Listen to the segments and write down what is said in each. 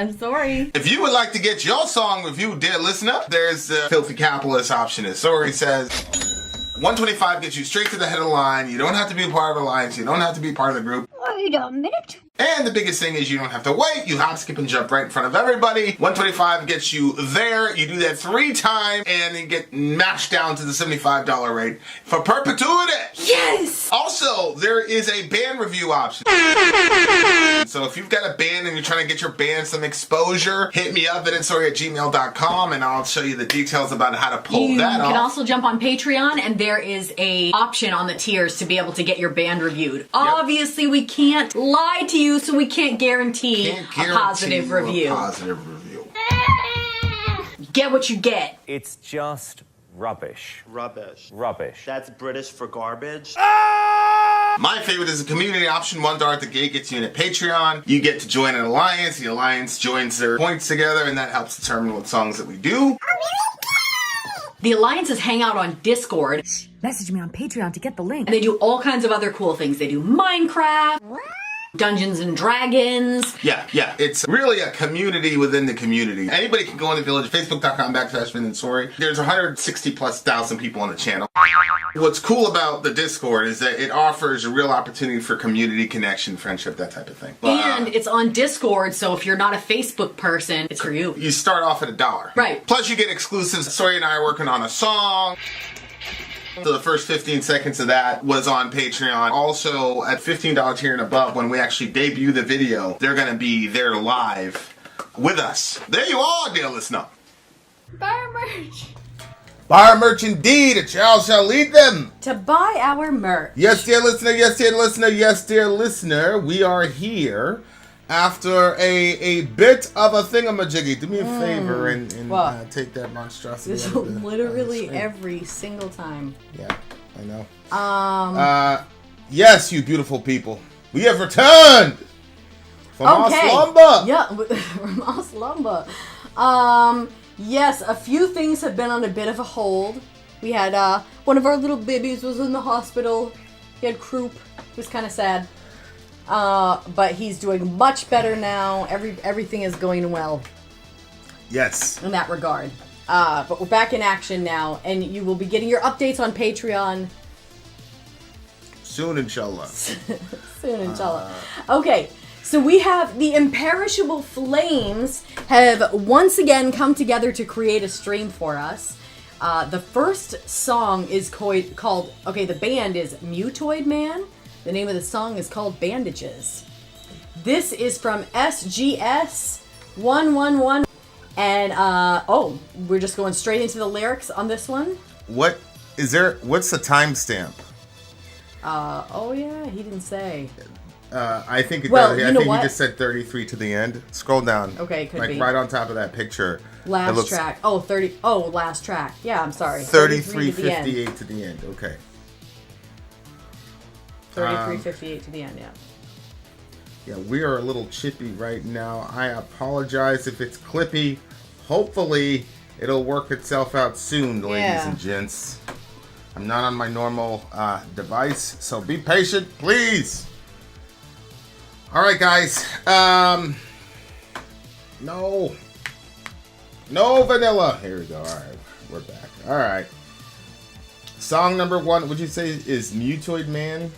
I'm sorry. If you would like to get your song reviewed, dear listener, there's the filthy capitalist option. As Sori says, 125 gets you straight to the head of the line. You don't have to be a part of the alliance. You don't have to be part of the group. Wait a minute. And the biggest thing is you don't have to wait. You hop, skip, and jump right in front of everybody. 125 gets you there. You do that 3 times, and you get mashed down to the $75 rate for perpetuity. Yes! Also, there is a band review option. So if you've got a band and you're trying to get your band some exposure, hit me up at itsori@gmail.com, and I'll show you the details about how to pull that off. You can also jump on Patreon, and there is a option on the tiers to be able to get your band reviewed. Yep. Obviously, we can't lie to you, so we can't guarantee a positive review. Get what you get. It's just rubbish. Rubbish. Rubbish. That's British for garbage. My favorite is the community option. $1 at the gate gets you in at Patreon. You get to join an alliance. The alliance joins their points together, and that helps determine what songs that we do. The alliances hang out on Discord. Message me on Patreon to get the link. And they do all kinds of other cool things. They do Minecraft, Dungeons and Dragons. Yeah. It's really a community within the community. Anybody can go in the village, facebook.com/VinandSori. There's 160,000+ people on the channel. What's cool about the Discord is that it offers a real opportunity for community connection, friendship, that type of thing. And it's on Discord, so if you're not a Facebook person, it's for you. You start off at $1. Right. Plus you get exclusives. Sori and I are working on a song. So the first 15 seconds of that was on Patreon. Also, at $15 tier and above, when we actually debut the video, they're going to be there live with us. There you are, dear listener. Buy our merch. Buy our merch indeed. A child shall lead them. To buy our merch. Yes, dear listener. Yes, dear listener. Yes, dear listener. We are here after a bit of a thingamajiggy. Do me a favor and take that monstrosity. This is literally every single time. Yeah, I know. Yes, you beautiful people. We have returned from our slumber. Yeah, from our slumber. Yes, a few things have been on a bit of a hold. We had one of our little babies was in the hospital. He had croup. It was kind of sad. But he's doing much better now. Everything is going well. Yes. In that regard. But we're back in action now, and you will be getting your updates on Patreon. Soon, inshallah. Soon, inshallah. Okay, so we have the Imperishable Flames have once again come together to create a stream for us. The first song is called, the band is Mutoid Man. The name of the song is called Bandages. This is from SGS 111. And, we're just going straight into the lyrics on this one. What's the timestamp? He didn't say. I think it well, does. I think he just said 33 to the end. Scroll down. Okay, could be. Right on top of that picture. Last track. Oh, 30. Oh, last track. Yeah, I'm sorry. 33:58 to the end. Okay. 33:58 to the end, yeah. Yeah, we are a little chippy right now. I apologize if it's clippy. Hopefully, it'll work itself out soon, ladies and gents. I'm not on my normal device, so be patient, please. All right, guys. No vanilla. Here we go. All right, we're back. All right. Song number 1, would you say is Mutoid Man?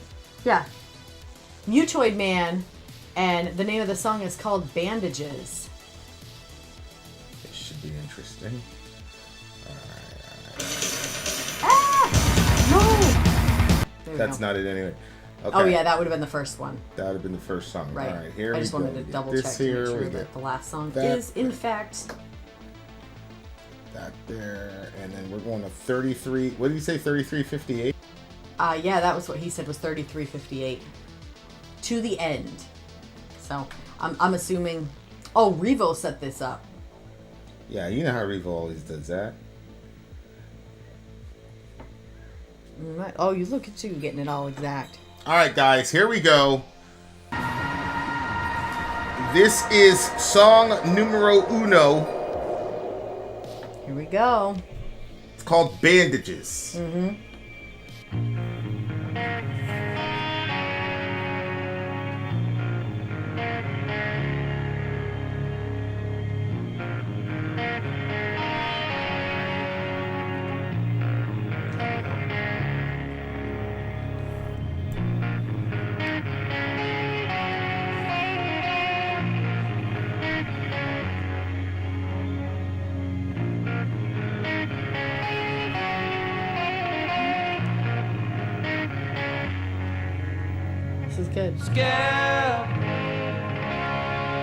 Yeah. Mutoid Man, and the name of the song is called Bandages. It should be interesting. No! That's not it anyway. Okay. Oh yeah, that would have been the first one. That would have been the first song. Right. All right, here we go. I just wanted to double check to make sure that the last song is in fact that there, and then we're going to 33. What did you say? 33:58. Yeah, that was what he said was 33:58 to the end. So I'm assuming. Oh, Revo set this up. Yeah, you know how Revo always does that. Right. Oh, you look at you getting it all exact. All right, guys, here we go. This is song numero uno. Here we go. It's called Bandages. Mm-hmm. is good. Scared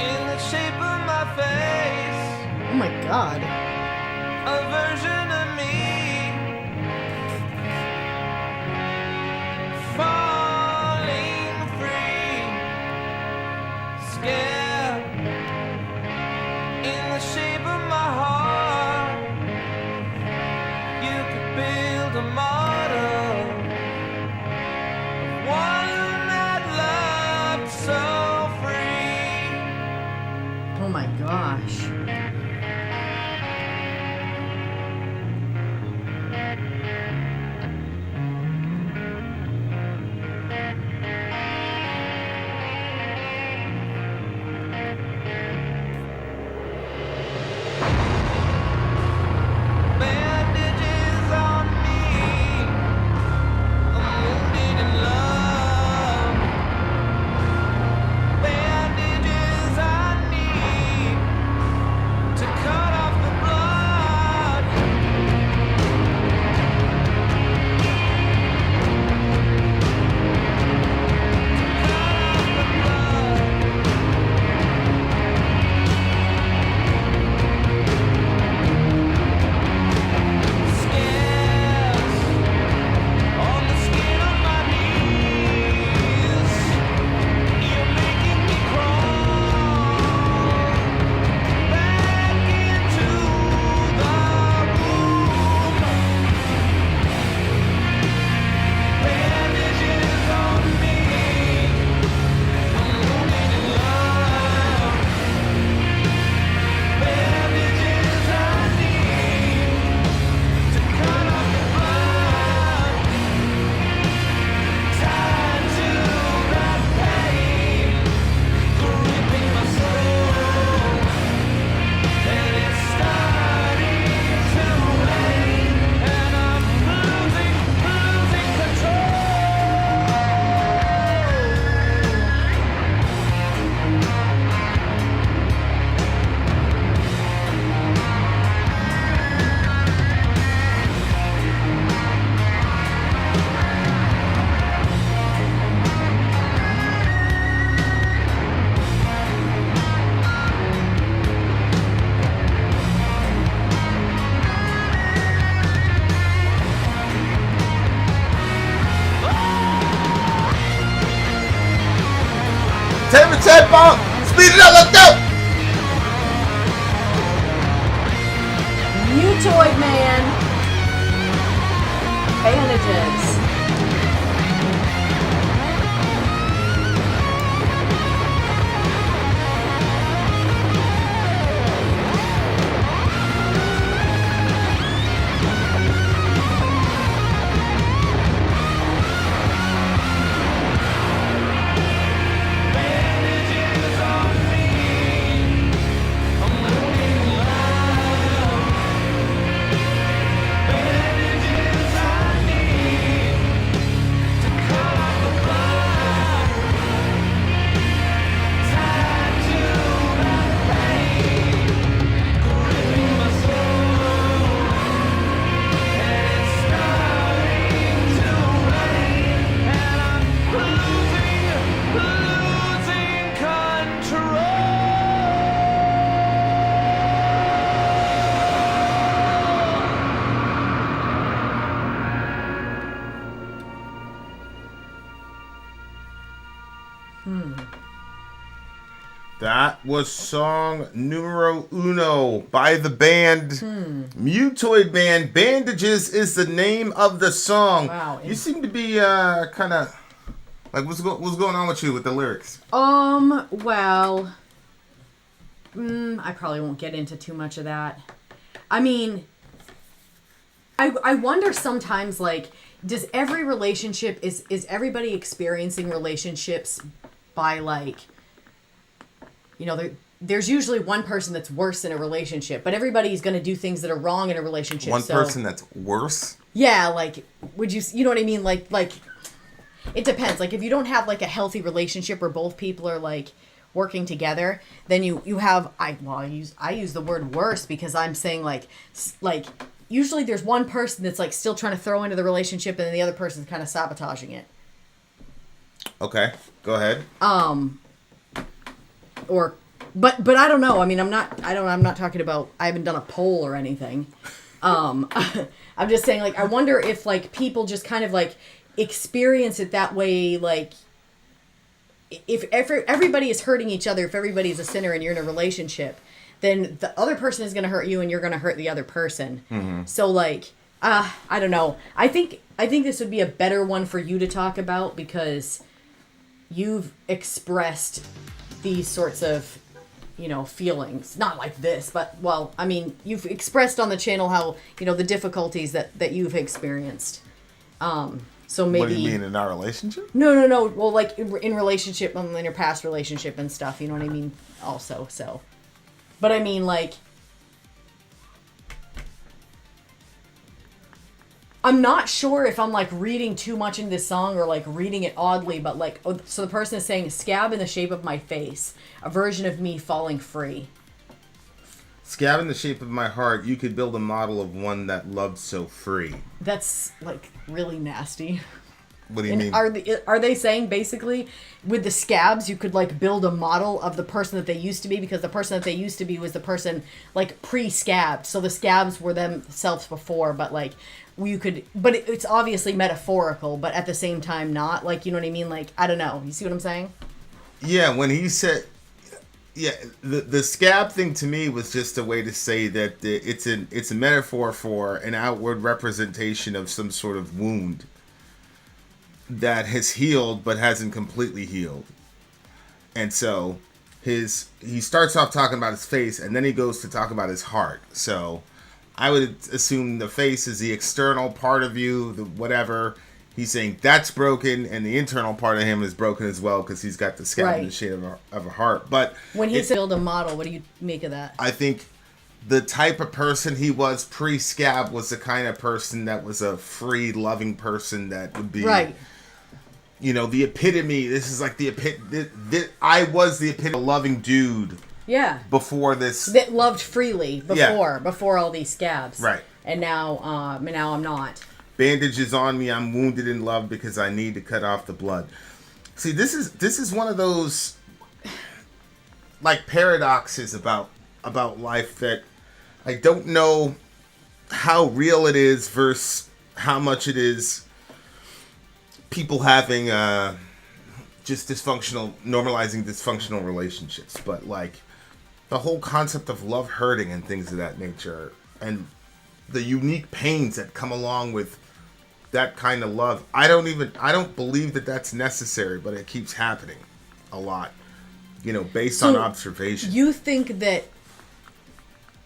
in the shape of my face. Oh my god. A version of me falling free. Scared in the shape of my heart. You could build a model, one that loved so free. Oh my gosh. Bandages on me, I'm wounded in love. Bandages I need to cut off the blood. Scars on the skin of my knees. You're making me crawl back into the room. Bandages on me, I'm wounded in love. Bandages I need to cut off the blood. Tied to that pain, gripping my soul, and it's starting to rain, and I'm losing control. Temp bomb! Speed it up, let's go! Mutoid Man. Bandages. Bandages on me, I'm wounded in love. Bandages I need to cut off the blood. Tied to that pain, gripping my soul, and it's starting to rain, and I'm losing control. That was song numero uno by the band Mutoid Man. Bandages is the name of the song. Wow. You seem to be kind of like what's going on with you with the lyrics? Well, I probably won't get into too much of that. I mean, I wonder sometimes, like, does every relationship, is everybody experiencing relationships by, like, you know, there's usually one person that's worse in a relationship, but everybody's going to do things that are wrong in a relationship. One person that's worse? Yeah, like, you know what I mean? Like, it depends. Like, if you don't have, like, a healthy relationship where both people are, like, working together, then you have, I use the word worse because I'm saying, like, usually there's one person that's, like, still trying to throw into the relationship and then the other person's kind of sabotaging it. Okay, go ahead. Or but I don't know. I mean, I'm not talking about, I haven't done a poll or anything. I'm just saying, like, I wonder if, like, people just kind of, like, experience it that way, like, if everybody is hurting each other, if everybody's a sinner and you're in a relationship, then the other person is going to hurt you and you're going to hurt the other person. Mm-hmm. So, like, I don't know. I think this would be a better one for you to talk about because you've expressed these sorts of, feelings. Not like this, but, well, I mean, you've expressed on the channel how, the difficulties that you've experienced. So maybe... What do you mean, in our relationship? No. Well, like, in relationship, in your past relationship and stuff, you know what I mean? Also, so... But I mean, like... I'm not sure if I'm, like, reading too much into this song or, like, reading it oddly, but, like... So the person is saying, scab in the shape of my face. A version of me falling free. Scab in the shape of my heart, you could build a model of one that loved so free. That's, like, really nasty. What do you mean? Are they saying, basically, with the scabs, you could, like, build a model of the person that they used to be? Because the person that they used to be was the person, like, pre-scabbed. So the scabs were themselves before, but, like... But it's obviously metaphorical, but at the same time not. Like, you know what I mean? Like, I don't know. You see what I'm saying? Yeah, when he said... Yeah, the scab thing to me was just a way to say that it's a metaphor for an outward representation of some sort of wound that has healed but hasn't completely healed. And so he starts off talking about his face, and then he goes to talk about his heart. So... I would assume the face is the external part of you, the whatever. He's saying that's broken, and the internal part of him is broken as well because he's got the scab in the shape of a heart. But when he said build a model, what do you make of that? I think the type of person he was pre-scab was the kind of person that was a free, loving person that would be... Right. The epitome. This is like the epitome. I was the epitome of a loving dude. Yeah. Before this... That loved freely before all these scabs. Right. And now I'm not. Bandages on me, I'm wounded in love because I need to cut off the blood. See, this is one of those, like, paradoxes about life that I don't know how real it is versus how much it is people having just normalizing dysfunctional relationships. But, like... The whole concept of love hurting and things of that nature, and the unique pains that come along with that kind of love, I don't believe that that's necessary, but it keeps happening a lot, based on observation. You think that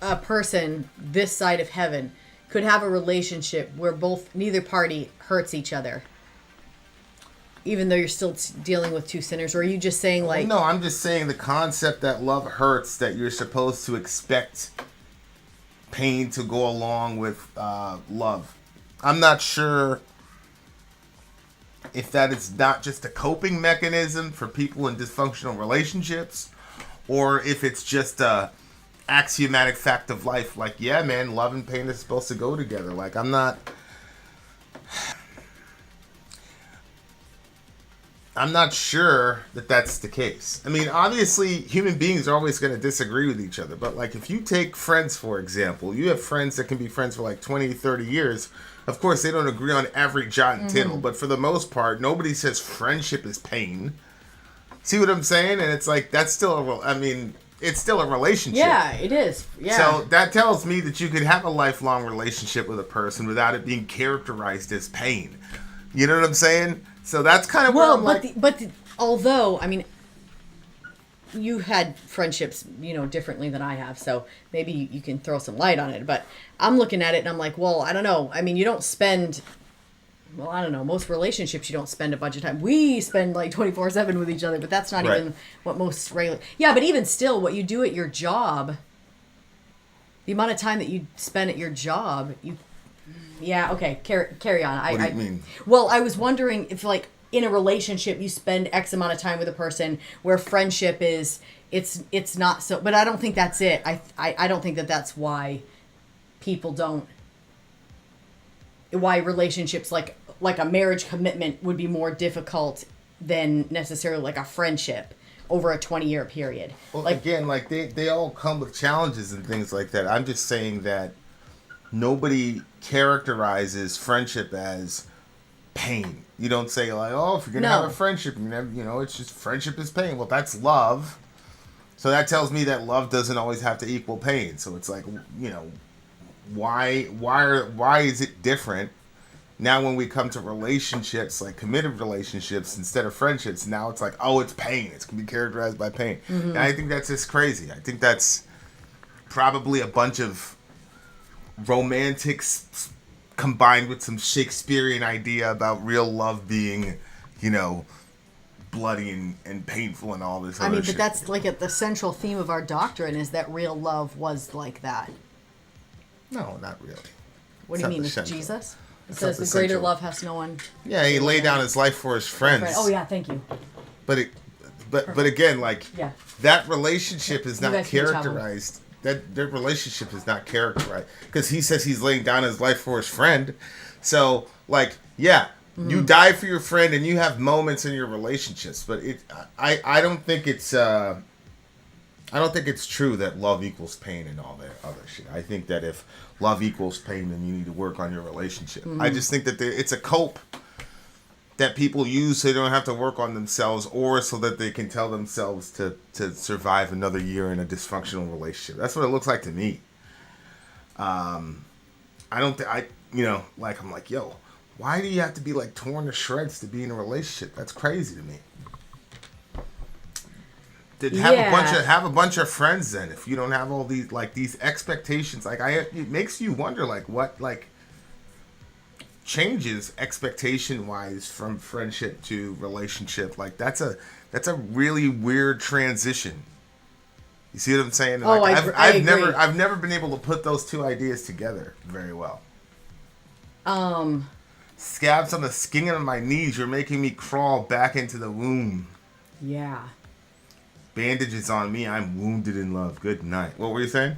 a person this side of heaven could have a relationship where neither party hurts each other? Even though you're still dealing with two sinners? Or are you just saying, like... No, I'm just saying the concept that love hurts, that you're supposed to expect pain to go along with love. I'm not sure if that is not just a coping mechanism for people in dysfunctional relationships, or if it's just a axiomatic fact of life. Like, yeah, man, love and pain is supposed to go together. Like, I'm not sure that that's the case. I mean, obviously, human beings are always going to disagree with each other. But, like, if you take friends, for example, you have friends that can be friends for, like, 20, 30 years. Of course, they don't agree on every jot and tittle. But for the most part, nobody says friendship is pain. See what I'm saying? And it's like, that's still it's still a relationship. Yeah, it is. Yeah. So that tells me that you could have a lifelong relationship with a person without it being characterized as pain. You know what I'm saying? So that's kind of although, I mean, you had friendships, differently than I have, so maybe you can throw some light on it. But I'm looking at it and I'm like, well, I don't know. I mean, you don't spend, I don't know. Most relationships, you don't spend a bunch of time. We spend like 24/7 with each other, but that's not even what most regular. Yeah, but even still, what you do at your job, the amount of time that you spend at your job, Yeah, okay, carry on. What do you mean? Well, I was wondering if, like, in a relationship you spend X amount of time with a person, where friendship is, it's not so, but I don't think that's it. I don't think that's why people don't, why relationships like a marriage commitment would be more difficult than necessarily like a friendship over a 20-year period. Well, again, like they all come with challenges and things like that. I'm just saying that nobody characterizes friendship as pain. You don't say like, oh, if you're gonna have a friendship, it's just friendship is pain. Well, that's love. So that tells me that love doesn't always have to equal pain. So it's like, why is it different? Now when we come to relationships, like committed relationships instead of friendships, now it's like, oh, it's pain. It's going to be characterized by pain. Mm-hmm. And I think that's just crazy. I think that's probably a bunch of romantics combined with some Shakespearean idea about real love being, bloody and painful and all this other shit. But that's like the central theme of our doctrine is that real love was like that. No, not really. What do you mean? It's Jesus? It says the greater love has no one. Yeah, he laid down his life for his friends. Oh yeah, thank you. But again, like that relationship is not characterized. That relationship is not characterized because he says he's laying down his life for his friend. So like, you die for your friend and you have moments in your relationships, but I don't think it's true that love equals pain and all that other shit. I think that if love equals pain, then you need to work on your relationship. I just think that it's a cope that people use so they don't have to work on themselves or so that they can tell themselves to survive another year in a dysfunctional relationship. That's what it looks like to me. I'm like, yo, why do you have to be like torn to shreds to be in a relationship? That's crazy to me. Have a bunch of friends then if you don't have all these expectations. It makes you wonder what changes expectation wise from friendship to relationship. Like that's a really weird transition. You see what I'm saying? I've never been able to put those two ideas together very well. Scabs on the skin of my knees. You're making me crawl back into the womb. Yeah. Bandages on me. I'm wounded in love. Good night. What were you saying?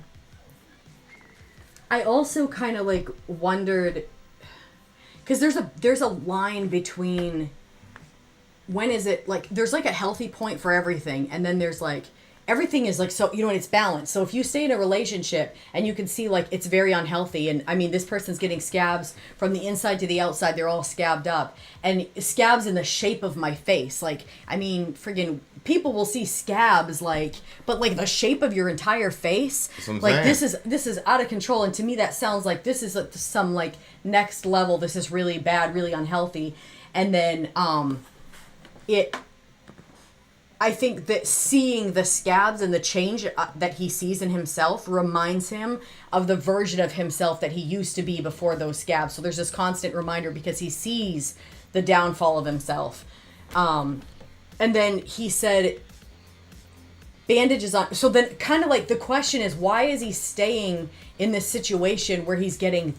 I also kind of wondered because there's a line between when is it there's a healthy point for everything, and then there's everything is so it's balanced. So if you stay in a relationship and you can see it's very unhealthy, and this person's getting scabs from the inside to the outside, they're all scabbed up, and scabs in the shape of my face, friggin' people will see scabs but the shape of your entire face, this is out of control. And to me that sounds like this is some next level, this is really bad, really unhealthy. And then I think that seeing the scabs and the change that he sees in himself reminds him of the version of himself that he used to be before those scabs. So there's this constant reminder because he sees the downfall of himself. And then he said, bandages on. So then kind of the question is, why is he staying in this situation where he's getting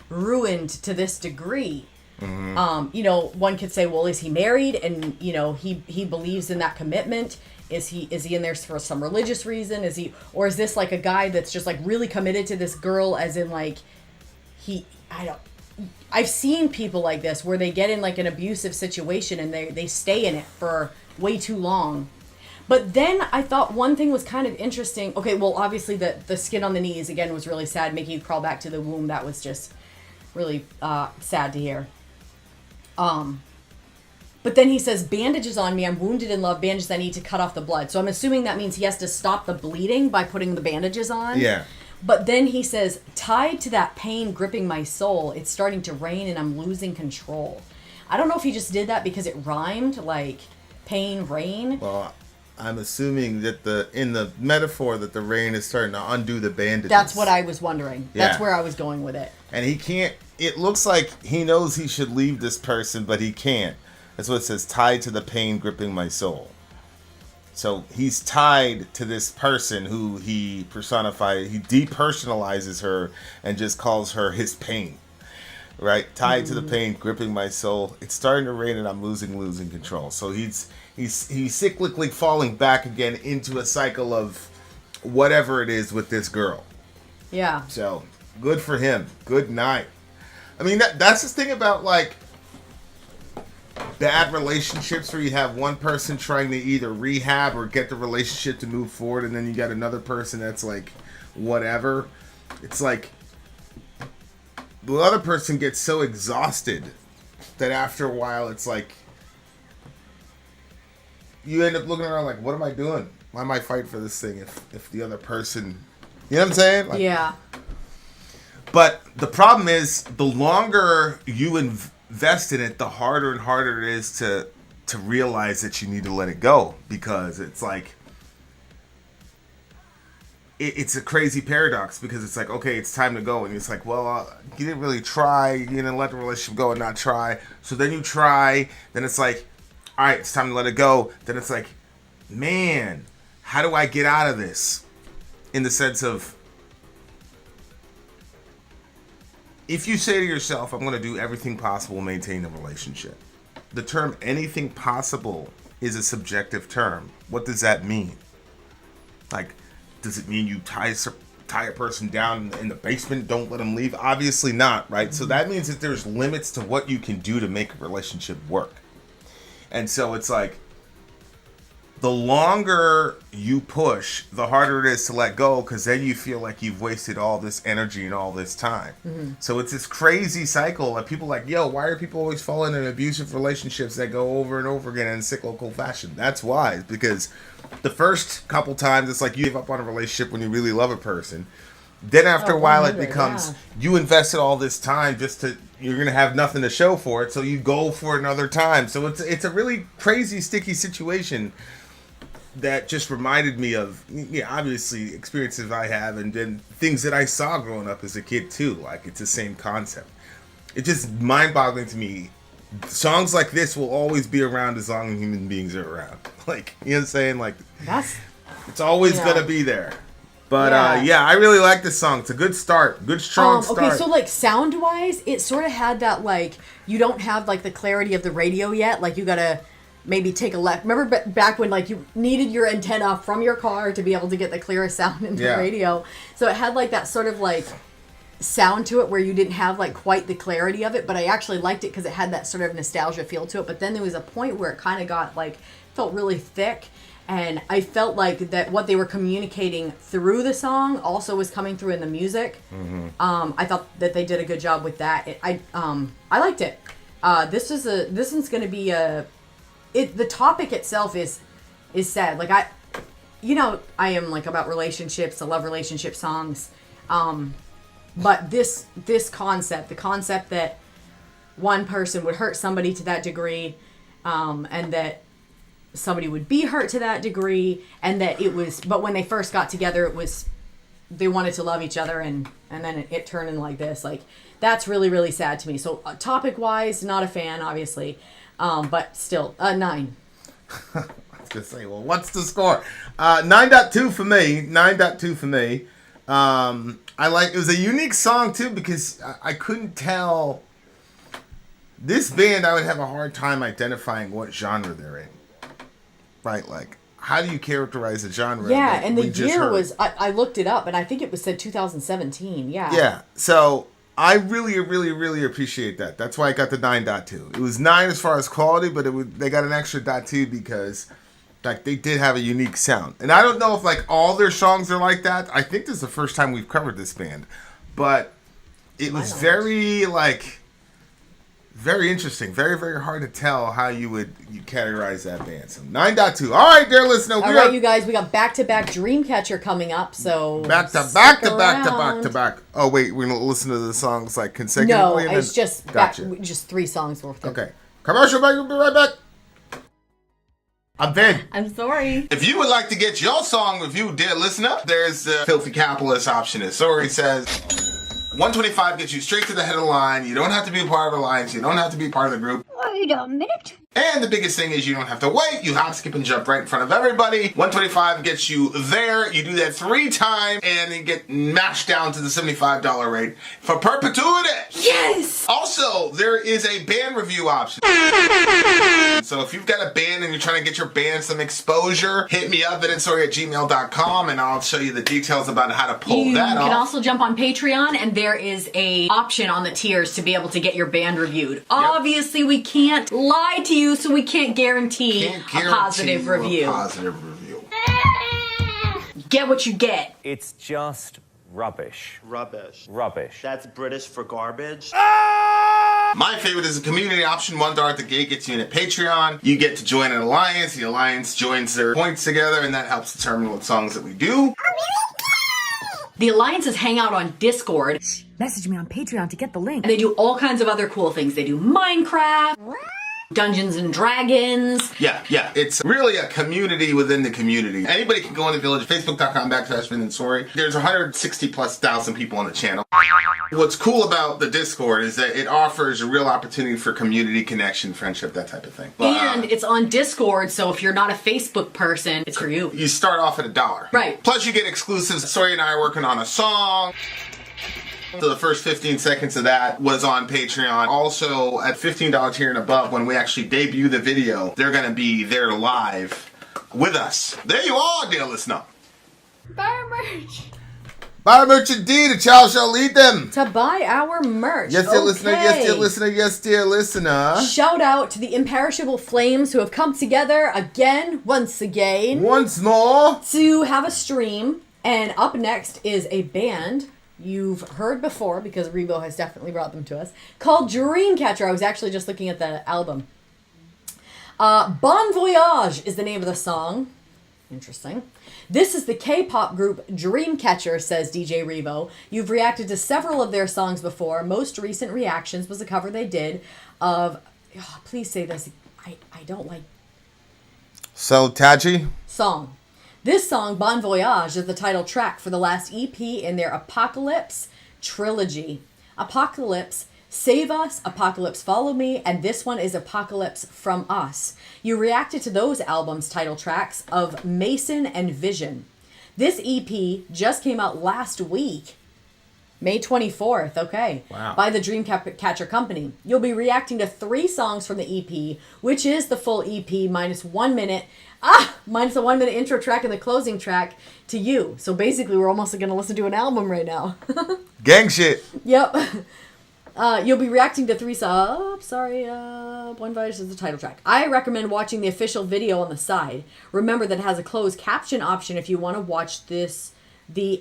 ruined to this degree? Mm-hmm. One could say, well, is he married and he believes in that commitment? Is he in there for some religious reason? Is this a guy that's just really committed to this girl, as in I've seen people like this where they get in an abusive situation and they stay in it for way too long. But then I thought one thing was kind of interesting. Okay, well, obviously the skin on the knees again was really sad, making you crawl back to the womb. That was just really sad to hear. But then he says, bandages on me, I'm wounded in love, bandages, I need to cut off the blood. So I'm assuming that means he has to stop the bleeding by putting the bandages on. Yeah. But then he says, tied to that pain gripping my soul, it's starting to rain and I'm losing control. I don't know if he just did that because it rhymed, pain, rain. Well, I'm assuming that in the metaphor that the rain is starting to undo the bandages. That's what I was wondering. Yeah. That's where I was going with it. And he can't, it looks like he knows he should leave this person, but he can't. That's what it says, tied to the pain gripping my soul. So he's tied to this person who he depersonalizes her and just calls her his pain. Right? Tied to the pain gripping my soul. It's starting to rain and I'm losing control. So he's cyclically falling back again into a cycle of whatever it is with this girl. Yeah. So good for him. Good night. That's the thing about bad relationships where you have one person trying to either rehab or get the relationship to move forward, and then you got another person that's like, whatever. It's like the other person gets so exhausted that after a while it's like you end up looking around like, what am I doing? Why am I fighting for this thing if the other person, you know what I'm saying? Like, yeah. But the problem is, the longer you invest in it, the harder and harder it is to realize that you need to let it go, because it's like it's a crazy paradox, because it's like, okay, it's time to go, and it's like, well, you didn't really try, you didn't let the relationship go and not try, so then you try, then it's like, all right, it's time to let it go, then it's like, man, how do I get out of this? In the sense of, if you say to yourself, I'm going to do everything possible to maintain the relationship, the term anything possible is a subjective term. What does that mean? Like, does it mean you tie a person down in the basement, don't let them leave? Obviously not, right? Mm-hmm. So that means that there's limits to what you can do to make a relationship work. And so it's like, the longer you push, the harder it is to let go, because then you feel like you've wasted all this energy and all this time. Mm-hmm. So it's this crazy cycle that people are like, yo, why are people always falling in abusive relationships that go over and over again in cyclical fashion? That's why. It's because the first couple times it's like you give up on a relationship when you really love a person. Then after a while it becomes, you invested all this time you're going to have nothing to show for it, so you go for another time. So it's a really crazy, sticky situation that just reminded me of, obviously experiences I have, and then things that I saw growing up as a kid too. Like, it's the same concept. It's just mind-boggling to me. Songs like this will always be around as long as human beings are around. Like, you know what I'm saying? Like, it's always gonna be there. But I really like this song. It's a good start, good strong start. Okay, so like sound-wise, it sort of had that, like, you don't have like the clarity of the radio yet. Like, you gotta maybe take a left. Remember back when, like, you needed your antenna from your car to be able to get the clearest sound in the radio. So it had like that sort of like sound to it where you didn't have like quite the clarity of it, but I actually liked it because it had that sort of nostalgia feel to it. But then there was a point where it kind of got like, felt really thick, and I felt like that what they were communicating through the song also was coming through in the music. Mm-hmm. I thought that they did a good job with that. I liked it. This one's going to be the topic itself is sad. Like, I am like about relationships. I love relationship songs. But this concept, the concept that one person would hurt somebody to that degree, and that somebody would be hurt to that degree, and that but when they first got together, they wanted to love each other, and then it turned in like this. Like, that's really, really sad to me. So topic wise, not a fan, obviously. But still, 9. I was gonna say, well, what's the score? 9.2 for me. 9.2 for me. It was a unique song too, because I couldn't tell. This band, I would have a hard time identifying what genre they're in. Right, like, how do you characterize a genre? Yeah, and the year was, I looked it up, and I think it was said 2017. Yeah. Yeah. So I really, really, really appreciate that. That's why I got the 9.2. It was 9 as far as quality, but they got an extra .2 because, like, they did have a unique sound. And I don't know if, like, all their songs are like that. I think this is the first time we've covered this band. But it was very, like, very interesting. Very, very hard to tell how you categorize that band. So 9.2. All right, dear listener. All right, you guys. We got back-to-back DreamCatcher coming up. So back to back. Oh wait, we're gonna listen to the songs like consecutively. No, it's just just 3 songs worth. Okay. Commercial break. We'll be right back. I'm Vin. I'm Sori. If you would like to get your song reviewed, dear listener, there's the Filthy Capitalist option. As Sori says, $125 gets you straight to the head of the line. You don't have to be a part of the alliance. You don't have to be part of the group. Wait a minute. And the biggest thing is you don't have to wait. You hop, skip, and jump right in front of everybody. $125 gets you there. You do that 3 times, and you get mashed down to the $75 rate for perpetuity. Yes! Also, Also, there is a band review option. So if you've got a band and you're trying to get your band some exposure, hit me up at itsori@gmail.com and I'll show you the details about how to pull that off. You can also jump on Patreon, and there is a option on the tiers to be able to get your band reviewed. Obviously, we can't lie to you, so we can't guarantee a positive review. Get what you get. It's just rubbish. Rubbish. Rubbish. That's British for garbage. My favorite is a community option. $1 at the gate gets you in at Patreon. You get to join an alliance. The alliance joins their points together, and that helps determine what songs that we do. The alliances hang out on Discord, Message me on Patreon to get the link. and they do all kinds of other cool things. They do Minecraft, Dungeons and Dragons. Yeah. It's really a community within the community. Anybody can go in the village, facebook.com/Vin and Sori. There's 160,000+ people on the channel. What's cool about the Discord is that it offers a real opportunity for community connection, friendship, that type of thing. And it's on Discord, so if you're not a Facebook person, it's for you. You start off at $1. Right. Plus you get exclusives. Sori and I are working on a song. So the first 15 seconds of that was on Patreon. Also, at $15 tier and above, when we actually debut the video, they're going to be there live with us. There you are, dear listener. Buy our merch. Buy our merch indeed, a child shall lead them. To buy our merch. Yes, dear listener, yes, dear listener, yes, dear listener. Shout out to the imperishable flames who have come together once again. Once more. To have a stream. And up next is a band you've heard before, because Rebo has definitely brought them to us, called DreamCatcher. I was actually just looking at the album. Bon Voyage is the name of the song. Interesting. This is the K-pop group DreamCatcher, says DJ Rebo. You've reacted to several of their songs before. Most recent reactions was a cover they did of... Oh, please say this. I don't like... So, Taji? Song. This song, Bon Voyage, is the title track for the last EP in their Apocalypse trilogy. Apocalypse, Save Us, Apocalypse, Follow Me, and this one is Apocalypse From Us. You reacted to those albums' title tracks of Mason and Vision. This EP just came out last week, May 24th, okay. Wow. By the DreamCatcher Company. You'll be reacting to 3 songs from the EP, which is the full EP minus 1 minute. Minus the 1 minute intro track and the closing track to you. So basically, we're almost going to listen to an album right now. Gang shit. Yep. You'll be reacting to 3 songs. One Voyage is the title track. I recommend watching the official video on the side. Remember that it has a closed caption option if you want to watch the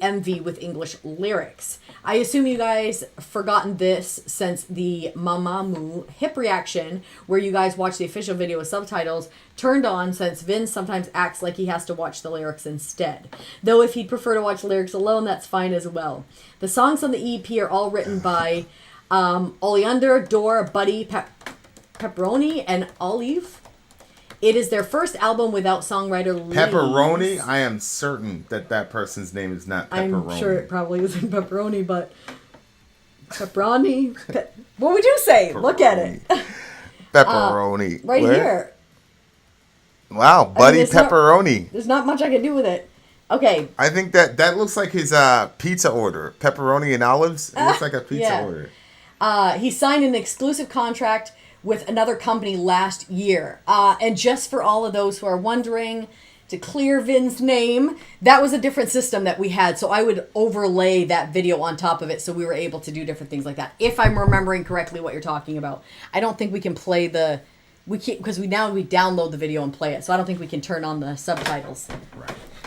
MV with English lyrics. I assume you guys forgotten this since the Mamamoo hip reaction, where you guys watch the official video with subtitles turned on, since Vin sometimes acts like he has to watch the lyrics instead. Though if he'd prefer to watch lyrics alone, that's fine as well. The songs on the EP are all written by Oleander, Dor, Buddy, Pepperoni, and Olive. It is their first album without songwriter Lune. Pepperoni? I am certain that person's name is not Pepperoni. I'm sure it probably isn't Pepperoni, but... Pepperoni? What would you say? Pepperoni. Look at it. Pepperoni. Right Where? here. Wow, Buddy Pepperoni. There's not much I can do with it. Okay. I think that looks like his pizza order. Pepperoni and olives. It looks like a pizza order. He signed an exclusive contract with another company last year. And just for all of those who are wondering, to clear Vin's name, that was a different system that we had. So I would overlay that video on top of it so we were able to do different things like that. If I'm remembering correctly what you're talking about. I don't think we can play we can't, because we download the video and play it. So I don't think we can turn on the subtitles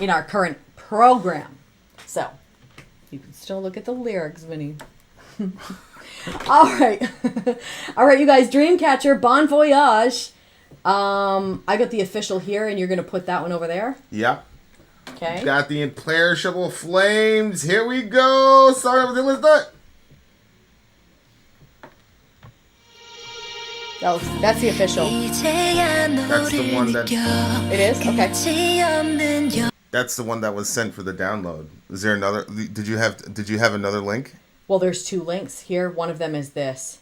in our current program. So you can still look at the lyrics, Vinny. All right, you guys. DreamCatcher, Bon Voyage. I got the official here, and you're gonna put that one over there. Yep. Okay. Got the imperishable flames. Here we go. Sorry, let's do it. That's the official. That's the one that. It is? Okay. That's the one that was sent for the download. Is there another? Did you have another link? Well, there's 2 links here. One of them is this,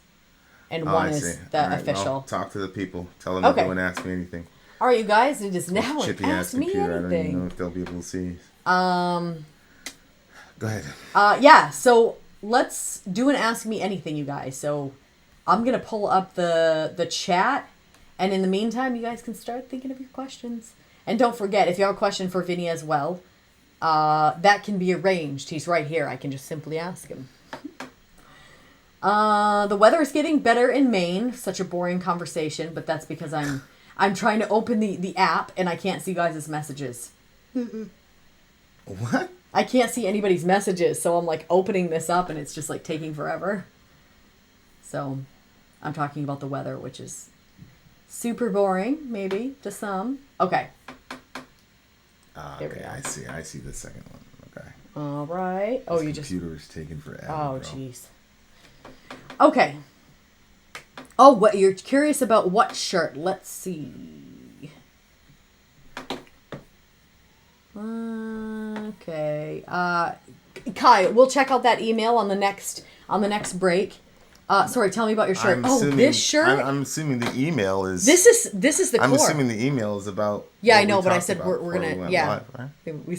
and one is the official. Well, talk to the people. Tell them to go and ask me anything. All right, you guys. It is now Chippy ask me computer. anything. I don't even know if they'll be able to see. Go ahead. Yeah. So let's do an ask me anything, you guys. So I'm going to pull up the chat. And in the meantime, you guys can start thinking of your questions. And don't forget, if you have a question for Vinny as well, that can be arranged. He's right here. I can just simply ask him. The weather is getting better in Maine. Such a boring conversation, but that's because I'm trying to open the app and I can't see guys' messages. What? I can't see anybody's messages, so I'm like opening this up and it's just like taking forever. So I'm talking about the weather, which is super boring, maybe to some. Okay. Okay, I see the second one. Okay. All right. Oh, this you just. Computer is taking forever. Oh, jeez. Okay. Oh, what you're curious about? What shirt? Let's see. Okay. Kai, we'll check out that email on the next break. Sorry, tell me about your shirt. This shirt. I'm assuming the email is. This is the core. I'm assuming the email is about. Yeah, I know, but I said we're gonna. Yeah. Live, right? We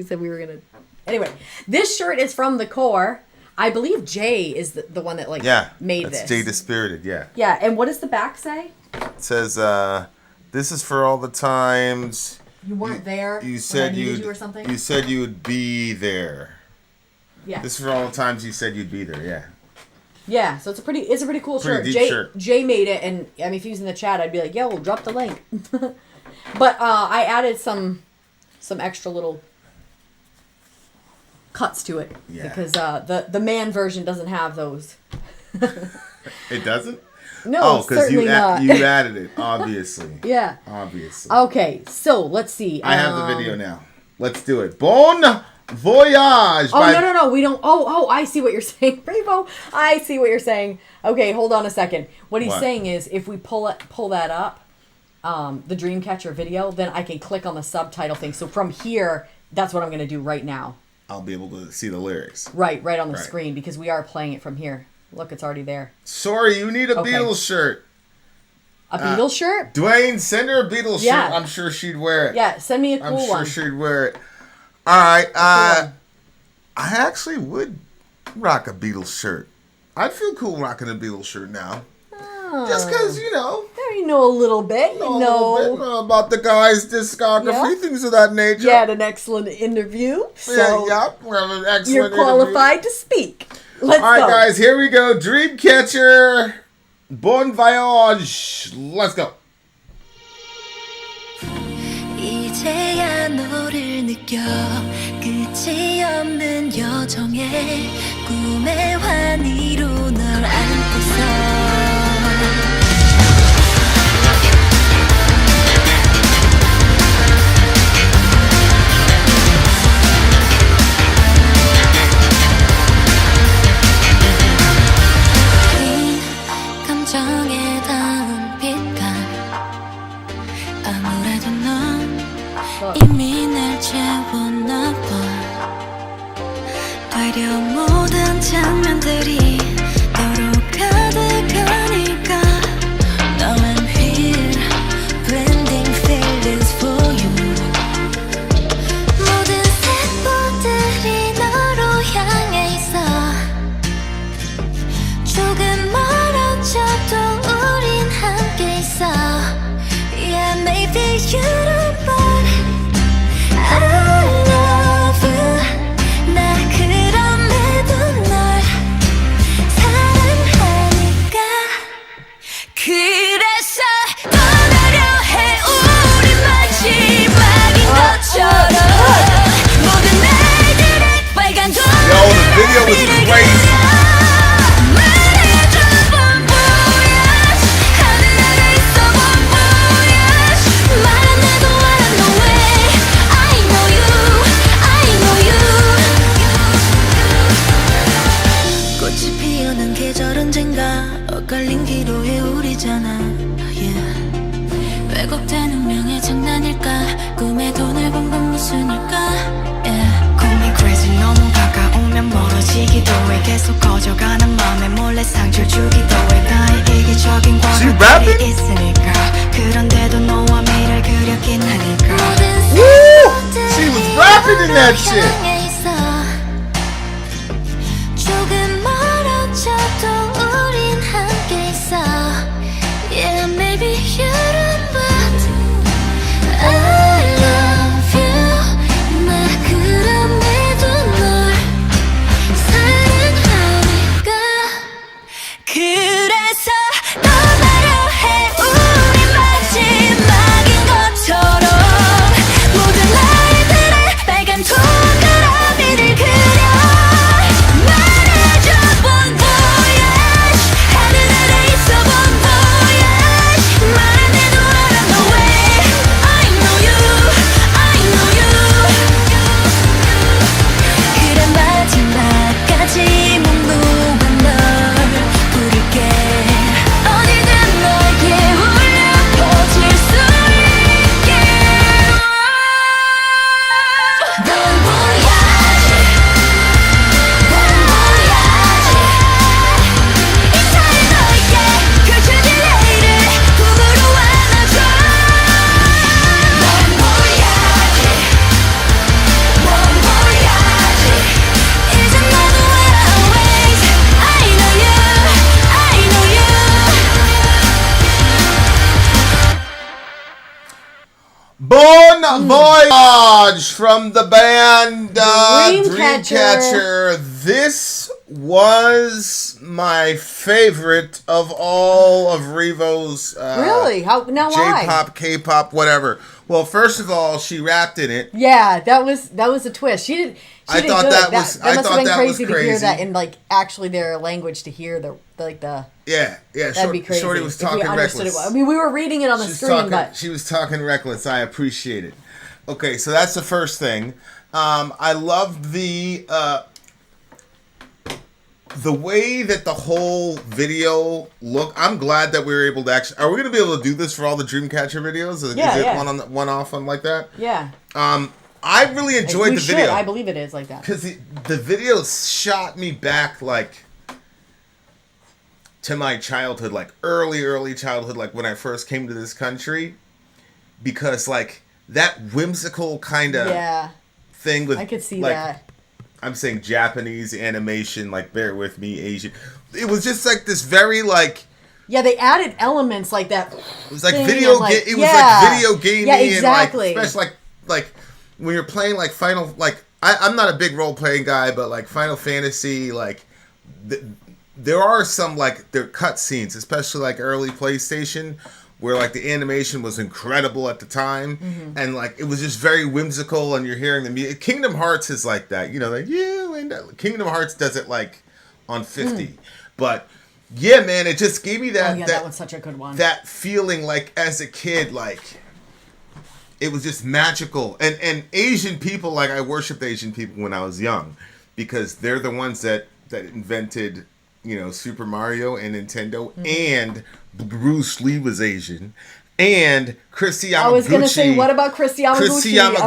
said we were gonna. Anyway, this shirt is from the core. I believe Jay is the one that made this. Jay Dispirited, yeah. Yeah, and what does the back say? It says, "This is for all the times you weren't there. You said you or something. You said you would be there. Yeah. This is for all the times you said you'd be there. Yeah. Yeah, so it's a pretty cool shirt. Deep shirt. Jay made it, and I mean, if he was in the chat, I'd be like, "Yo, we'll drop the link." But I added some extra little cuts to it because the man version doesn't have those. It doesn't? No, certainly not. You added it, obviously. Yeah. Obviously. Okay, so let's see. I have the video now. Let's do it. Bon Voyage. No. We don't. Oh, I see what you're saying, Bravo. I see what you're saying. Okay, hold on a second. What he's saying is, if we pull that up, the DreamCatcher video, then I can click on the subtitle thing. So from here, that's what I'm going to do right now. I'll be able to see the lyrics. Right on the screen, because we are playing it from here. Look, it's already there. Sori, you need a Beatles shirt. A Beatles shirt? Dwayne, send her a Beatles shirt. I'm sure she'd wear it. Yeah, send me a cool one. I'm sure she'd wear it. All right. I actually would rock a Beatles shirt. I'd feel cool rocking a Beatles shirt now. Oh. Just because, you know a little bit. Know about the guy's discography, things of that nature. You had an excellent interview. So we have an excellent you're qualified to speak. Let's go. All right, guys, here we go. DreamCatcher, Bon Voyage. Let's go. 이제야 너를 느껴 끝이 없는 여정에 꿈의 환희로 널 안고서 감정에 닿은 빛감 아무래도 넌 이미 날 채웠나 봐 되려 모든 장면들이 너로 가득하니까 Now I'm here blending feelings for you 모든 색보들이 너로 향해 있어 조금 멀어져도 우린 함께 있어 Yeah, maybe you don't but I love you 나 그럼에도 널 사랑하니까 그래서 떠나려 해 우리 마지막인 것처럼 모든 날들의 빨간 Yo, the video was crazy. 꽃이 피어난 계절 언젠가 엇갈린 기로에 우리잖아 yeah. 왜곡된 운명의 장난일까 꿈에도 넓은 건 무슨일까 yeah. Call me crazy 너무 가까우면 멀어지기도 해 계속 커져가는 맘에 몰래 상처 주기도 해 나의 이기적인 과거들이 있으니까 그런데도 너와 미를 그렸긴 하니까 She was rapping in that shit. 조금 멀어져도 우린 Voyage from the band DreamCatcher. DreamCatcher. This was my favorite of all of Revo's Really? Why? J-pop, K-pop, whatever. Well, first of all, she rapped in it. Yeah, that was a twist. She did. I thought good. that was. That I must thought have been that was crazy to hear that in like actually their language to hear the. Yeah. That'd be crazy. Shorty was talking reckless. I mean, we were reading it on the screen, but she was talking reckless. I appreciate it. Okay, so that's the first thing. I loved the way that the whole video looked. I'm glad that we were able to actually. Are we going to be able to do this for all the Dreamcatcher videos? Is it one off on like that? Yeah. I really enjoyed the video. I believe it is like that. Because the video shot me back like to my childhood, like early childhood, like when I first came to this country. Because like that whimsical kind of thing with I could see like, that. I'm saying Japanese animation, like bear with me, Asian. It was just like this very like. Yeah, they added elements like that. It was like video game. It was like video gamey. Yeah, exactly. And like, especially like when you're playing like Final. Like I'm not a big role playing guy, but like Final Fantasy, like there are some like there cut scenes, especially like early PlayStation, where like the animation was incredible at the time, and like it was just very whimsical, and you're hearing the music. Kingdom Hearts is like that, you know, like you and Kingdom Hearts does it like on 50, but yeah, man, it just gave me that. That was such a good one. That feeling like as a kid, like it was just magical, and Asian people, like I worshipped Asian people when I was young, because they're the ones that invented, you know, Super Mario and Nintendo, and Bruce Lee was Asian, and Chris Yamaguchi. I was going to say, what about Chris Yamaguchi?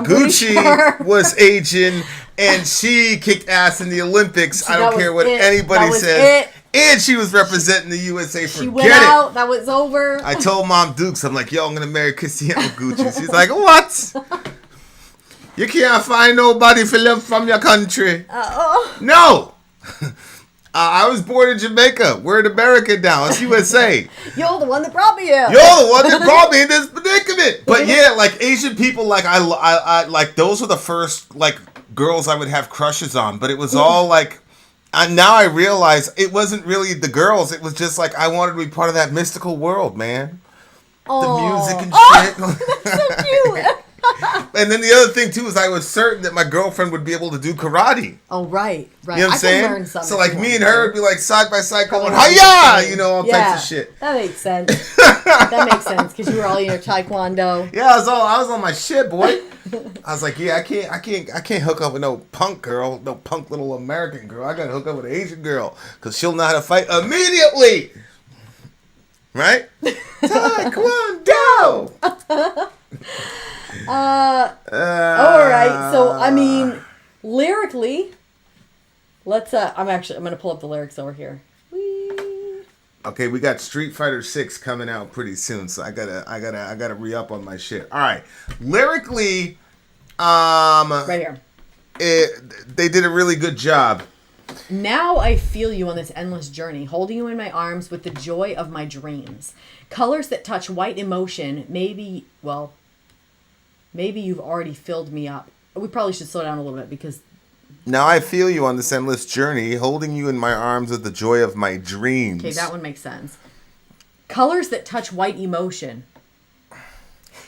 Chris Yamaguchi was Asian, and she kicked ass in the Olympics. I don't care what anybody says. And she was representing the USA. She went out. That was over. I told Mom Dukes, I'm like, yo, I'm going to marry Chris Yamaguchi. She's like, what? You can't find nobody for love from your country. No. I was born in Jamaica. We're in America now. It's USA. You're the one that brought me here. You're the one that brought me in this predicament. But yeah, like Asian people, like I like those were the first like girls I would have crushes on. But it was all like, now I realize it wasn't really the girls. It was just like I wanted to be part of that mystical world, man. The music and shit. That's so cute. And then the other thing too is I was certain that my girlfriend would be able to do karate. Oh right. You know what I'm saying? Learn something so like me and her would be like side by side going hiya, you know, all types of shit. That makes sense. That makes sense because you were all in your taekwondo. Yeah, I was on my shit, boy. I was like, yeah, I can't hook up with no punk girl, no punk little American girl. I gotta hook up with an Asian girl because she'll know how to fight immediately. Right? Taekwondo. All right. So I mean, lyrically, let's. I'm gonna pull up the lyrics over here. Whee. Okay, we got Street Fighter 6 coming out pretty soon, so I gotta re-up on my shit. All right, lyrically, right here. They did a really good job. Now I feel you on this endless journey, holding you in my arms with the joy of my dreams. Colors that touch white emotion. Maybe you've already filled me up. We probably should slow down a little bit because. Now I feel you on this endless journey, holding you in my arms with the joy of my dreams. Okay, that one makes sense. Colors that touch white emotion.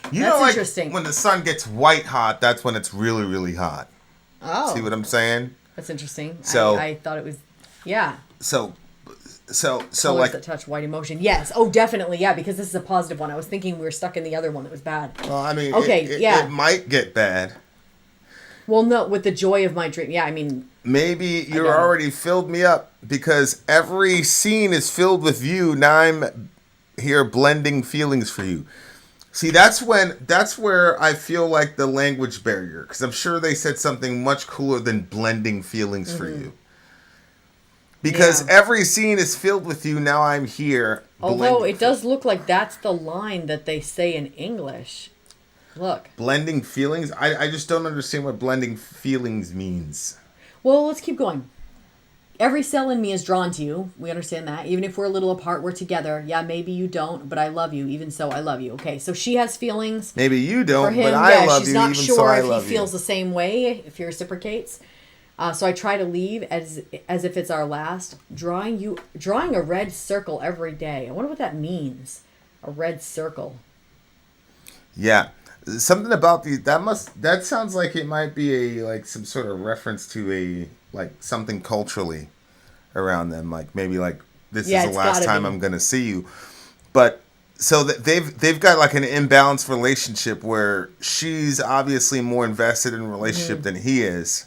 That's like interesting. When the sun gets white hot, that's when it's really, really hot. Oh. See what I'm saying? That's interesting. So I thought it was, yeah. So Colors like that touch white emotion. Yes. Oh, definitely. Yeah, because this is a positive one. I was thinking we were stuck in the other one that was bad. Well, I mean, okay, it might get bad. Well, no, with the joy of my dream. Yeah, I mean. Maybe you're already filled me up because every scene is filled with you. Now I'm here blending feelings for you. See, that's where I feel like the language barrier, because I'm sure they said something much cooler than blending feelings for you. Because every scene is filled with you. Now I'm here. Although it does look like that's the line that they say in English. Look. Blending feelings? I just don't understand what blending feelings means. Well, let's keep going. every cell in me is drawn to you. We understand that. Even if we're a little apart, we're together. Yeah, maybe you don't, but I love you. Even so, I love you. Okay, so she has feelings. Maybe you For don't, him, but I love she's you. not Even sure so, I if love he you. feels the same way, if he reciprocates. So I try to leave as if it's our last. Drawing a red circle every day. I wonder what that means. A red circle. Yeah. Something about that sounds like it might be some sort of reference to something culturally around them, maybe this is the last time I'm gonna see you. But so they've got like an imbalanced relationship where she's obviously more invested in a relationship than he is.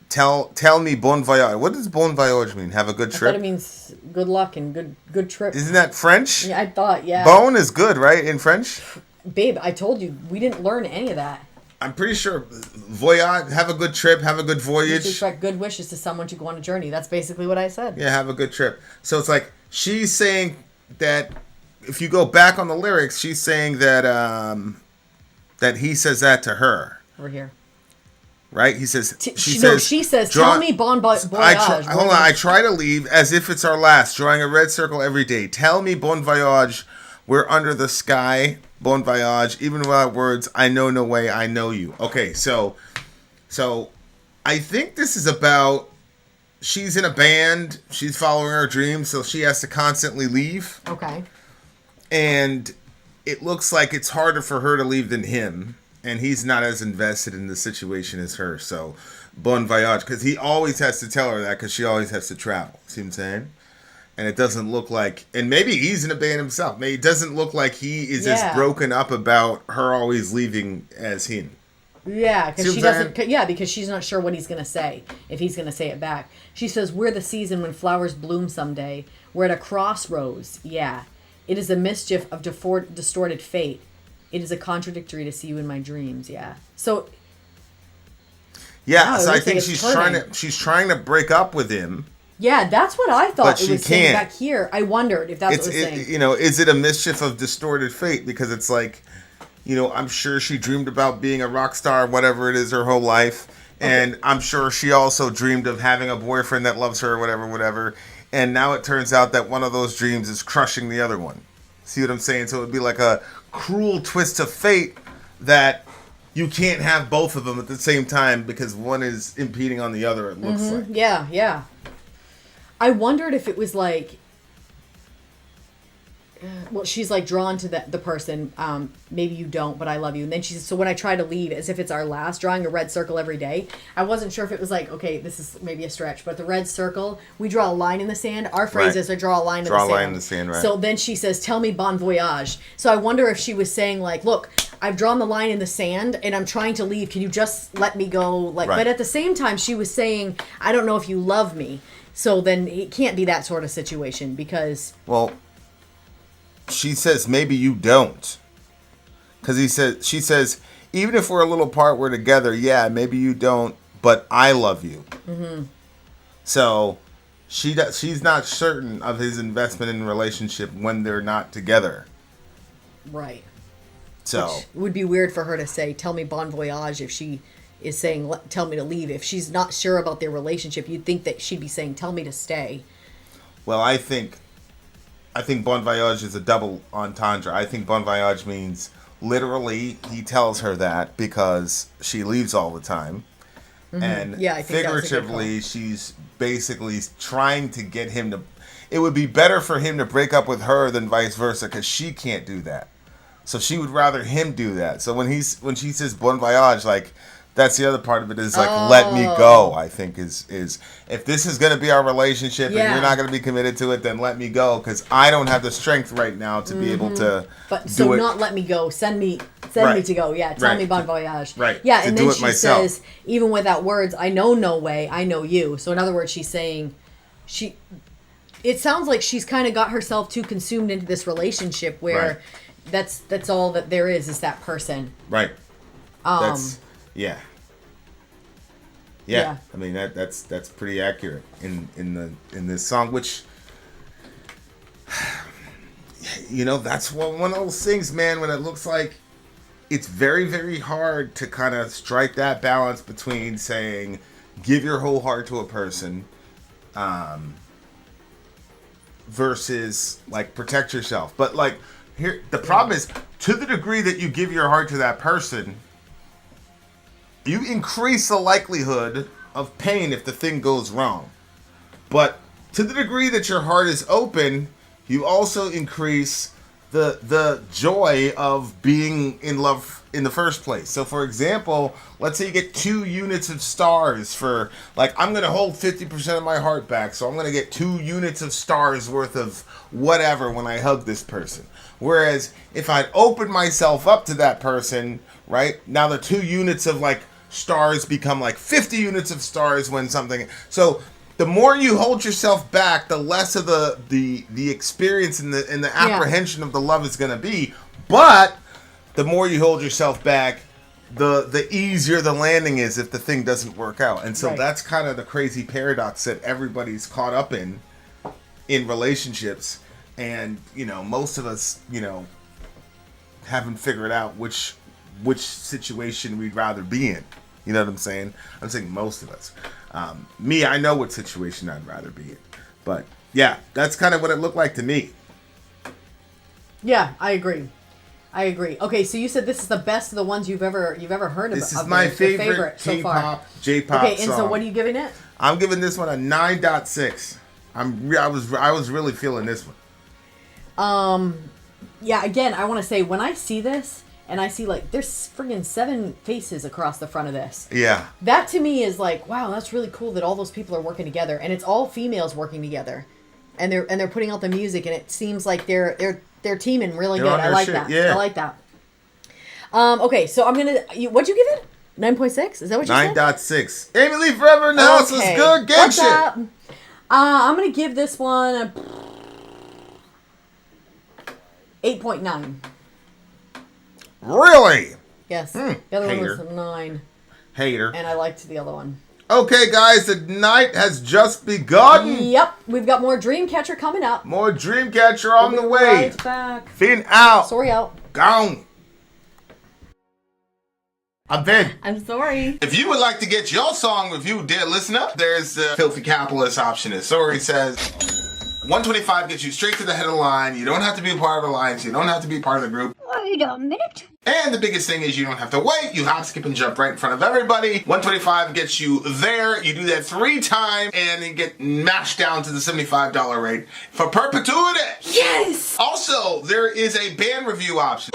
Tell me bon voyage. What does bon voyage mean? Have a good trip? I thought it means good luck and good trip. Isn't that French? Yeah, I thought, yeah. Bon is good, right, in French? Babe, I told you, we didn't learn any of that. I'm pretty sure voyage, have a good trip, have a good voyage. You expect good wishes to someone to go on a journey. That's basically what I said. Yeah, have a good trip. So it's like she's saying that if you go back on the lyrics, she's saying that that he says that to her. Over here. Right? He says she says, tell me bon voyage. Hold on, I try to leave as if it's our last, drawing a red circle every day. Tell me bon voyage, we're under the sky, bon voyage, even without words, I know no way, I know you. Okay, so I think this is about, she's in a band, she's following her dreams, so she has to constantly leave. Okay. And it looks like it's harder for her to leave than him. And he's not as invested in the situation as her. So, bon voyage. Because he always has to tell her that because she always has to travel. See what I'm saying? And it doesn't look like... And maybe he's in a band himself. Maybe it doesn't look like he is as broken up about her always leaving as him. Yeah, because she doesn't... Yeah, because she's not sure what he's going to say. If he's going to say it back. She says, we're the season when flowers bloom someday. We're at a crossroads. Yeah. It is a mischief of distorted fate. It is a contradictory to see you in my dreams. Yeah. So. Yeah. So I think she's trying to break up with him. Yeah, that's what I thought it was saying can't. back here. I wondered if that's what it was saying. You know, is it a mischief of distorted fate? Because it's like, you know, I'm sure she dreamed about being a rock star, whatever it is, her whole life. Okay. And I'm sure she also dreamed of having a boyfriend that loves her, whatever. And now it turns out that one of those dreams is crushing the other one. See what I'm saying? So it would be like a cruel twist of fate that you can't have both of them at the same time because one is impeding on the other, it looks like. Yeah. I wondered if it was like... Well, she's like drawn to the person. Maybe you don't, but I love you. And then she says, so when I try to leave, as if it's our last, drawing a red circle every day. I wasn't sure if it was like, okay, this is maybe a stretch, but the red circle, we draw a line in the sand. Our phrase is to draw a line in the sand. Draw a line in the sand, right. So then she says, tell me bon voyage. So I wonder if she was saying like, look, I've drawn the line in the sand and I'm trying to leave. Can you just let me go? Like, But at the same time, she was saying, I don't know if you love me. So then it can't be that sort of situation because... Well... She says, maybe you don't. Because she says, even if we're a little apart, we're together. Yeah, maybe you don't, but I love you. Mm-hmm. So she's not certain of his investment in a relationship when they're not together. Right. So which would be weird for her to say, tell me bon voyage, if she is saying, tell me to leave. If she's not sure about their relationship, you'd think that she'd be saying, tell me to stay. Well, I think bon voyage is a double entendre. I think bon voyage means literally he tells her that because she leaves all the time. Mm-hmm. And I think figuratively she's basically trying to get him to... It would be better for him to break up with her than vice versa because she can't do that. So she would rather him do that. So when she says bon voyage, like... That's the other part of it is like, let me go, I think is if this is going to be our relationship and you're not going to be committed to it, then let me go because I don't have the strength right now to be able to do it. Not let me go, send me to go. Yeah, tell me bon voyage. Right. Yeah, and then she says, even without words, I know no way, I know you. So in other words, she's saying, it sounds like she's kind of got herself too consumed into this relationship where that's all that there is that person. Right. Yeah. I mean that's pretty accurate in this song, which you know that's one of those things, man. When it looks like it's very, very hard to kind of strike that balance between saying, give your whole heart to a person, versus like protect yourself. But like here, the problem is, to the degree that you give your heart to that person, you increase the likelihood of pain if the thing goes wrong. But to the degree that your heart is open, you also increase the joy of being in love in the first place. So for example, let's say you get 2 units of stars for, like, I'm going to hold 50% of my heart back, so I'm going to get 2 units of stars worth of whatever when I hug this person. Whereas if I'd open myself up to that person, right, now the 2 units of like stars become like 50 units of stars when something, so the more you hold yourself back, the less of the experience and the apprehension of the love is going to be. But the more you hold yourself back, the easier the landing is if the thing doesn't work out. And so that's kind of the crazy paradox that everybody's caught up in relationships. And, you know, most of us, you know, haven't figured out which situation we'd rather be in. You know what I'm saying? I'm saying most of us. Me, I know what situation I'd rather be in. But yeah, that's kind of what it looked like to me. Yeah, I agree. Okay, so you said this is the best of the ones you've ever heard of. This is my favorite K-pop, J-pop Okay, and song. so what are you giving it? I'm giving this one a 9.6. I was really feeling this one. Yeah, again, I want to say, when I see this, and I see, like, there's friggin' 7 faces across the front of this. Yeah. That to me is like, wow, that's really cool that all those people are working together, and it's all females working together, and they're putting out the music, and it seems like they're teaming really good. I like that. Yeah. I like that. Okay, so I'm gonna. What'd you give it? 9.6? Is that what you said? 9.6. Amy Lee Forever in the house is good. Gang What's shit. up? I'm gonna give this one a 8.9. Really? Yes. The other Hater. one was a 9. Hater. And I liked the other one. Okay, guys, the night has just begun. Yep, we've got more DreamCatcher coming up. More DreamCatcher on the way. Right back. Finn out. Sori out. Gone. I'm Finn. I'm sorry. If you would like to get your song reviewed, dear listener, there's the Filthy Capitalist option. As Sori says, 125 gets you straight to the head of the line. You don't have to be a part of the alliance. You don't have to be part of the group. Wait a minute. And the biggest thing is you don't have to wait. You hop, skip, and jump right in front of everybody. 125 gets you there. You do that 3 times, and you get mashed down to the $75 rate for perpetuity. Yes! Also, there is a band review option.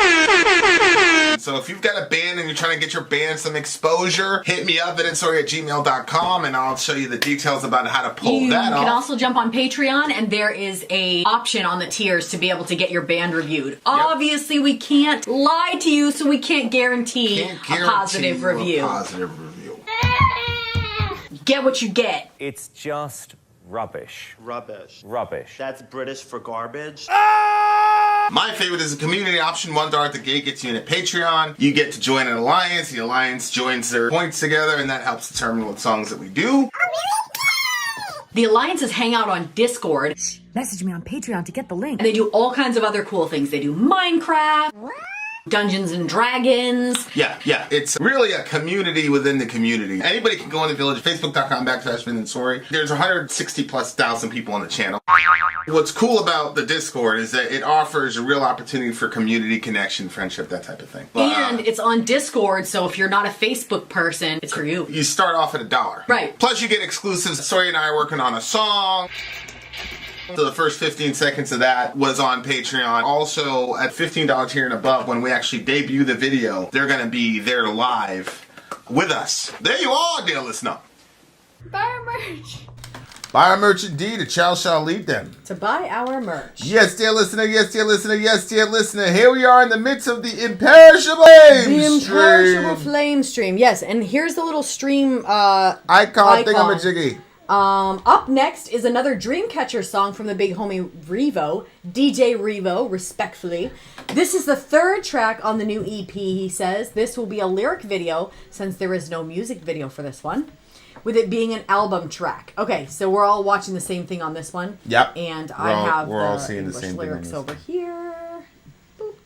So if you've got a band and you're trying to get your band some exposure, hit me up at itsori@gmail.com, and I'll show you the details about how to pull that off. You can also jump on Patreon, and there is a option on the tiers to be able to get your band reviewed. Yep. Obviously, we can't lie to you, so we can't guarantee a positive review. Get what you get. It's just rubbish. Rubbish. Rubbish. That's British for garbage. My favorite is a community option. $1 at the gate gets you in a Patreon. You get to join an alliance. The alliance joins their points together, and that helps determine what songs that we do. The alliances hang out on Discord. Message me on Patreon to get the link. And they do all kinds of other cool things. They do Minecraft, Dungeons and Dragons. Yeah. It's really a community within the community. Anybody can go in the village, facebook.com/Finn and Sori. There's 160,000+ people on the channel. What's cool about the Discord is that it offers a real opportunity for community connection, friendship, that type of thing. And it's on Discord, so if you're not a Facebook person, it's for you. You start off at $1. Right. Plus you get exclusives. Sori and I are working on a song. So the first 15 seconds of that was on Patreon. Also, at $15 tier and above, when we actually debut the video, they're going to be there live with us. There you are, dear listener. Buy our merch. Buy our merch indeed. A child shall lead them. To buy our merch. Yes, dear listener. Yes, dear listener. Yes, dear listener. Here we are in the midst of the imperishable flame stream. The imperishable flame stream. Yes, and here's the little stream icon thingamajiggy. Up next is another DreamCatcher song from the big homie Revo, DJ Revo, respectfully. This is the 3rd track on the new EP, he says. This will be a lyric video, since there is no music video for this one, with it being an album track. Okay, so we're all watching the same thing on this one. Yep. And I have we're all the seeing English the same lyrics thing over here. Boop.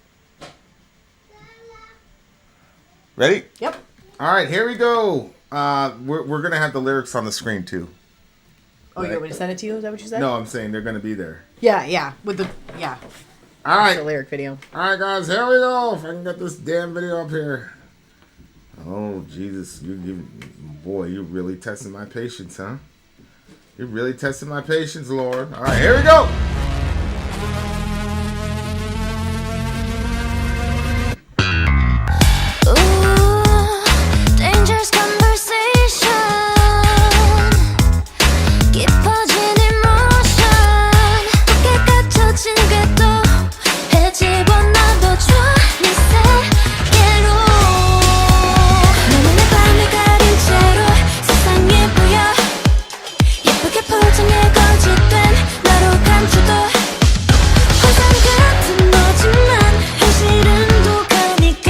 Ready? Yep. All right, here we go. We're gonna have the lyrics on the screen too. Oh, you want me to send it to you? Is that what you said? No, I'm saying they're gonna be there. Yeah. With the All right. the lyric video. All right, guys, here we go. If I can get this damn video up here. Oh, Jesus. Boy, you're really testing my patience, huh? You're really testing my patience, Lord. All right, here we go. Dangerous conversation 깊어진 emotion 깊게 갇혀진 궤도 헤집어놔도 좋아 네 세계로 너는 내 밤을 가린 채로 세상에 보여 예쁘게 포장해 거짓된 나로 감추도 화장 같은 너지만 현실은 독하니까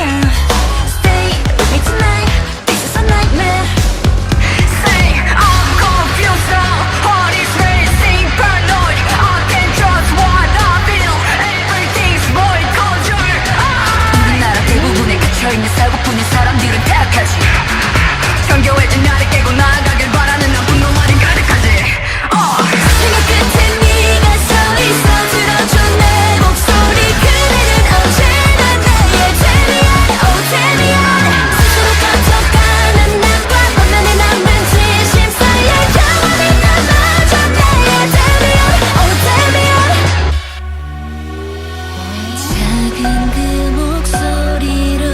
Stay with me tonight, this is a nightmare. Say I'm confused now, heart is racing, paranoid. I can't trust what I feel, everything's void control. 우리나라 대부분에 갇혀있는 살고픈 사람들은 택하지 정겨워진 나를 깨고 나아가길 바라는 난 분노만이 가득하지. 생각 끝에 네가 서있어 들어줘 내 목소리 그대는 언제나 나의 데미안 Oh 데미안 스스로 갇혀가는 나과 화면에 남은 진심 사이에 영원히 남아줘 나의 데미안 Oh 데미안 작은 그 목소리로부터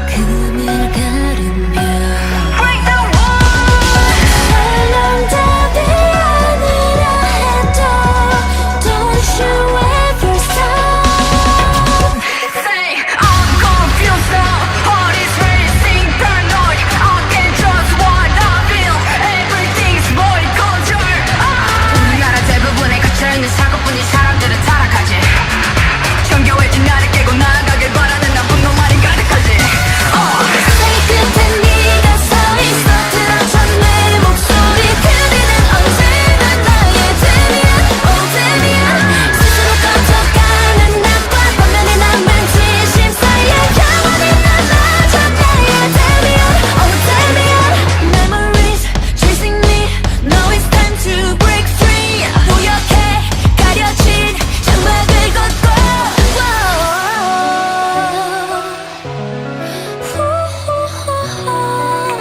금을 가른 별 Break the wall 설렁답이 아니라 해도 Don't you ever stop Say I'm confused now Heart is racing paranoid I can't trust what I feel Everything's void control 우리나라 대부분에 갇혀있는 사고뿐인 사람들은 타락하지 정겨워진 나를 깨고 나아가길 바라는 난 분노만이 가득하지 생 끝에 네가 서있어 들어줘 내 목소리 그대는 언제나 나의 데미안 Oh 데미안 스스로 갇혀가는 나과 화면에 남은 진심 사이에 영원히 남아줘 나의 데미안 Oh 데미안 Memories chasing me Now it's time to break free 고역해 가려진 장막을 걷고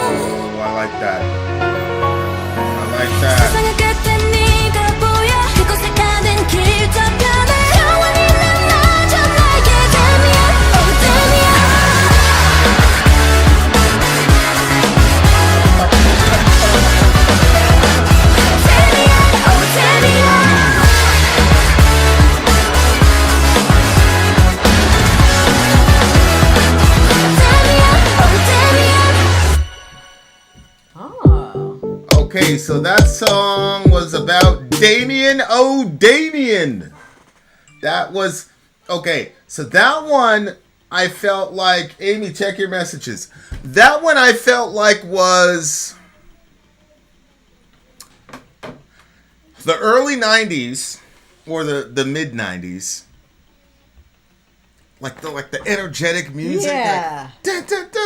Oh, I like that. I like that. 세상의 끝에 네가 보여 그곳에 가는 길 저편에 영원히 남아줘 나의 데미안 Oh 데미안 데미안 Oh 데미안 Okay, so that song was about Damien. Oh, Damien. That was... Okay, so that one, I felt like... Amy, check your messages. That one I felt like was... the early 90s, or the mid-90s. Like the energetic music. Yeah. Like,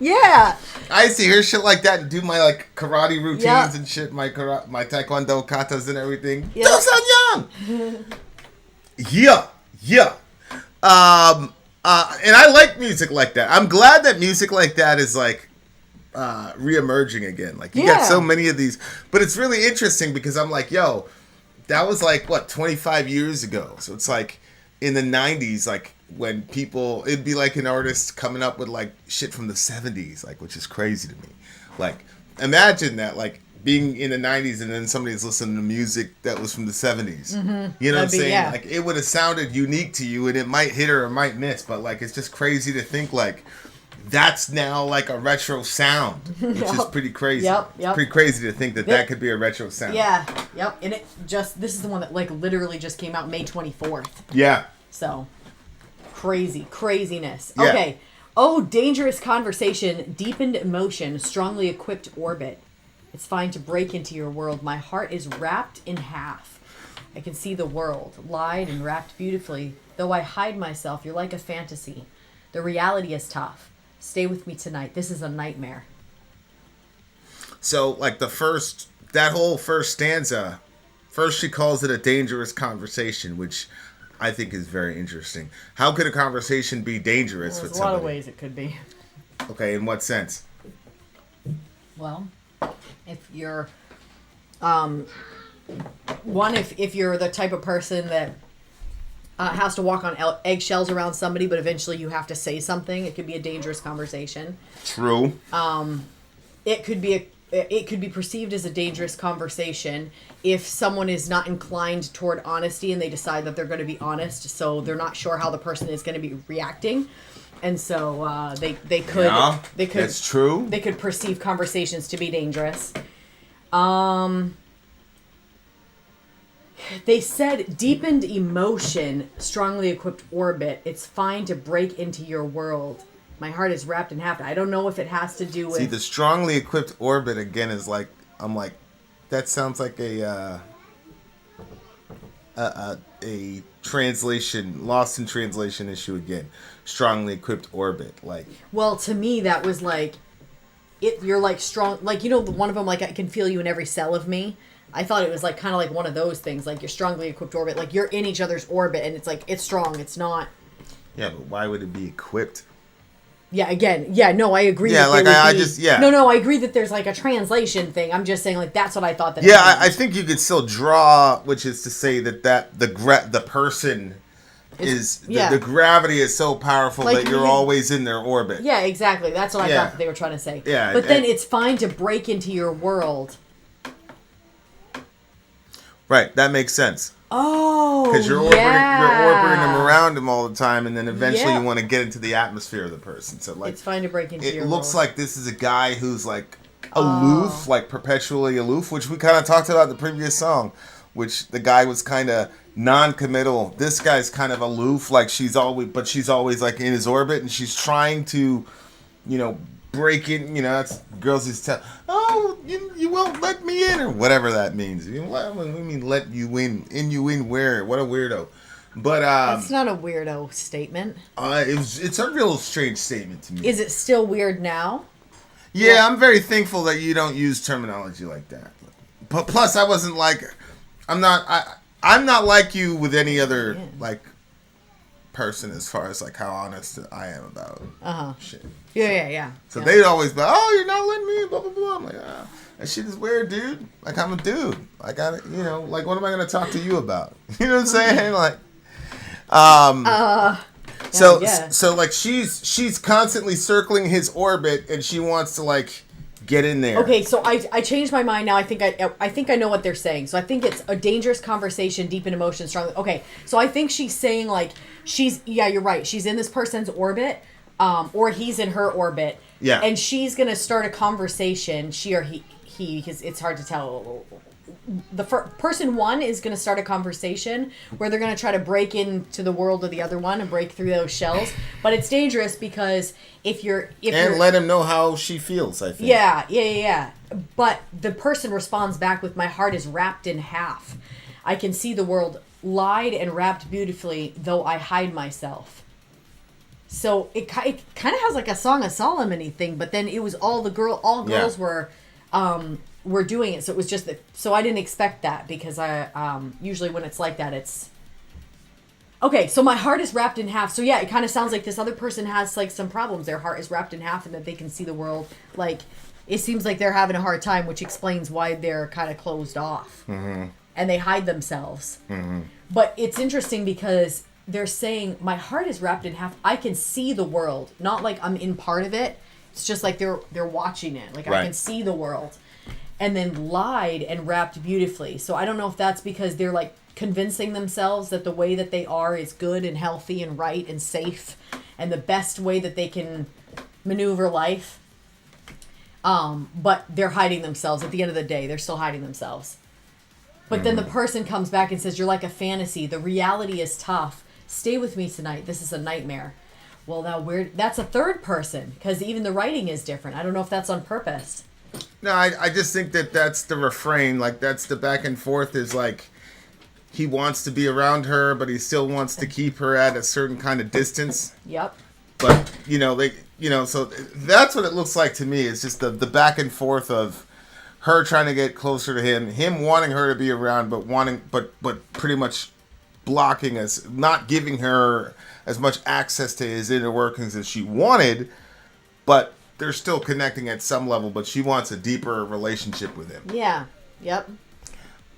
Yeah. I used to hear shit like that and do my like karate routines Yep. and shit, my taekwondo katas and everything. Yep. Young. Yeah. And I like music like that. I'm glad that music like that is like re-emerging again. Like you got so many of these, but it's really interesting because I'm like, yo, that was like what 25 years ago. So it's like in the 90s, like when people, it'd be like an artist coming up with like shit from the 70s, like, which is crazy to me. Like imagine that, like being in the 90s and then somebody's listening to music that was from the 70s. Mm-hmm. You know what I'm saying? Yeah. Like it would have sounded unique to you and it might hit or it might miss, but like it's just crazy to think like that's now like a retro sound, which is pretty crazy. Yep. It's pretty crazy to think that that could be a retro sound. Yeah. Yep. And it just, this is the one that like literally just came out May 24th. Yeah. So craziness. Yeah. Okay. Oh, dangerous conversation, deepened emotion, strongly equipped orbit. It's fine to break into your world. My heart is wrapped in half. I can see the world, lied and wrapped beautifully. Though I hide myself, you're like a fantasy. The reality is tough. Stay with me tonight. This is a nightmare. So, like, that whole first stanza, first she calls it a dangerous conversation, which I think is very interesting. How could a conversation be dangerous with There's a lot somebody? of ways it could be. Okay, in what sense? Well, if you're, if you're the type of person that has to walk on eggshells around somebody, but eventually you have to say something, it could be a dangerous conversation. True. It could be perceived as a dangerous conversation if someone is not inclined toward honesty and they decide that they're going to be honest, so they're not sure how the person is going to be reacting, and so they could that's true. They could perceive conversations to be dangerous. They said deepened emotion, strongly equipped orbit. It's fine to break into your world. My heart is wrapped in half. I don't know if it has to do with... See, the strongly equipped orbit, again, is like... I'm like, that sounds like a translation, lost in translation issue again. Strongly equipped orbit, like... Well, to me, that was like... You're like strong... Like, you know, one of them, like, I can feel you in every cell of me. I thought it was like kind of like one of those things. Like, you're strongly equipped orbit. Like, you're in each other's orbit, and it's like, it's strong. It's not... Yeah, but why would it be equipped? Yeah, again, yeah, no, I agree. Yeah, like I just, yeah. No, I agree that there's like a translation thing. I'm just saying, like, that's what I thought that. Yeah, I think you could still draw, which is to say that the person is the gravity is so powerful like, that you're always in their orbit. Yeah, exactly. That's what I thought that they were trying to say. Yeah, but then it's fine to break into your world. Right, that makes sense. Oh, because you're orbiting them around him all the time, and then eventually you want to get into the atmosphere of the person. So like, it's fine to break into your world. It looks like this is a guy who's like aloof, like perpetually aloof, which we kind of talked about in the previous song, which the guy was kind of non-committal. This guy's kind of aloof, like she's always like in his orbit, and she's trying to, break in. That's girls just tell, you won't let me in, or whatever that means. We mean let you in you in where? What a weirdo. But that's not a weirdo statement. It's a real strange statement to me. Is it still weird now? Yeah, I'm very thankful that you don't use terminology like that. But plus, I wasn't like, I'm not like you with any other like person as far as like how honest I am about shit. Yeah. So they'd always be, you're not letting me in, blah blah blah. I'm like, that shit is weird, dude. Like, I'm a dude. I got it. Like, what am I gonna talk to you about? You know what I'm saying? Like, so like she's constantly circling his orbit, and she wants to like get in there. Okay, so I changed my mind now. I think I know what they're saying. So I think it's a dangerous conversation, deep in emotion, strongly. Okay, so I think she's saying like you're right. She's in this person's orbit, or he's in her orbit. Yeah. And she's gonna start a conversation. She or he, because it's hard to tell. The person one is going to start a conversation where they're going to try to break into the world of the other one and break through those shells. But it's dangerous because if you're let him know how she feels, I think. Yeah. But the person responds back with, my heart is wrapped in half. I can see the world lied and wrapped beautifully, though I hide myself. So it kind of has like a Song of Solomon-y thing, but then it was all girls were doing it, so it was just that. So I didn't expect that, because I usually when it's like that, it's okay. So my heart is wrapped in half. So yeah, it kind of sounds like this other person has like some problems. Their heart is wrapped in half, and that they can see the world. Like, it seems like they're having a hard time, which explains why they're kind of closed off, and they hide themselves. But it's interesting because they're saying my heart is wrapped in half. I can see the world, not like I'm in part of it. It's just like they're watching it. Like, right. I can see the world. And then lied and wrapped beautifully. So I don't know if that's because they're like convincing themselves that the way that they are is good and healthy and right and safe and the best way that they can maneuver life. But they're hiding themselves. At the end of the day, they're still hiding themselves. But then the person comes back and says, you're like a fantasy. The reality is tough. Stay with me tonight. This is a nightmare. Well, that's a third person, because even the writing is different. I don't know if that's on purpose. No, I just think that that's the refrain. Like, that's the back and forth is like, he wants to be around her, but he still wants to keep her at a certain kind of distance. Yep. But so that's what it looks like to me. It's just the back and forth of her trying to get closer to him wanting her to be around, but pretty much blocking us, not giving her as much access to his inner workings as she wanted, but they're still connecting at some level, but she wants a deeper relationship with him. Yeah. Yep.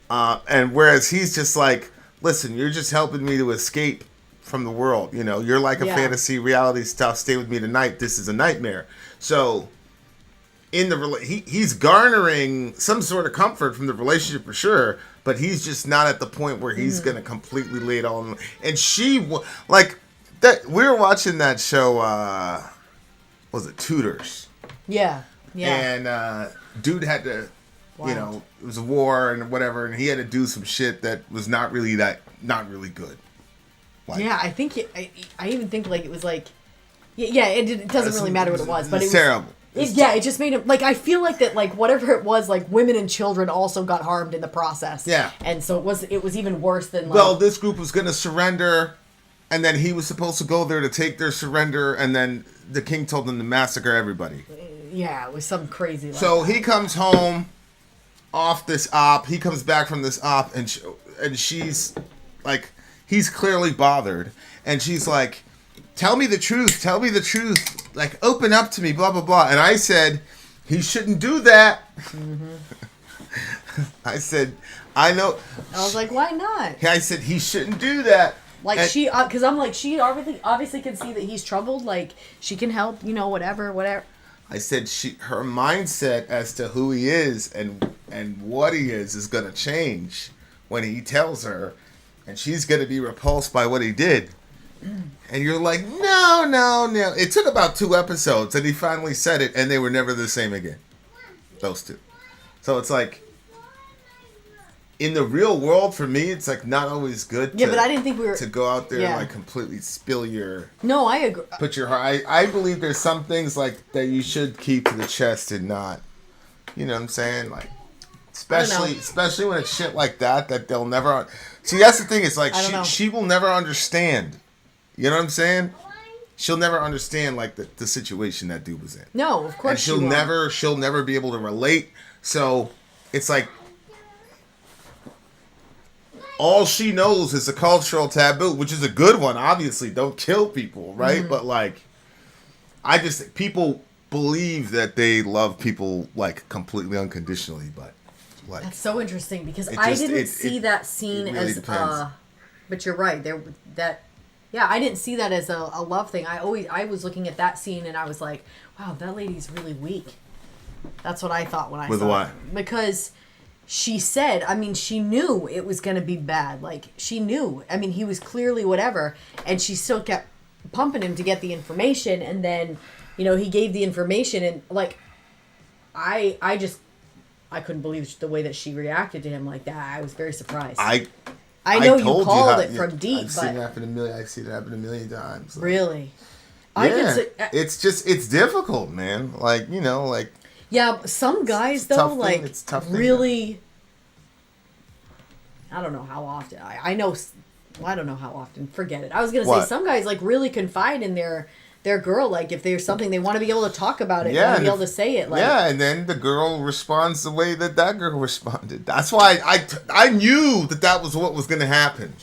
And whereas he's just like, listen, you're just helping me to escape from the world. You're like a fantasy reality stuff. Stay with me tonight. This is a nightmare. So he's garnering some sort of comfort from the relationship for sure, but he's just not at the point where he's going to completely lay it all on. And she, like, that we were watching that show, was it Tutors? Yeah. Yeah. And dude had to, it was a war and whatever, and he had to do some shit that was not really good. Like, yeah, I think I even think like it was like, it doesn't really matter what it was, but it was terrible. It just made him like, I feel like that, like whatever it was, like women and children also got harmed in the process. Yeah, and so it was even worse than. Like, well, this group was gonna surrender, and then he was supposed to go there to take their surrender, and then the king told them to massacre everybody. Yeah, it was some crazy. So he comes home off this op. He comes back from this op, and she's like, he's clearly bothered, and she's like, tell me the truth, like, open up to me, blah, blah, blah. And I said, he shouldn't do that. Mm-hmm. I said, I know. I was like, why not? I said, he shouldn't do that. Like, because I'm like, she obviously can see that he's troubled, like, she can help, whatever. I said, her mindset as to who he is and what he is going to change when he tells her, and she's going to be repulsed by what he did. And you're like, no. It took about 2 episodes, and he finally said it, and they were never the same again. Those two. So it's like, in the real world, for me, it's like not always good. Yeah, but I didn't think we were to go out there and like completely spill your. No, I agree. Put your heart. I believe there's some things like that you should keep to the chest and not. You know what I'm saying? Like, especially when it's shit like that they'll never. See, that's the thing. It's like she will never understand. You know what I'm saying? She'll never understand like the situation that dude was in. No, of course. And she'll never be able to relate. So it's like all she knows is a cultural taboo, which is a good one. Obviously, don't kill people, right? Mm-hmm. But like, I just people believe that they love people like completely unconditionally, but like that's so interesting because I didn't see that scene really as but you're right I didn't see that as a love thing. I was looking at that scene and I was like, wow, that lady's really weak. That's what I thought when I saw it. With what? Because she said, I mean, she knew it was going to be bad. Like, she knew. I mean, he was clearly whatever. And she still kept pumping him to get the information. And then, he gave the information. And, like, I couldn't believe the way that she reacted to him like that. I was very surprised. I know you called it from deep, I've seen it happen a million times. Like, really? Yeah. It's difficult, man. Like, like. Yeah, some guys though, like, really. I don't know how often. I don't know how often. Forget it. I was gonna say some guys like really confide in their girl. Like if there's something they want to be able to talk about it, want to be able to say it. Like, and then the girl responds the way that girl responded. That's why I knew that was what was gonna happen.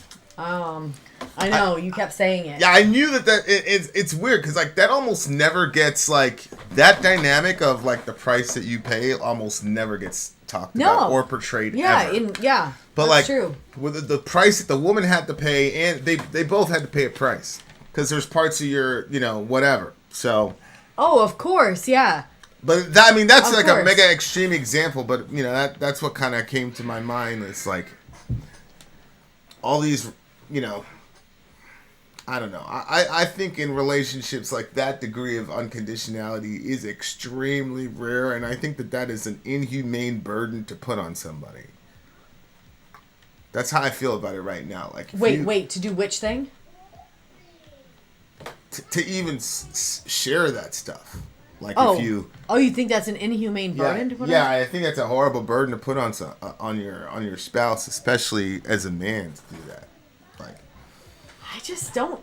I know you kept saying it. Yeah, I knew that it's weird because like that almost never gets like that dynamic of like the price that you pay almost never gets talked about or portrayed. Ever. But like true. With the price that the woman had to pay, and they both had to pay a price because there's parts of your whatever. So. Oh, of course, yeah. But that's like a mega extreme example. But that's what kind of came to my mind. It's like all these I don't know. I think in relationships like that degree of unconditionality is extremely rare, and I think that is an inhumane burden to put on somebody. That's how I feel about it right now. Like, wait, to do which thing? To even share that stuff. Like Oh, if you. oh, you think that's an inhumane burden to put on? Yeah, I think that's a horrible burden to put on your spouse, especially as a man, to do that. Like,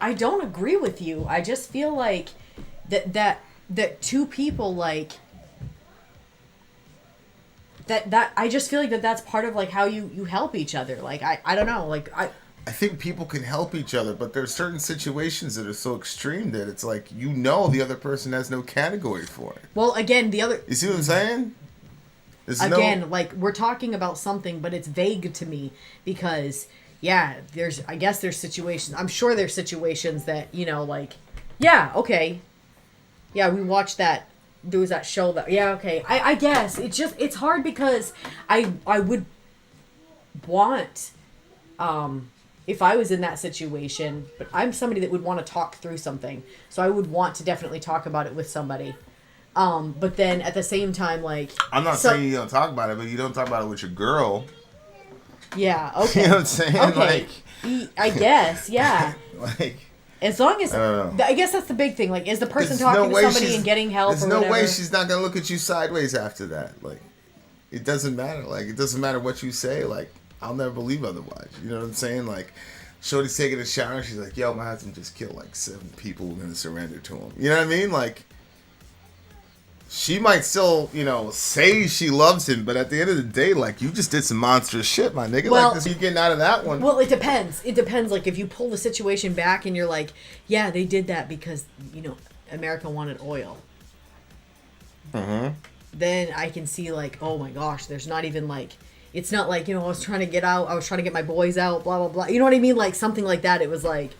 I don't agree with you. I just feel like that two people like that I just feel like that's part of like how you help each other. Like I don't know, like I think people can help each other, but there's certain situations that are so extreme that it's like, the other person has no category for it. Well, again, You see what I'm saying? Like we're talking about something, but it's vague to me because there's situations. I'm sure there's situations that, like, okay. Yeah, we watched that. There was that show that, okay. I guess it's hard because I would want, if I was in that situation, but I'm somebody that would want to talk through something. So I would want to definitely talk about it with somebody. But then at the same time, like... I'm not saying you don't talk about it, but you don't talk about it with your girl. Yeah, okay. You know what I'm saying? Okay. Like... I guess, yeah. Like... As long as... I guess that's the big thing. Like, is the person talking to somebody and getting help or whatever? There's no way she's not going to look at you sideways after that. Like, it doesn't matter. Like, it doesn't matter what you say. Like, I'll never believe otherwise. You know what I'm saying? Like, Shorty's taking a shower and she's like, yo, my husband just killed like 7 people. We're going to surrender to him. You know what I mean? Like, she might still, say she loves him, but at the end of the day, like, you just did some monstrous shit, my nigga. Well, like, this, you getting out of that one. Well, it depends. It depends. Like, if you pull the situation back and you're like, yeah, they did that because, America wanted oil. Mm-hmm. Then I can see, like, oh my gosh, there's not even, like, it's not like, I was trying to get out, I was trying to get my boys out, blah, blah, blah. You know what I mean? Like, something like that. It was like,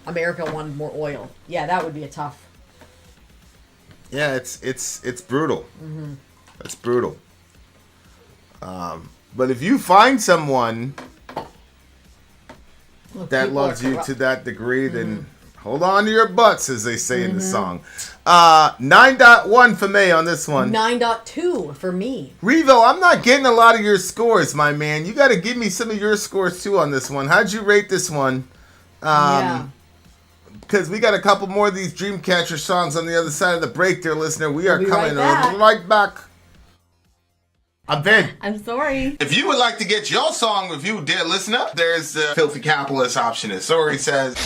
America wanted more oil. Yeah, that would be a tough. Yeah, it's brutal. Mm-hmm. It's brutal. But if you find someone that loves you to that degree, then hold on to your butts, as they say in the song. 9.1 for me on this one. 9.2 for me. Revo, I'm not getting a lot of your scores, my man. You got to give me some of your scores too on this one. How'd you rate this one? Because we got a couple more of these DreamCatcher songs on the other side of the break, dear listener. We are coming right back. I'm Ben. I'm Sori. If you would like to get your song reviewed, dear listener, there's the Filthy Capitalist option. As Sori says,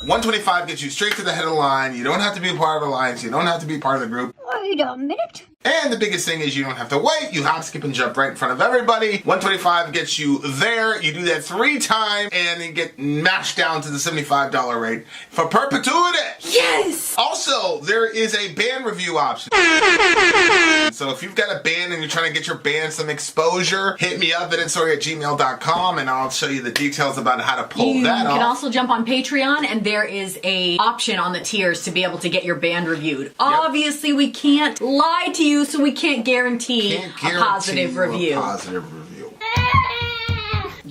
125 gets you straight to the head of the line. You don't have to be a part of the alliance. You don't have to be part of the group. Wait a minute. And the biggest thing is you don't have to wait. You hop, skip, and jump right in front of everybody. 125 gets you there. You do that 3 times, and you get mashed down to the $75 rate for perpetuity. Yes! Also, there is a band review option. So if you've got a band and you're trying to get your band some exposure, hit me up at itsori@gmail.com, and I'll show you the details about how to pull that off. You can also jump on Patreon, and there is a option on the tiers to be able to get your band reviewed. Obviously, we can't lie to you, so we can't guarantee a positive review.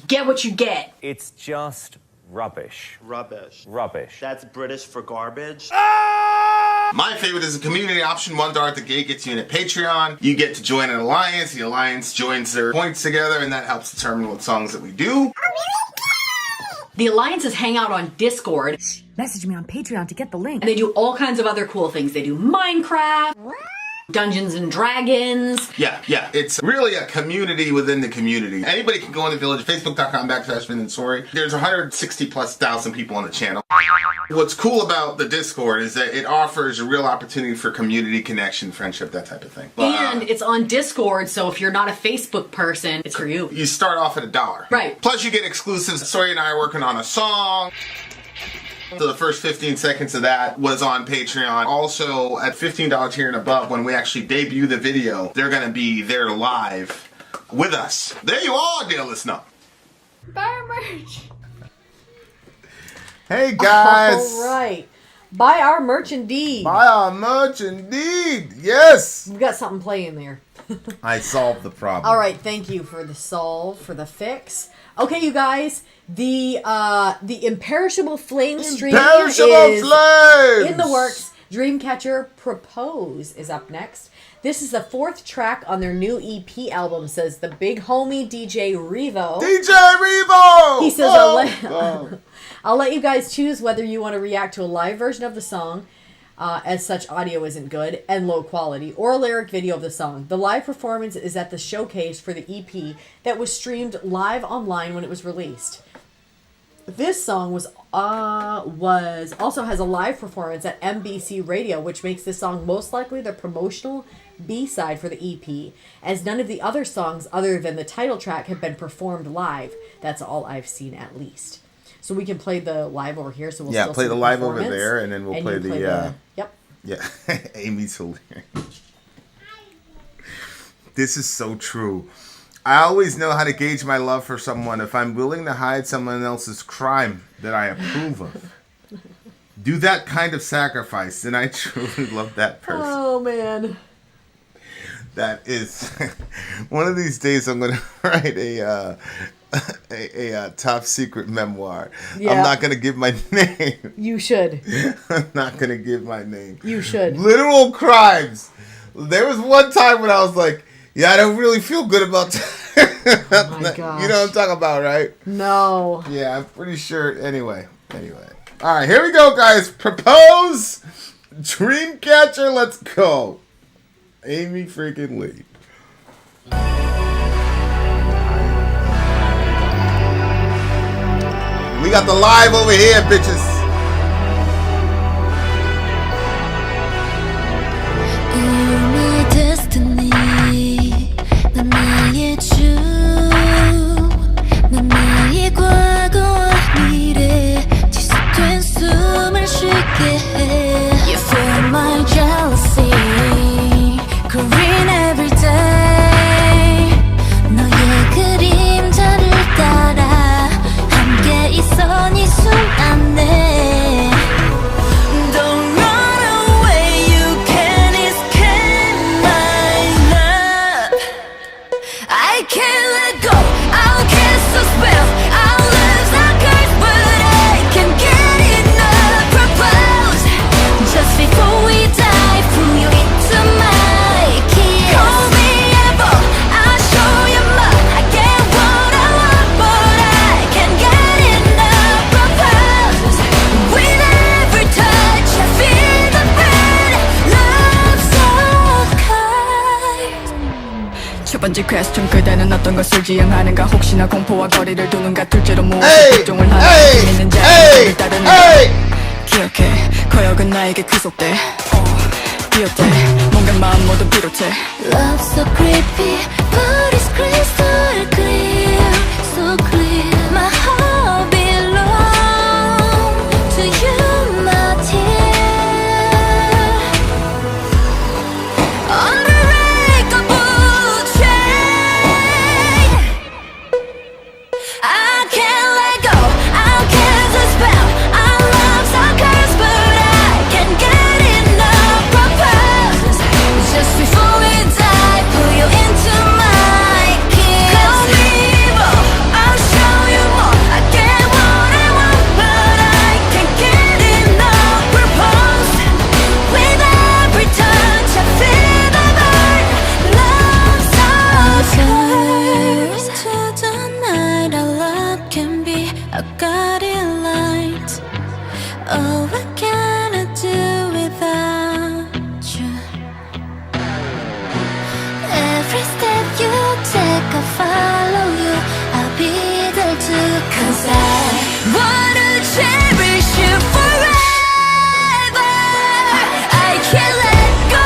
Get what you get. It's just rubbish. Rubbish. Rubbish. That's British for garbage. My favorite is the community option. $1 at the gate gets you in at Patreon. You get to join an alliance. The alliance joins their points together, and that helps determine what songs that we do. The alliances hang out on Discord. Message me on Patreon to get the link. And they do all kinds of other cool things. They do Minecraft, Dungeons and Dragons. Yeah. It's really a community within the community. Anybody can go in the village, facebook.com/Ben and Sori. There's 160,000+ people on the channel. What's cool about the Discord is that it offers a real opportunity for community connection, friendship, that type of thing. And it's on Discord, so if you're not a Facebook person, it's for you. You start off at $1. Right. Plus you get exclusives. Sori and I are working on a song. So the first 15 seconds of that was on Patreon. Also, at $15 tier and above, when we actually debut the video, they're going to be there live with us. There you are, dear listener. Buy our merch. Hey, guys. All right. Buy our merch indeed. Buy our merch indeed. Yes. We got something playing there. I solved the problem. All right. Thank you for the solve, for the fix. Okay, you guys. The Imperishable Flame stream is in the works. DreamCatcher Propose is up next. This is the 4th track on their new EP album, says the big homie DJ Revo. DJ Revo! He says, I'll let you guys choose whether you want to react to a live version of the song, as such audio isn't good and low quality, or a lyric video of the song. The live performance is at the showcase for the EP that was streamed live online when it was released. This song was also has a live performance at MBC Radio, which makes this song most likely the promotional B-side for the EP, as none of the other songs other than the title track have been performed live. That's all I've seen, at least. So we can play the live over here. So we'll still play see the live over there, and then we'll play the yep. Yeah, Amy's hilarious. This is so true. I always know how to gauge my love for someone if I'm willing to hide someone else's crime that I approve of. Do that kind of sacrifice, and I truly love that person. Oh, man. That is... One of these days I'm going to write a top secret memoir. Yeah. I'm not going to give my name. You should. I'm not going to give my name. You should. Literal crimes. There was one time when I was like, yeah, I don't really feel good about that. Oh my gosh. You know what I'm talking about, right? No. Yeah, I'm pretty sure. Anyway. All right, here we go, guys. Propose. DreamCatcher, let's go. Amy freaking Lee. We got the live over here, bitches. You feel my jealousy growing every day. 너의 그림자를 따라 함께 있어 네 숨 안에. Don't run away, you can't escape my love. I can't let go, I'll cast a spell, I'll lose the curse, but I can't get enough. Propose just before we die, pull you into my kiss. Call me able, I'll show you more. I get what I want, but I can't get enough. Propose with every touch, I feel the burn. Love so cold. 첫 번째 question, 그대는 어떤 것을 지향하는가? 혹시나 공포와 거리를 두는가? 둘째로 무엇을 걱정을 하는가? 재밌는 자를 따르는가? 기억해, 거역은 나에게 귀속돼. 기억돼, 뭔가 마음 모두 비롯해. Love so creepy, but it's crystal clear, so clear. My heart belongs to you, my dear. Unbreakable chain. I can't let go, I'll cast a spell. Our love's a curse, but I can't get enough. Propose just before we die, pull you into my kiss. Call me evil, I'll show you more. I get what I want, but I can't get enough. Propose with every touch, I feel the burn. Love's a curse. To the night, our love can be a guiding light. Oh, what can I do without you? Every step you take, I follow you. I'll be there too, 'cause I wanna cherish you forever. I can't let go.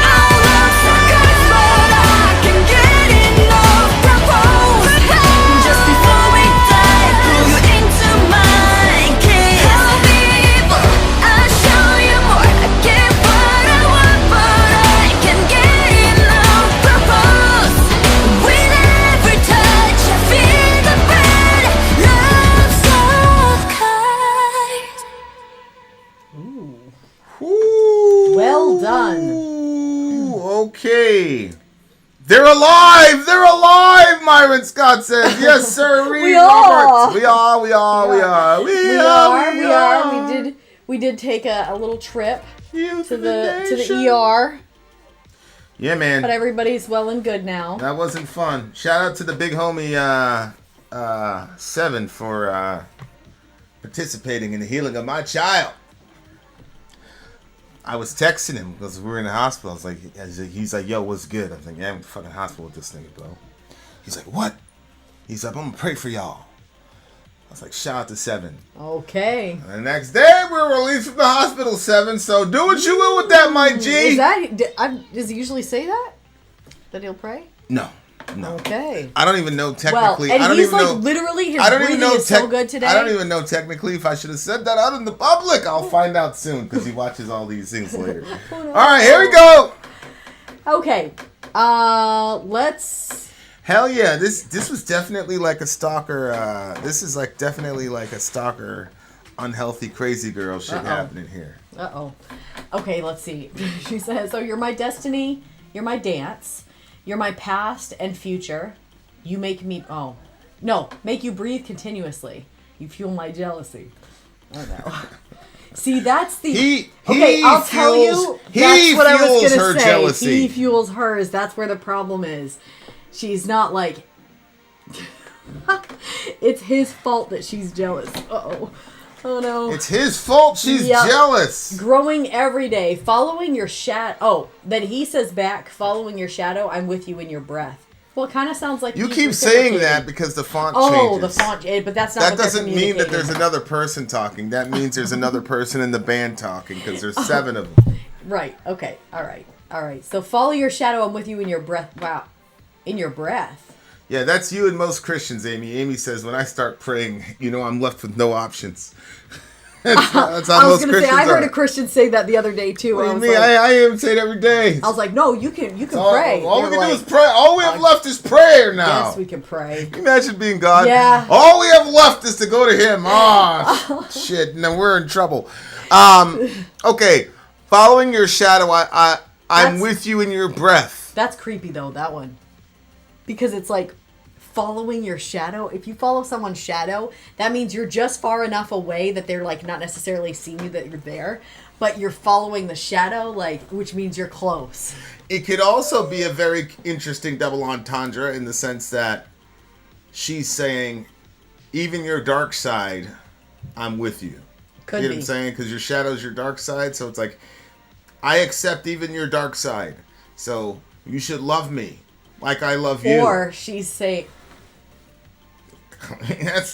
Our love's a curse, but I can't get enough. Propose just before we die, pull you into my kiss. Call me evil, I'll show you more. I get what I want, but I can't get enough. Propose with every touch, I feel the burn. Love so cold. Well done. Ooh, okay. They're alive! They're alive! Myron Scott says. Yes, sir. We are. We are. We did take a little trip Youth to of the nation. ER, Yeah, man. but everybody's well and good now. That wasn't fun. Shout out to the big homie 7 for participating in the healing of my child. I was texting him because we were in the hospital. I was like, he's like, yo, what's good? I was like, yeah, I'm in the fucking hospital with this nigga, bro. He's like, what? He's like, I'm gonna pray for y'all. I was like, shout out to Seven. Okay. And the next day, we were released from the hospital, Seven. So do what you will with that, my G. Does he usually say that? That he'll pray? No. Okay. I don't even know technically. Well, and I don't he's even like know, literally his breathing is so good today. I don't even know technically if I should have said that out in the public. I'll find out soon because he watches all these things later. Oh, no. All right, here we go. Okay. Let's. Hell yeah! This was definitely like a stalker. This is like definitely like a stalker, unhealthy, crazy girl shit happening here. Okay, let's see. She says, "So you're my destiny. You're my dance. You're my past and future. You make me... Oh. No. Make you breathe continuously. You fuel my jealousy." Oh, no. See, that's the... I'll tell you. That's what I was going to say. Jealousy. He fuels hers. That's where the problem is. She's not like... It's his fault that she's jealous. Uh-oh. Oh, no. It's his fault she's jealous. Growing every day. Following your shadow. Oh, then he says back, following your shadow, I'm with you in your breath. Well, it kind of sounds like... You keep saying that because the font changes. Oh, the font... But that's not that doesn't mean that there's another person talking. That means there's another person in the band talking because there's 7 of them. Right. Okay. All right. So follow your shadow, I'm with you in your breath. Wow. In your breath. Yeah, that's you and most Christians, Amy. Amy says, when I start praying, I'm left with no options. that's how I was most going to say, Christians I heard are. a Christian say that the other day, too. What do you mean? I imitate every day. I was like, no, you can pray. All we can do is pray. All we have left is prayer now. Yes, we can pray. Can you imagine being God? Yeah. All we have left is to go to Him. Shit. Now we're in trouble. Okay. Following your shadow, I'm with you in your breath. That's creepy, though, that one. Because it's like, following your shadow. If you follow someone's shadow, that means you're just far enough away that they're like not necessarily seeing you, that you're there, but you're following the shadow, like, which means you're close. It could also be a very interesting double entendre in the sense that she's saying, even your dark side, I'm with you. Could you know be. What I'm saying? Because your shadow's your dark side, so it's like, I accept even your dark side. So you should love me like I love you. Or she's saying...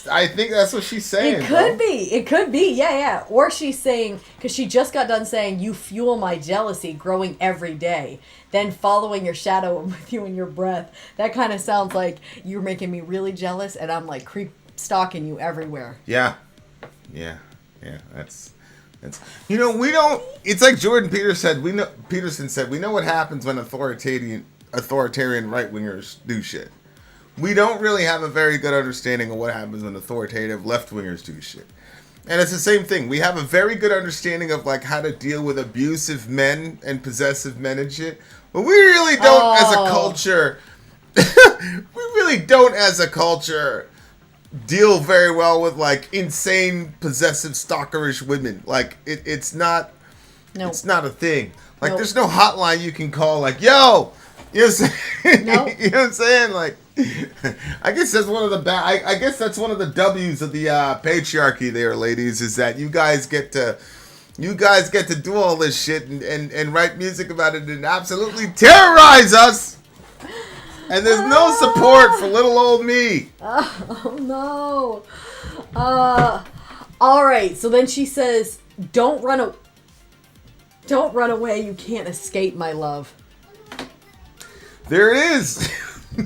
I think that's what she's saying. It could be. Yeah. Or she's saying, because she just got done saying, you fuel my jealousy, growing every day. Then following your shadow with you in your breath. That kind of sounds like you're making me really jealous, and I'm like stalking you everywhere. Yeah. That's. We don't. It's like Jordan Peterson said. We know what happens when authoritarian right wingers do shit. We don't really have a very good understanding of what happens when authoritative left-wingers do shit. And it's the same thing. We have a very good understanding of like how to deal with abusive men and possessive men and shit. But we really don't as a culture. Deal very well with like insane, possessive, stalkerish women. Like it's not a thing. Like there's no hotline you can call like, yo, you know what I'm saying? Like, I guess that's one of the I guess that's one of the W's of the patriarchy there, ladies, is that you guys get to do all this shit and write music about it and absolutely terrorize us. And there's no support for little old me. Oh no. All right. So then she says, "Don't run away. You can't escape my love." There it is.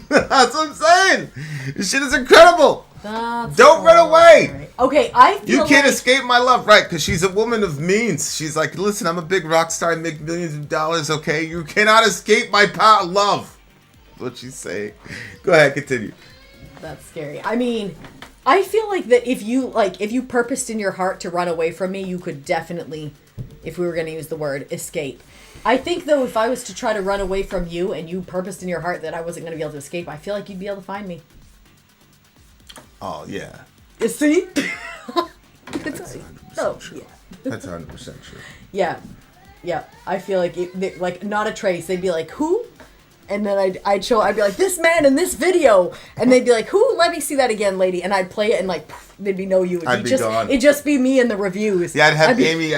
That's what I'm saying. This shit is incredible. Don't run away. Right. Okay, I feel you can't escape my love, right? Because she's a woman of means. She's like, listen, I'm a big rock star. I make millions of dollars. Okay, you cannot escape my love. That's what she's saying. Go ahead, continue. That's scary. I mean, I feel like that if you purposed in your heart to run away from me, you could definitely, if we were going to use the word, escape. I think, though, if I was to try to run away from you and you purposed in your heart that I wasn't going to be able to escape, I feel like you'd be able to find me. Oh, yeah. You see? That's 100% true. Yeah. That's 100% true. Yeah. I feel like, like not a trace. They'd be like, who? and then I'd be like, this man in this video, and they'd be like, who? Let me see that again, lady. And I'd play it, and like, poof, there'd be no you. It'd just be me in the reviews. Yeah, I'd have Amy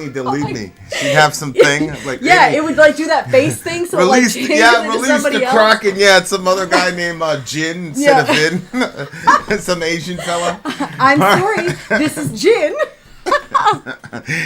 delete me. She'd have some thing like it would like do that face thing. So release like, release the croc, and it's some other guy named Jin instead of Vin, some Asian fella. I'm sorry, this is Jin.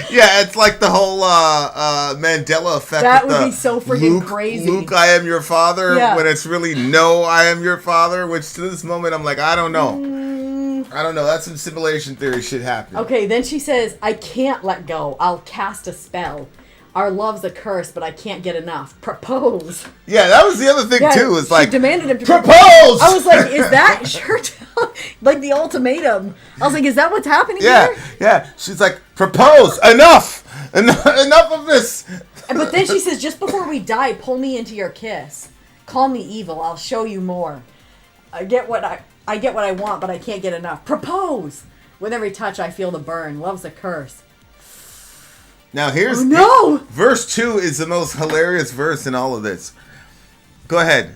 Yeah, it's like the whole Mandela effect. That would be so freaking crazy. Luke, I am your father, when it's really no, I am your father, which to this moment I'm like, I don't know. I don't know. That's some simulation theory shit happening. Okay, then she says, I can't let go. I'll cast a spell. Our love's a curse, but I can't get enough. Propose. Yeah, that was the other thing, too. It's like, demanded him to propose! I was like, is that sure? Like the ultimatum. I was like, is that what's happening here? Yeah. She's like, propose! Enough of this! But then she says, just before we die, pull me into your kiss. Call me evil. I'll show you more. I get what I want, but I can't get enough. Propose! With every touch, I feel the burn. Love's a curse. Now here's verse 2 is the most hilarious verse in all of this. Go ahead.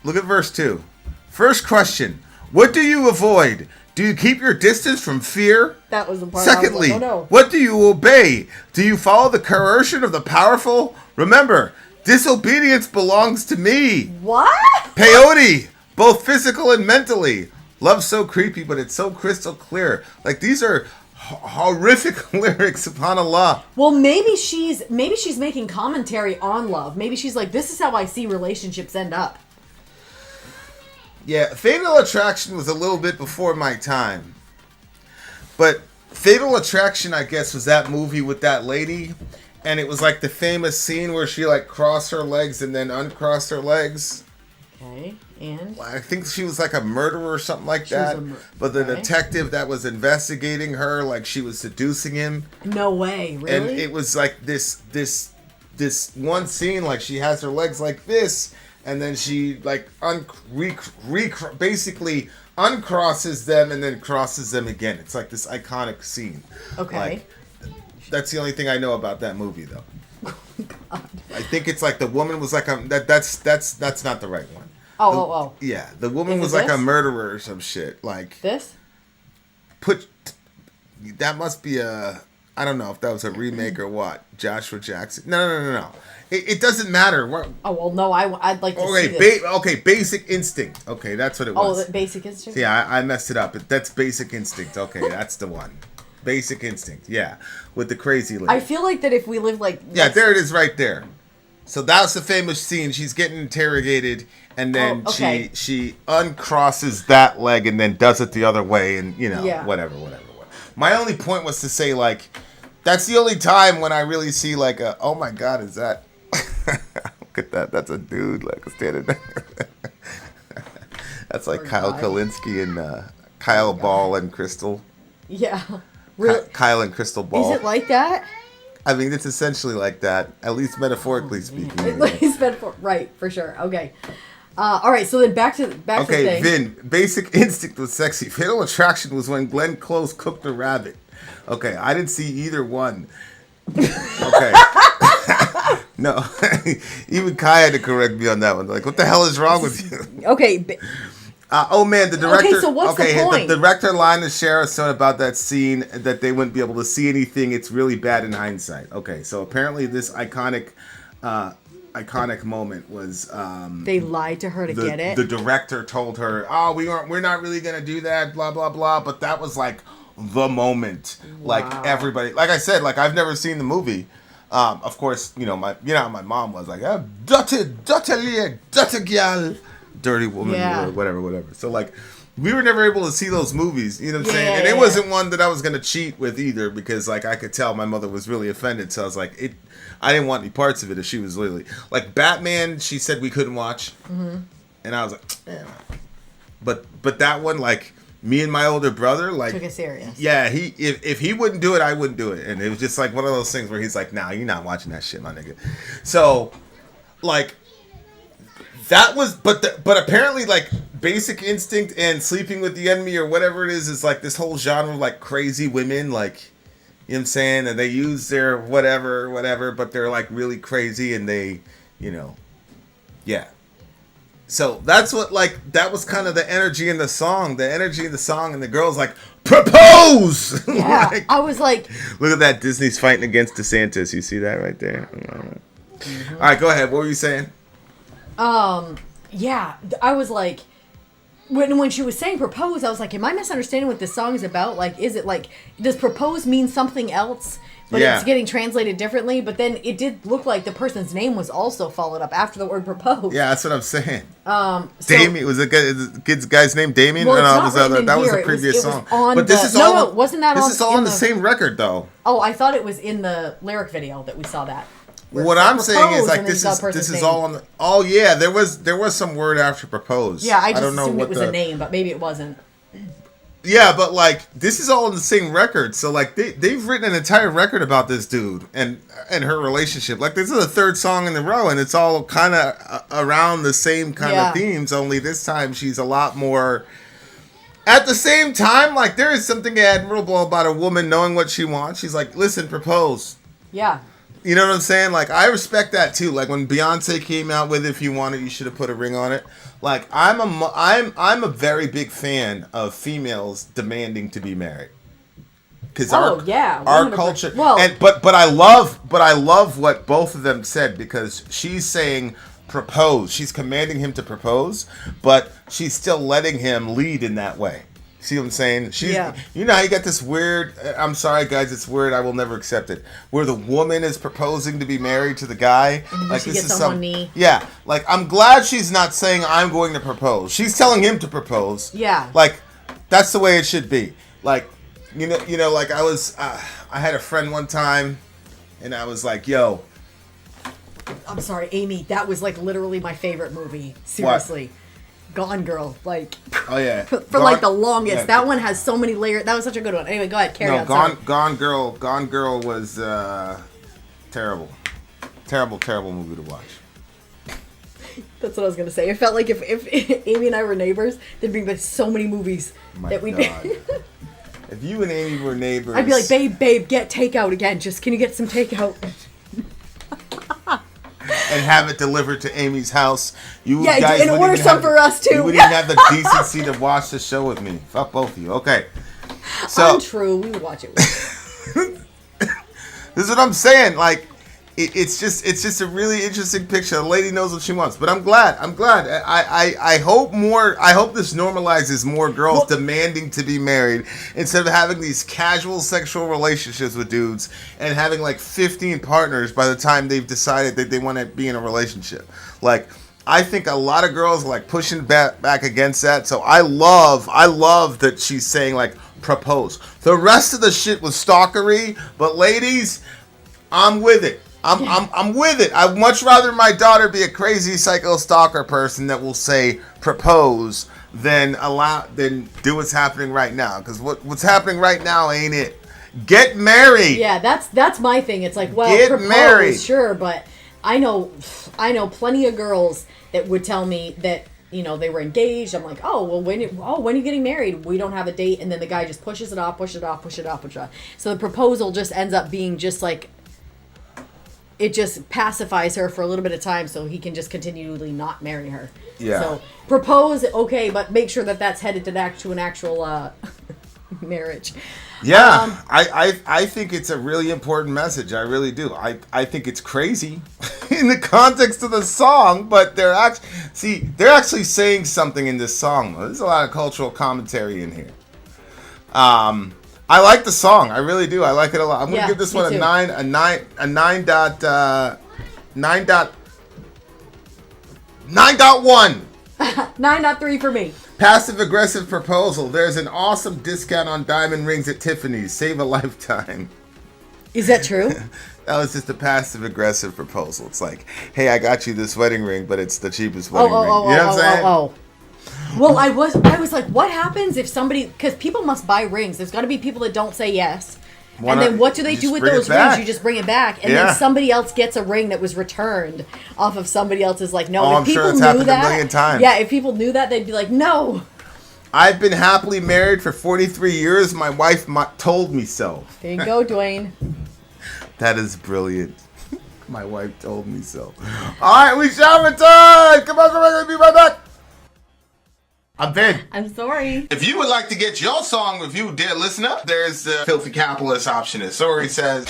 Look at verse 2. First question. What do you avoid? Do you keep your distance from fear? That was the part. Secondly, I was like, oh no. What do you obey? Do you follow the coercion of the powerful? Remember, disobedience belongs to me. What? Peyote, both physical and mentally. Love's so creepy, but it's so crystal clear. Like, these are horrific lyrics, subhanallah. Well, maybe she's making commentary on love. Maybe she's like, this is how I see relationships end up. Yeah, Fatal Attraction was a little bit before my time. But Fatal Attraction, I guess, was that movie with that lady. And it was like the famous scene where she like crossed her legs and then uncrossed her legs. Okay, and? I think she was like a murderer or something like that. But the detective that was investigating her, like she was seducing him. No way, really? And it was like this one scene, like she has her legs like this, and then she like basically uncrosses them and then crosses them again. It's like this iconic scene. Okay. Like, that's the only thing I know about that movie, though. Oh, God. I think it's like the woman was like that's not the right one. Oh. Yeah, the woman was like a murderer or some shit. Like this. That must be a. I don't know if that was a remake or what. Joshua Jackson. No. It doesn't matter. Oh well, no. I'd like to see this. Okay, Basic Instinct. Okay, that's what it was. Oh, Basic Instinct. Yeah, I messed it up. That's Basic Instinct. Okay, that's the one. Basic Instinct. Yeah, with the crazy lady. I feel like that if we live like. Yeah, there it is, right there. So that's the famous scene. She's getting interrogated, and then she uncrosses that leg and then does it the other way, and whatever. My only point was to say, like, that's the only time when I really see like oh my God, is that? Look at that. That's a dude like standing there. That's like Kyle Kalinske and Kyle Ball and Crystal. Yeah. Really? Kyle and Crystal Ball. Is it like that? I mean, it's essentially like that, at least metaphorically speaking. At least right, for sure. Okay. All right, so then back to the thing. Okay, Vin, Basic Instinct was sexy. Fatal Attraction was when Glenn Close cooked a rabbit. Okay, I didn't see either one. Okay. No. Even Kai had to correct me on that one. Like, what the hell is wrong with you? Okay. Oh man, the director. Okay, so what's the point? The director lied to Sharon Stone about that scene that they wouldn't be able to see anything. It's really bad in hindsight. Okay, so apparently this iconic moment was. They lied to her to get it. The director told her, "Oh, we're not really gonna do that." Blah blah blah. But that was like the moment. Wow. Like everybody, like I said, like I've never seen the movie. Of course, my mom was like, dirty girl. Dirty woman or whatever. So like we were never able to see those movies, you know what I'm saying? And it wasn't one that I was gonna cheat with either, because like I could tell my mother was really offended, so I was like, I didn't want any parts of it if she was literally like Batman. She said we couldn't watch, and I was like, but that one, like me and my older brother, like took it serious. Yeah, if he wouldn't do it, I wouldn't do it, and it was just like one of those things where he's like, nah, you're not watching that shit, my nigga. So like. That was, but apparently, like, Basic Instinct and Sleeping with the Enemy or whatever it is like this whole genre of, like, crazy women, like, you know what I'm saying? And they use their whatever, but they're, like, really crazy and they, Yeah. So that's what, like, that was kind of the energy in the song. The energy in the song, and the girl's like, propose! Yeah, like, I was like... Look at that, Disney's fighting against DeSantis. You see that right there? Mm-hmm. All right, go ahead. What were you saying? Yeah, I was like... When she was saying propose, I was like, am I misunderstanding what this song is about? Like, is it like... Does propose mean something else? But it's getting translated differently. But then it did look like the person's name was also followed up after the word propose. Yeah, that's what I'm saying. Damien, was the guy's name Damien? Well, that was the previous song. But this is all. Wasn't that on? This is all on the same record, though. Oh, I thought it was in the lyric video that we saw that. What I'm saying is like this is all on the. Oh yeah, there was some word after propose. Yeah, I just don't know assumed what it was a name, but maybe it wasn't. Yeah, but like this is all in the same record, so like they've written an entire record about this dude and her relationship. Like this is the third song in a row, and it's all kind of around the same kind of themes. Only this time she's a lot more. At the same time, like there is something admirable about a woman knowing what she wants. She's like, listen, propose. Yeah. You know what I'm saying? Like I respect that too. Like when Beyonce came out with "If You Want It, You Should Have Put a Ring on It." Like I'm a very big fan of females demanding to be married. Because our culture. Well, but I love what both of them said, because she's saying propose. She's commanding him to propose, but she's still letting him lead in that way. See what I'm saying? You know how you got this weird, I'm sorry guys, it's weird, I will never accept it, where the woman is proposing to be married to the guy. And like she this gets is on one knee. Yeah, like I'm glad she's not saying I'm going to propose. She's telling him to propose. Yeah. Like that's the way it should be. Like you know, like I had a friend one time, and I was like, yo. I'm sorry, Amy, that was like literally my favorite movie. Seriously. What? Gone Girl, like oh yeah, for like the longest. Yeah. That one has so many layers. That was such a good one. Anyway, go ahead, carry on. Gone Girl was terrible movie to watch. That's what I was gonna say. It felt like if Amy and I were neighbors, there'd be so many movies that we'd be. If you and Amy were neighbors, I'd be like, babe, get takeout again. Just can you get some takeout? And have it delivered to Amy's house. You guys and order some for us too. You wouldn't even have the decency to watch the show with me. Fuck both of you. Okay. So untrue. We would watch it with you. This is what I'm saying. Like, it's just a really interesting picture. The lady knows what she wants. But I'm glad. I hope this normalizes more girls demanding to be married instead of having these casual sexual relationships with dudes and having like 15 partners by the time they've decided that they want to be in a relationship. Like, I think a lot of girls are like pushing back against that. So I love that she's saying like propose. The rest of the shit was stalkery, but ladies, I'm with it. I'm with it. I'd much rather my daughter be a crazy psycho stalker person that will say propose than do what's happening right now. Because what's happening right now ain't it. Get married. Yeah, that's my thing. It's like, well, get propose, married. Sure, but I know plenty of girls that would tell me that, you know, they were engaged. I'm like, oh, well, when are you getting married? We don't have a date. And then the guy just pushes it off. So the proposal just ends up being just like, it just pacifies her for a little bit of time so he can just continually not marry her. Yeah. So propose, okay, but make sure that that's headed to an actual marriage. Yeah, I think it's a really important message. I really do. I think it's crazy in the context of the song, but they're actually saying something in this song. There's a lot of cultural commentary in here. I like the song. I really do. I like it a lot. I'm gonna give this one a 9.1. 9.3 for me. Passive aggressive proposal. There's an awesome discount on diamond rings at Tiffany's. Save a lifetime. Is that true? That was just a passive aggressive proposal. It's like, hey, I got you this wedding ring, but it's the cheapest wedding ring. You know what I'm saying? Well, I was like, what happens if somebody, because people must buy rings. There's got to be people that don't say yes. And then what do they do with those rings? You just bring it back. And then somebody else gets a ring that was returned off of somebody else's. Like, no, if people knew that, a million times. Yeah, if people knew that, they'd be like, no. I've been happily married for 43 years. My wife told me so. There you go, Dwayne. That is brilliant. My wife told me so. Alright, we shall return! Come on, somebody, be right back! I'm Vin. I'm Sori. If you would like to get your song reviewed, dear listener, there's the Filthy Capitalist option. As Sori says,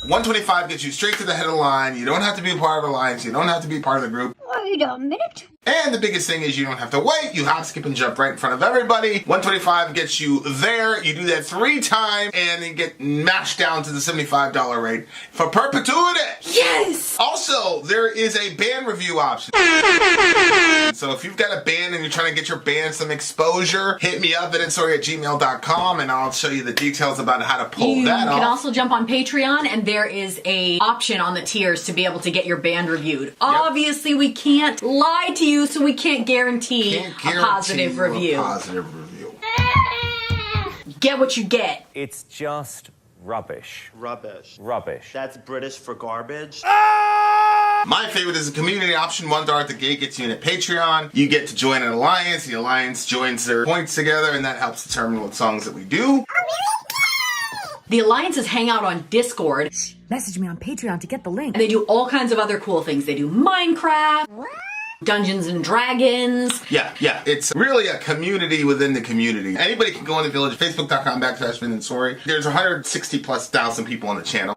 125 gets you straight to the head of the line. You don't have to be a part of the alliance. You don't have to be part of the group. Wait a minute. And the biggest thing is you don't have to wait. You hop, skip, and jump right in front of everybody. 125 gets you there. You do that 3 times, and then get mashed down to the $75 rate for perpetuity. Yes! Also, there is a band review option. So if you've got a band and you're trying to get your band some exposure, hit me up at itsori@gmail.com, and I'll show you the details about how to pull that off. You can also jump on Patreon, and there is a option on the tiers to be able to get your band reviewed. Obviously, we can't lie to you, so we can't guarantee a positive review. Get what you get. It's just rubbish. Rubbish. Rubbish. That's British for garbage. My favorite is the community option. $1 at the gate gets you in at Patreon. You get to join an alliance. The alliance joins their points together, and that helps determine what songs that we do. The alliances hang out on Discord. Message me on Patreon to get the link. And they do all kinds of other cool things. They do Minecraft, Dungeons and Dragons. Yeah. It's really a community within the community. Anybody can go in the village, facebook.com/Vin and Sori. There's 160,000+ people on the channel.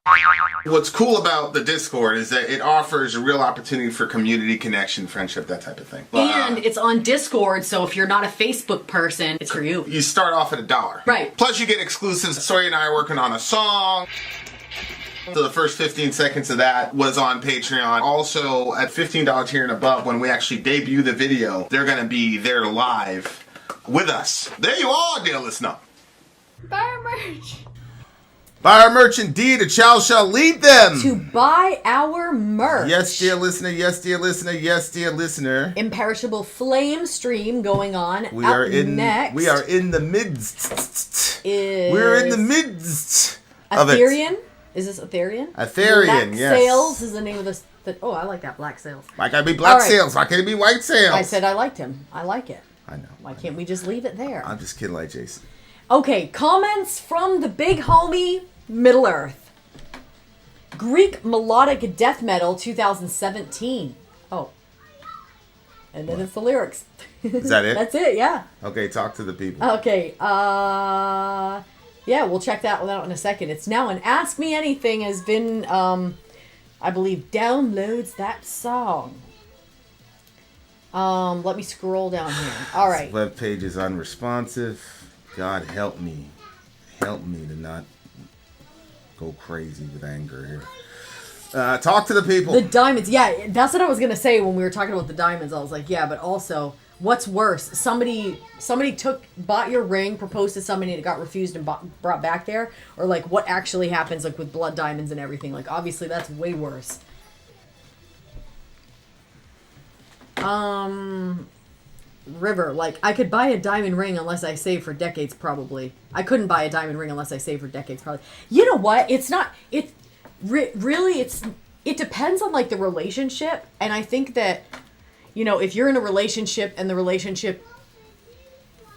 What's cool about the Discord is that it offers a real opportunity for community connection, friendship, that type of thing. And it's on Discord, so if you're not a Facebook person, it's for you. You start off at $1. Right. Plus you get exclusives. Sori and I are working on a song. So the first 15 seconds of that was on Patreon. Also, at $15 tier and above, when we actually debut the video, they're going to be there live with us. There you are, dear listener. Buy our merch. Buy our merch indeed. A child shall lead them. To buy our merch. Yes, dear listener. Yes, dear listener. Yes, dear listener. Imperishable Flame stream going on. We Up are in. next. We are in the midst. Is We're in the midst of it. Aetherian? Is this Aetherian? Aetherian, Black yes. Sails is the name of this. Oh, I like that. Black Sails. Why can't it be black All right. sails? Why can't it be white sails? I said I liked him. I like it. I know. Why can't we just leave it there? I'm just kidding like Jason. Okay, comments from the big homie, Middle Earth. Greek melodic death metal 2017. Oh. And then it's the lyrics. Is that it? That's it, yeah. Okay, talk to the people. Okay, yeah, we'll check that one out in a second. It's now an Ask Me Anything has been, I believe, downloads that song. Let me scroll down here. All right. This web page is unresponsive. God help me. Help me to not go crazy with anger here. Talk to the people. The diamonds. Yeah, that's what I was going to say when we were talking about the diamonds. I was like, yeah, but also, what's worse? Somebody bought your ring, proposed to somebody, and it got refused and brought back there? Or, like, what actually happens, like, with blood diamonds and everything? Like, obviously, that's way worse. River, like, I could buy a diamond ring unless I save for decades, probably. I couldn't buy a diamond ring unless I save for decades, probably. You know what? It's not, it depends on, like, the relationship, and I think that, you know, if you're in a relationship and the relationship,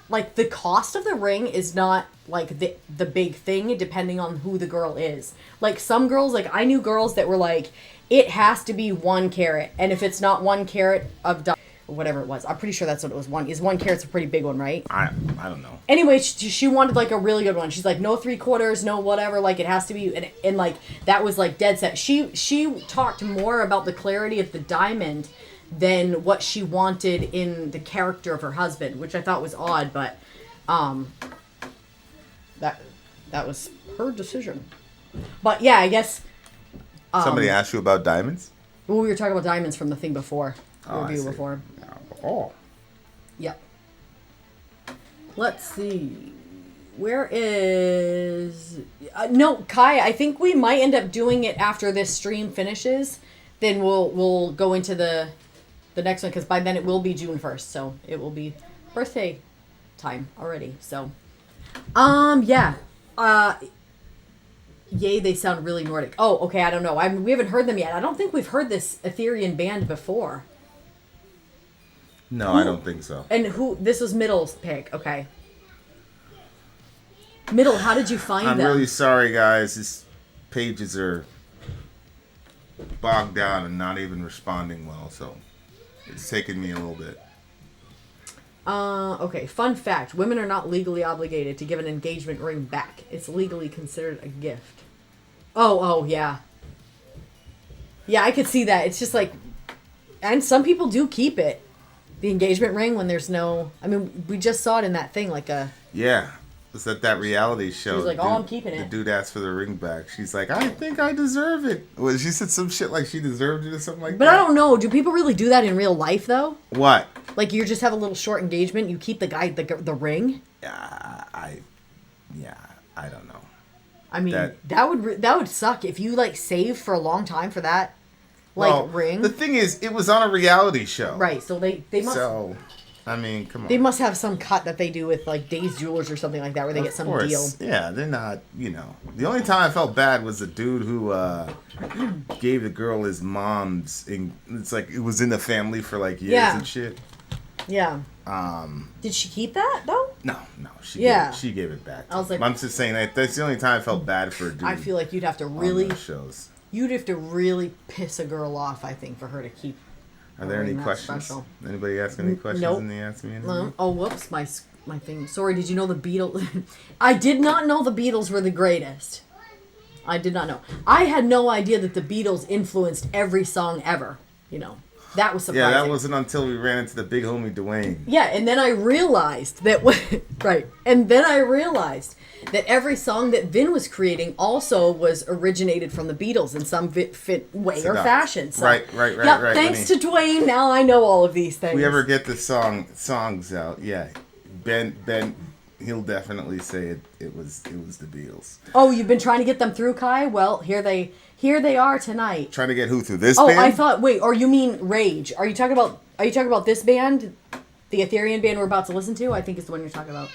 like, the cost of the ring is not, like, the big thing, depending on who the girl is. Like, some girls, like, I knew girls that were like, it has to be 1 carat, and if it's not 1 carat of diamond, or whatever it was. I'm pretty sure that's what it was. 1 carat's a pretty big one, right? I don't know. Anyway, she wanted, like, a really good one. She's like, no 3/4, no whatever. Like, it has to be, and like, that was, like, dead set. She talked more about the clarity of the diamond than what she wanted in the character of her husband, which I thought was odd, but that was her decision. But yeah, I guess Somebody asked you about diamonds? well, we were talking about diamonds from the thing before. Review before. Oh. Yep. Let's see. Where is... no, Kai, I think we might end up doing it after this stream finishes. Then we'll go into the next one, because by then it will be June 1st, so it will be birthday time already. So, yeah. Yay, they sound really Nordic. Oh, okay, I don't know. We haven't heard them yet. I don't think we've heard this Aetherian band before. No, I don't think so. And this was Middle's pick, okay. Middle, how did you find them? I'm really sorry, guys. These pages are bogged down and not even responding well, so it's taken me a little bit. Okay, fun fact. Women are not legally obligated to give an engagement ring back. It's legally considered a gift. Oh, yeah. Yeah, I could see that. It's just like... And some people do keep it. The engagement ring when there's no... I mean, we just saw it in that thing, like a... Yeah. It was at that reality show. She was like, I'm keeping it. The dude asked for the ring back. She's like, I think I deserve it. Well, she said some shit like she deserved it or something like that. But I don't know. Do people really do that in real life, though? What? Like, you just have a little short engagement, you keep the guy, the ring? I don't know. I mean, that would suck if you, like, saved for a long time for that, ring. The thing is, it was on a reality show. Right, so they must... So, I mean, come on. They must have some cut that they do with, like, Days Jewelers or something like that, where they get some deal. Yeah, they're not, The only time I felt bad was the dude who gave the girl his mom's... It's like, it was in the family for, like, years and shit. Yeah. Did she keep that, though? No. She gave it back. I was like... I'm just saying, that's the only time I felt bad for a dude. I feel like you'd have to really... on those shows. You'd have to really piss a girl off, I think, for her to keep... Are there any questions? Special. Anybody ask any questions? Nope. And they ask me anything? No. Oh, whoops, my thing. Sorry, did you know the Beatles? I did not know the Beatles were the greatest. I did not know. I had no idea that the Beatles influenced every song ever. That was surprising. Yeah, that wasn't until we ran into the big homie Dwayne. Yeah, and then I realized that... right. And then I realized that every song that Vin was creating also was originated from the Beatles in some fit way or fashion. So, right. Thanks to Dwayne, now I know all of these things. If we ever get the songs out, yeah, Ben, he'll definitely say it was the Beatles. Oh, you've been trying to get them through, Kai? Well, here they are tonight. Trying to get who through this Oh, band? I thought. Wait, or you mean Rage? Are you talking about this band, the Aetherian band we're about to listen to? I think it's the one you're talking about.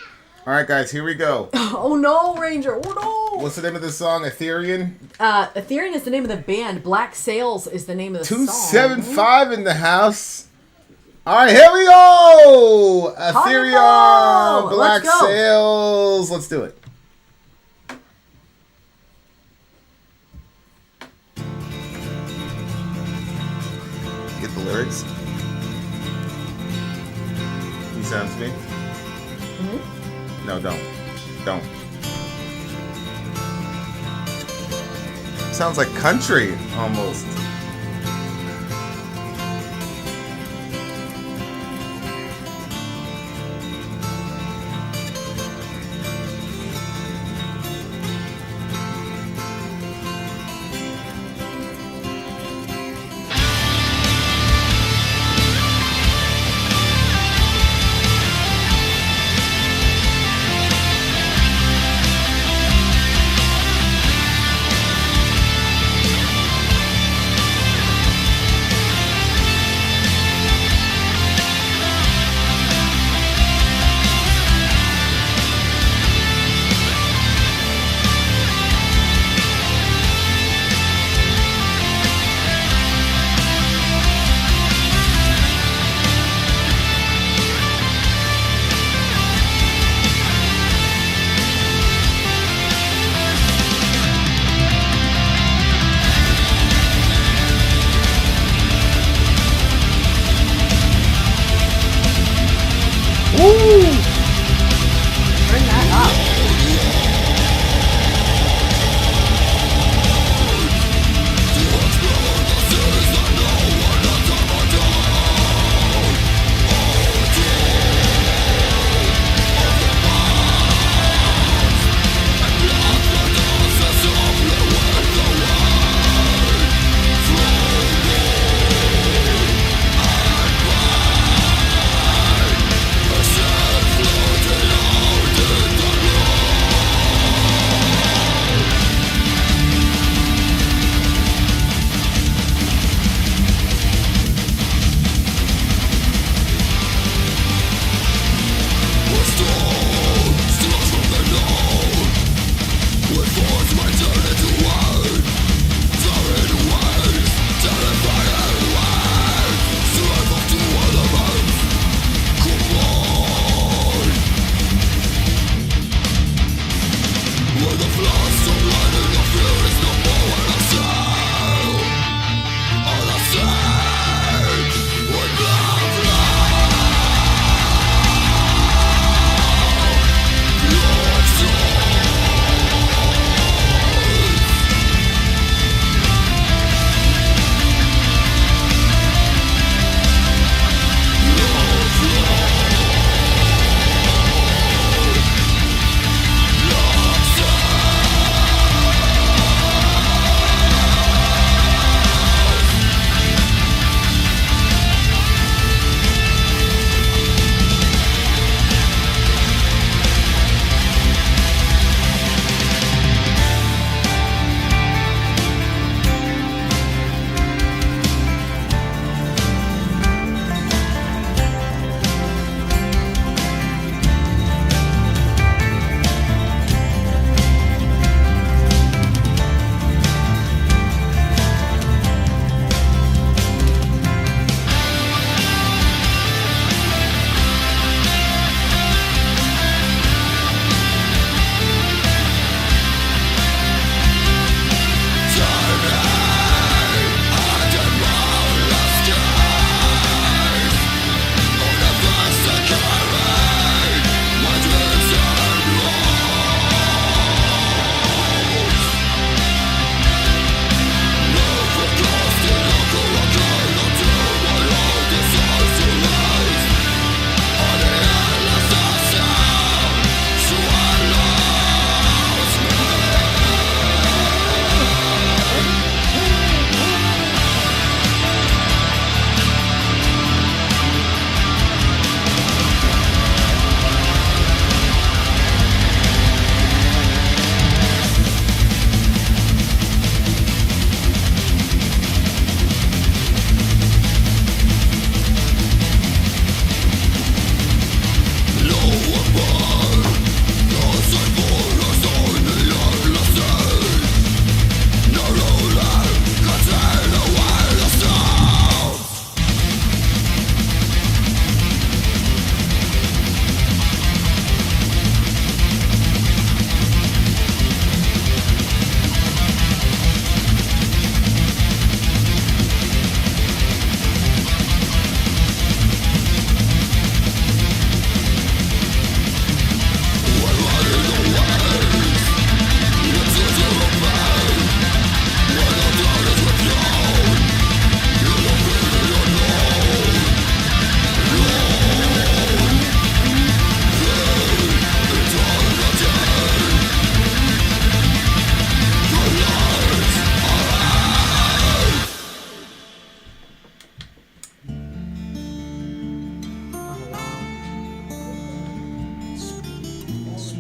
All right, guys, here we go. Oh no, Ranger! Oh no! What's the name of the song? Aetherian. Aetherian is the name of the band. Black Sails is the name of the 275 in the house. All right, here we go. Aetherian, Black Sails. Let's do it. Get the lyrics. You sound to me? Mm-hmm. No, don't. Sounds like country, almost.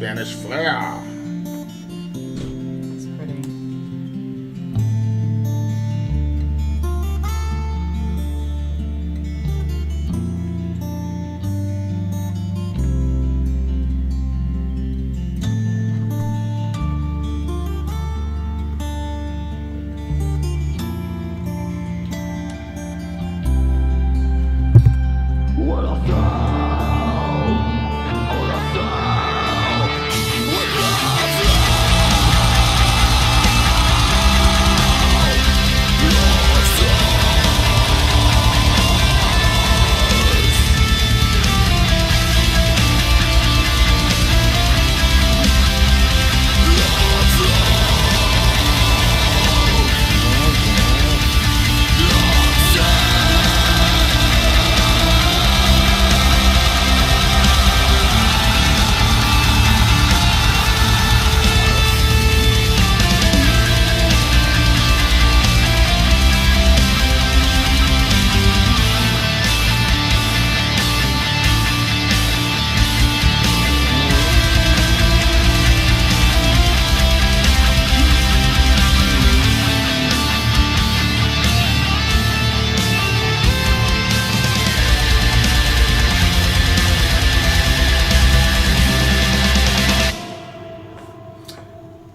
Spanish flair. It's pretty.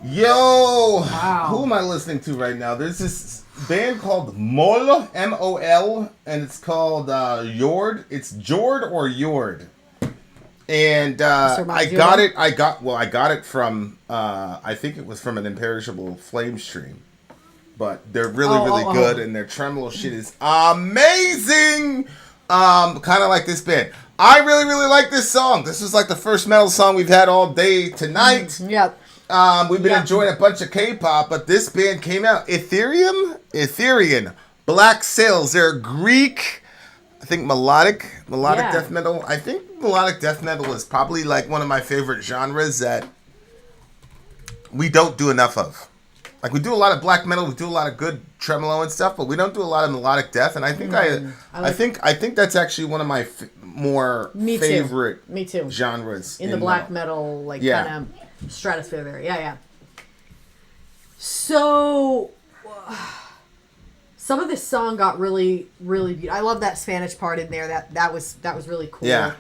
Yo! Wow. Who am I listening to right now? There's this band called Mol, M-O-L, and it's called Yord. It's Jord or Yord. And I got it from, I think it was from an Imperishable Flame stream. But they're really good, and their tremolo shit is amazing! Kind of like this band. I really like this song. This is like the first metal song we've had all day tonight. Yep. We've been enjoying a bunch of K-pop, but this band came out. Aetherian, Black Sails. They're Greek, I think melodic death metal. I think melodic death metal is probably like one of my favorite genres that we don't do enough of. Like, we do a lot of black metal, we do a lot of good tremolo and stuff, but we don't do a lot of melodic death. And I think I think that's actually one of my favorite genres in the black metal, like kind of stratosphere there. Yeah. So some of this song got really beautiful. I love that Spanish part in there. That was really cool. Yeah.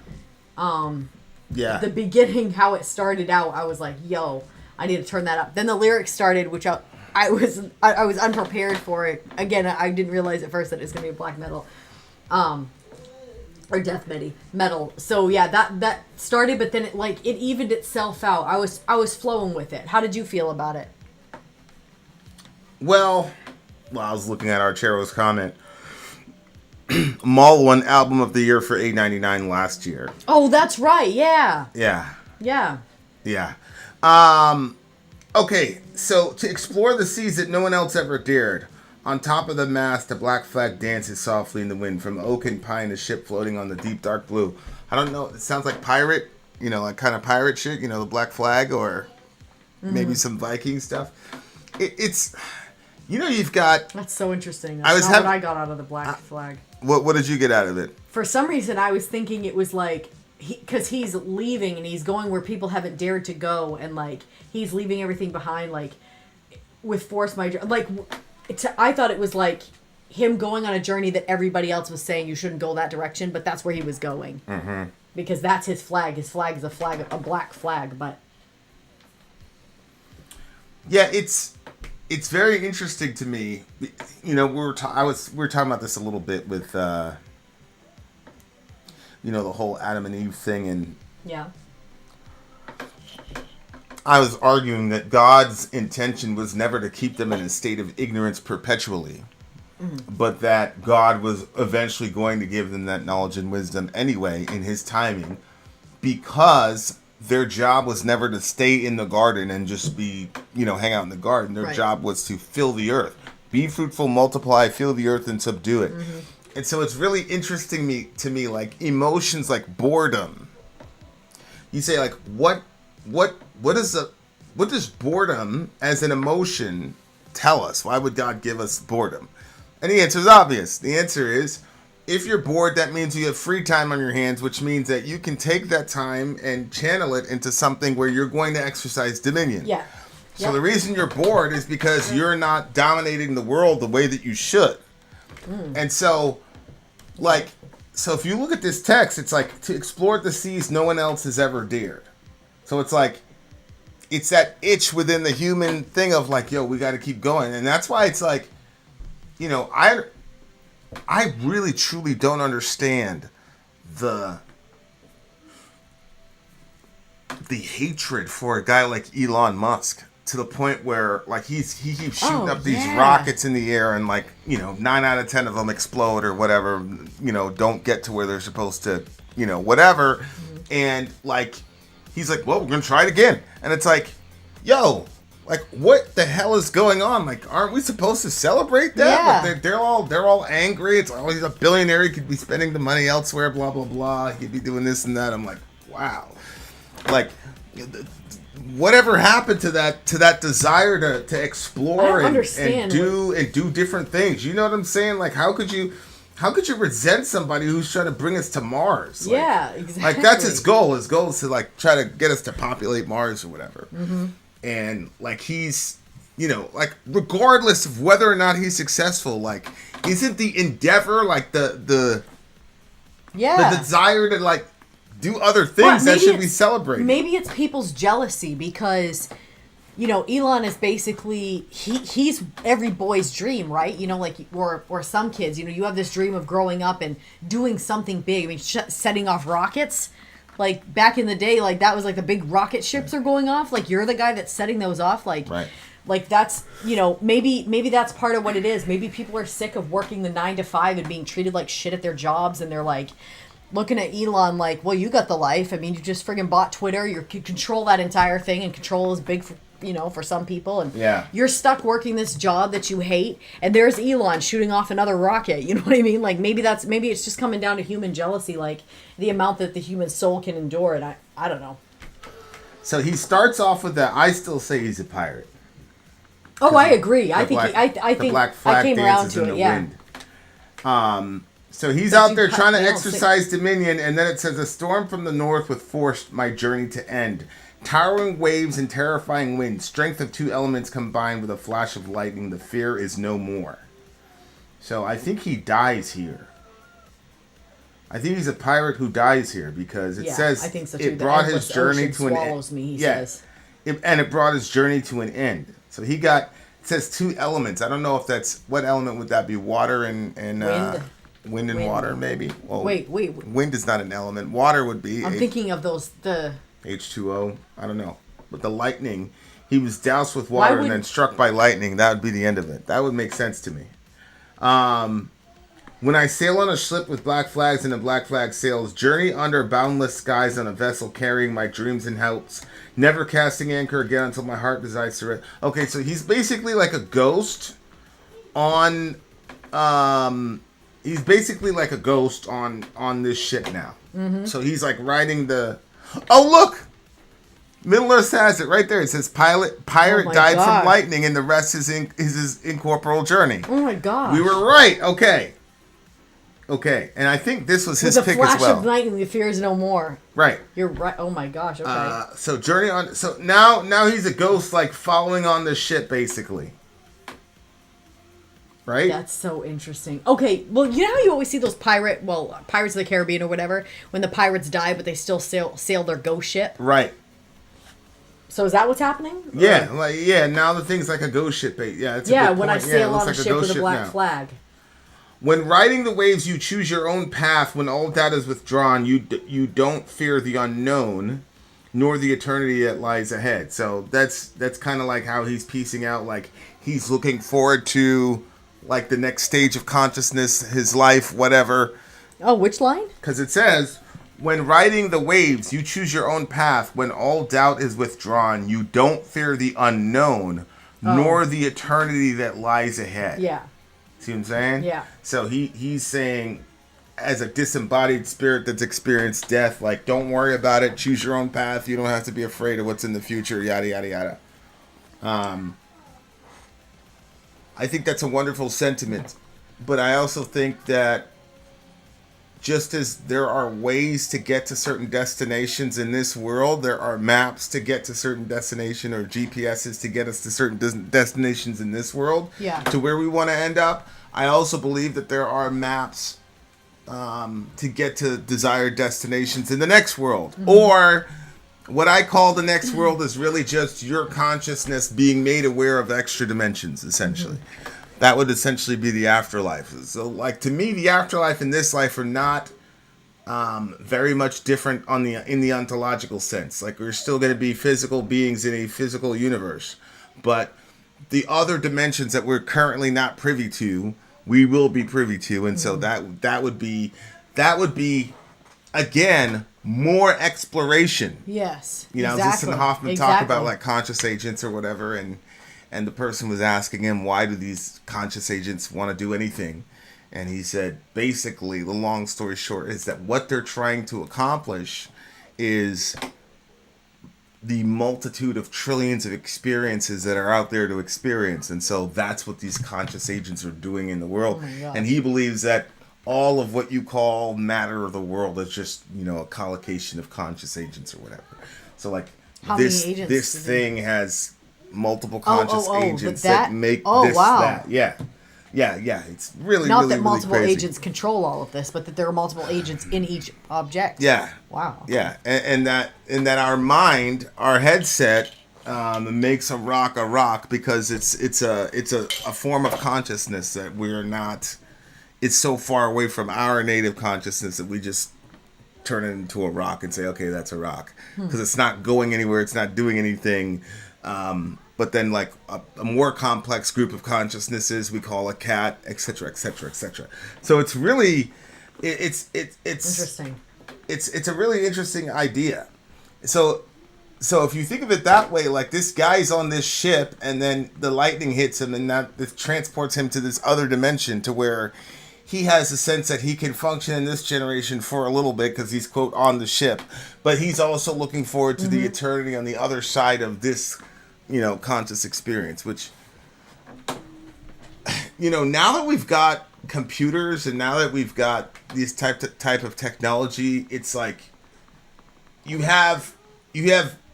The beginning, how it started out, I was like, yo, I need to turn that up. Then the lyrics started, which I was unprepared for it. Again, I didn't realize at first that it's gonna be black metal, or death metal. So yeah, that started, but then it evened itself out. I was flowing with it. How did you feel about it? Well, I was looking at Archero's comment. Mall won Album of the Year for $8.99 last year. Oh, that's right. Yeah. Okay, so to explore the seas that no one else ever dared. On top of the mast, the black flag dances softly in the wind. From oak and pine, a ship floating on the deep dark blue. I don't know, it sounds like pirate, like kind of pirate shit, the black flag, or maybe some Viking stuff. It's, you've got... That's so interesting. That's not what I got out of the black flag. What did you get out of it? For some reason, I was thinking it was like... Because he's leaving and he's going where people haven't dared to go, and like he's leaving everything behind, like with force major. Like I thought it was like him going on a journey that everybody else was saying you shouldn't go that direction, but that's where he was going because that's his flag. His flag is a black flag. But yeah, it's very interesting to me. We were talking about this a little bit with. The whole Adam and Eve thing, and I was arguing that God's intention was never to keep them in a state of ignorance perpetually, but that God was eventually going to give them that knowledge and wisdom anyway in his timing, because their job was never to stay in the garden and just be, hang out in the garden. Their job was to fill the earth, be fruitful, multiply, fill the earth, and subdue it. And so it's really interesting to me, like emotions like boredom. You say like, what does boredom as an emotion tell us? Why would God give us boredom? And the answer is obvious. The answer is if you're bored, that means you have free time on your hands, which means that you can take that time and channel it into something where you're going to exercise dominion. Yeah. So the reason you're bored is because you're not dominating the world the way that you should. And so, like, so if you look at this text, it's like, to explore the seas no one else has ever dared. So it's like, it's that itch within the human thing of like, yo, we got to keep going. And that's why it's like, you know, I really truly don't understand the hatred for a guy like Elon Musk, to the point where like he keeps shooting up these rockets in the air, and like, you know, 9 out of 10 of them explode or whatever, you know, don't get to where they're supposed to, you know, whatever. And like, he's like, well, we're gonna try it again. And it's like, yo, like, what the hell is going on? Like, aren't we supposed to celebrate that? Yeah. But they're all angry. It's like, oh, he's a billionaire. He could be spending the money elsewhere. Blah blah blah. He could be doing this and that. I'm like, wow. Like, whatever happened to that desire to explore and do different things? You know what I'm saying? Like, how could you resent somebody who's trying to bring us to Mars? Like, yeah, exactly. Like, that's his goal. His goal is to like try to get us to populate Mars or whatever. And like, he's, you know, like, regardless of whether or not he's successful, like, isn't the endeavor like the desire to like do other things that should be celebrated? Maybe it's people's jealousy because, you know, Elon is basically, he's every boy's dream, right? You know, like, or some kids, you know, you have this dream of growing up and doing something big. I mean, setting off rockets. Like, back in the day, like, that was like the big rocket ships are going off. Like, you're the guy that's setting those off. Like, like, that's, you know, maybe that's part of what it is. Maybe people are sick of working the 9 to 5 and being treated like shit at their jobs, and they're like looking at Elon like, well, you got the life. I mean, you just friggin' bought Twitter. You control that entire thing, and control is big for, you know, for some people. And you're stuck working this job that you hate, and there's Elon shooting off another rocket. You know what I mean? Like, maybe it's just coming down to human jealousy, like the amount that the human soul can endure. And I don't know. So he starts off with that. I still say he's a pirate. Oh, I agree. I think I came around to it. Yeah. Wind. So he's out there trying to exercise dominion, and then it says, a storm from the north with forced my journey to end. Towering waves and terrifying winds, strength of 2 elements combined with a flash of lightning, the fear is no more. So I think he dies here. I think he's a pirate who dies here, because it says I think so too. It brought his journey to an end. He says. And it brought his journey to an end. So he got, it says 2 elements. I don't know if that's, what element would that be? Water and wind and water, maybe. Well, wait. Wind is not an element. Water would be. I'm thinking of those, the H2O. I don't know. But the lightning, he was doused with water and then struck by lightning. That would be the end of it. That would make sense to me. When I sail on a ship with black flags and a black flag sails, journey under boundless skies on a vessel carrying my dreams and hopes, never casting anchor again until my heart decides to rest. Okay, so he's basically like a ghost on he's basically like a ghost on this ship now. So he's like riding the... Oh, look! Middle Earth has it right there. It says pirate died from lightning, and the rest is his incorporeal journey. Oh my god. We were right. Okay. And I think this was his pick as well. With a flash of lightning, the fear is no more. Right. You're right. Oh my gosh. Okay. So journey on... So now he's a ghost, like, following on the ship, basically. Right? That's so interesting. Okay, well, you know how you always see those Pirates of the Caribbean or whatever, when the pirates die, but they still sail their ghost ship? Right. So is that what's happening? Yeah, now the thing's like a ghost ship. Yeah, it's when I sail on a ship with a black flag. When riding the waves, you choose your own path. When all doubt is withdrawn, you don't fear the unknown, nor the eternity that lies ahead. So that's kind of like how he's piecing out, like, he's looking forward to... like the next stage of consciousness, his life, whatever. Oh, which line? Because it says, when riding the waves, you choose your own path. When all doubt is withdrawn, you don't fear the unknown, nor the eternity that lies ahead. Yeah. See what I'm saying? Yeah. So he's saying, as a disembodied spirit that's experienced death, like, don't worry about it. Choose your own path. You don't have to be afraid of what's in the future, yada, yada, yada. I think that's a wonderful sentiment, but I also think that just as there are ways to get to certain destinations in this world, there are maps to get to certain destination or GPSs to get us to certain destinations in this world to where we want to end up. I also believe that there are maps to get to desired destinations in the next world. Or what I call the next world is really just your consciousness being made aware of extra dimensions, essentially. That would essentially be the afterlife. So, like, to me, the afterlife and this life are not very much different in the ontological sense. Like, we're still going to be physical beings in a physical universe. But the other dimensions that we're currently not privy to, we will be privy to. And so that would be, again, more exploration. Yes. You know, exactly. Justin Hoffman talked about, like, conscious agents or whatever, and the person was asking him, why do these conscious agents want to do anything? And he said, basically, the long story short is that what they're trying to accomplish is the multitude of trillions of experiences that are out there to experience. And so that's what these conscious agents are doing in the world. And he believes that all of what you call matter of the world is just, you know, a collocation of conscious agents or whatever. So, like, this thing has multiple conscious agents that make that. Yeah. It's really, not really, that multiple really crazy. agents control all of this, but that there are multiple agents in each object. Yeah. Wow. Yeah, and that our mind, our headset, makes a rock because it's a form of consciousness that we're not. It's so far away from our native consciousness that we just turn it into a rock and say, okay, that's a rock, because it's not going anywhere, it's not doing anything. But then, like, a more complex group of consciousnesses we call a cat, etc., etc., etc. So it's really, it's interesting. It's a really interesting idea. So if you think of it that way, like, this guy's on this ship, and then the lightning hits him, and that it transports him to this other dimension, to where he has a sense that he can function in this generation for a little bit because he's, quote, on the ship, but he's also looking forward to the eternity on the other side of this, you know, conscious experience. Which, you know, now that we've got computers and now that we've got these type of technology, it's like you have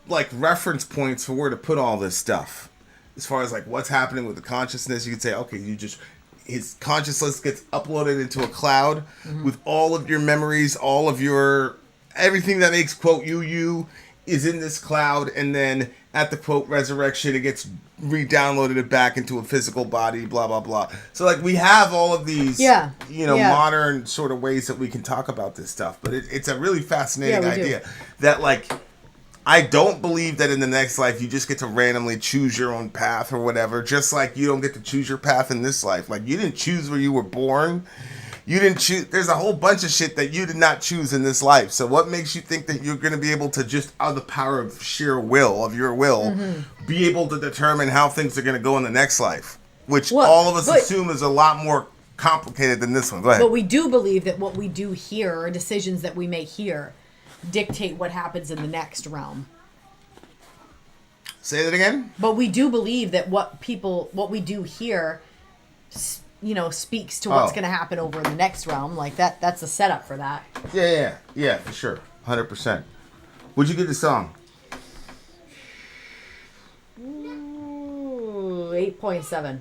like reference points for where to put all this stuff. As far as, like, what's happening with the consciousness, you can say, okay, his consciousness gets uploaded into a cloud with all of your memories, all of your everything that makes, quote, you is in this cloud, and then at the, quote, resurrection, it gets re-downloaded back into a physical body, blah, blah, blah. So, like, we have all of these, modern sort of ways that we can talk about this stuff. But it's a really fascinating idea that, like, I don't believe that in the next life you just get to randomly choose your own path or whatever, just like you don't get to choose your path in this life. Like, you didn't choose where you were born. You didn't choose. There's a whole bunch of shit that you did not choose in this life. So what makes you think that you're going to be able to just, out of the power of sheer will, of your will, be able to determine how things are going to go in the next life? Which all of us assume is a lot more complicated than this one. Go ahead. But we do believe that what we do here, or decisions that we make here, dictate what happens in the next realm. Say that again? But we do believe that what we do here, you know, speaks to what's going to happen over in the next realm. Like, that's a setup for that. Yeah, for sure. 100%. What'd you give the song? Ooh, 8.7.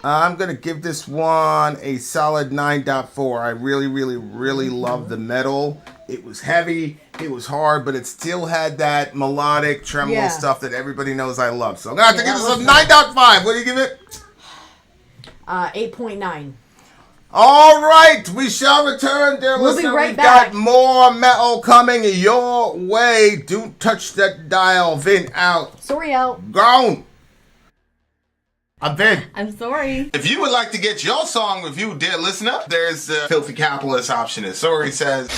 I'm going to give this one a solid 9.4. I really, really, really love the metal. It was heavy, it was hard, but it still had that melodic tremolo stuff that everybody knows I love. So I'm going to have to give this a 9.5. What do you give it? 8.9. All right, we shall return, dear We'll listener. be right We've back. got more metal coming your way. Don't touch that dial. Vin out. Sori out. Gone. I'm Vin. I'm Sori. If you would like to get your song reviewed, dear listener, there's the Filthy Capitalist option. As Sori says,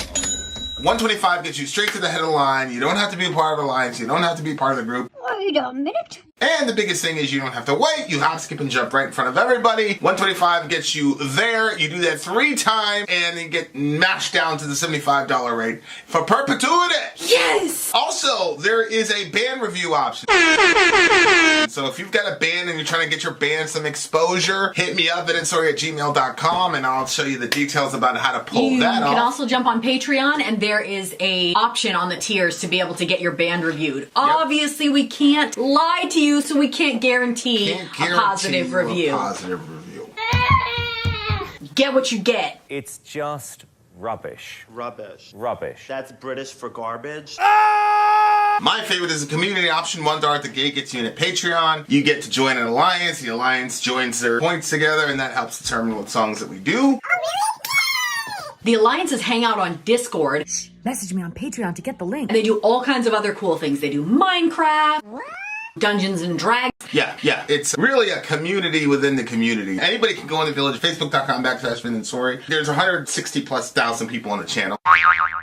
125 gets you straight to the head of the line. You don't have to be a part of the alliance. You don't have to be part of the group. Wait a minute. And the biggest thing is you don't have to wait. You hop, skip, and jump right in front of everybody. 125 gets you there. You do that 3 times, and you get mashed down to the $75 rate for perpetuity. Yes! Also, there is a band review option. So if you've got a band and you're trying to get your band some exposure, hit me up at Sori@gmail.com, and I'll show you the details about how to pull that off. You can also jump on Patreon, and there is a option on the tiers to be able to get your band reviewed. Yep. Obviously, we can't lie to you, so we can't guarantee a positive review. Get what you get. It's just rubbish. Rubbish. Rubbish. That's British for garbage. My favorite is a community option. $1 at the gate gets you in at Patreon. You get to join an alliance. The alliance joins their points together, and that helps determine what songs that we do. The alliances hang out on Discord. Message me on Patreon to get the link. And they do all kinds of other cool things. They do Minecraft, Dungeons and Dragons. Yeah. It's really a community within the community. Anybody can go in the village, facebook.com/Sori. There's 160,000+ people on the channel.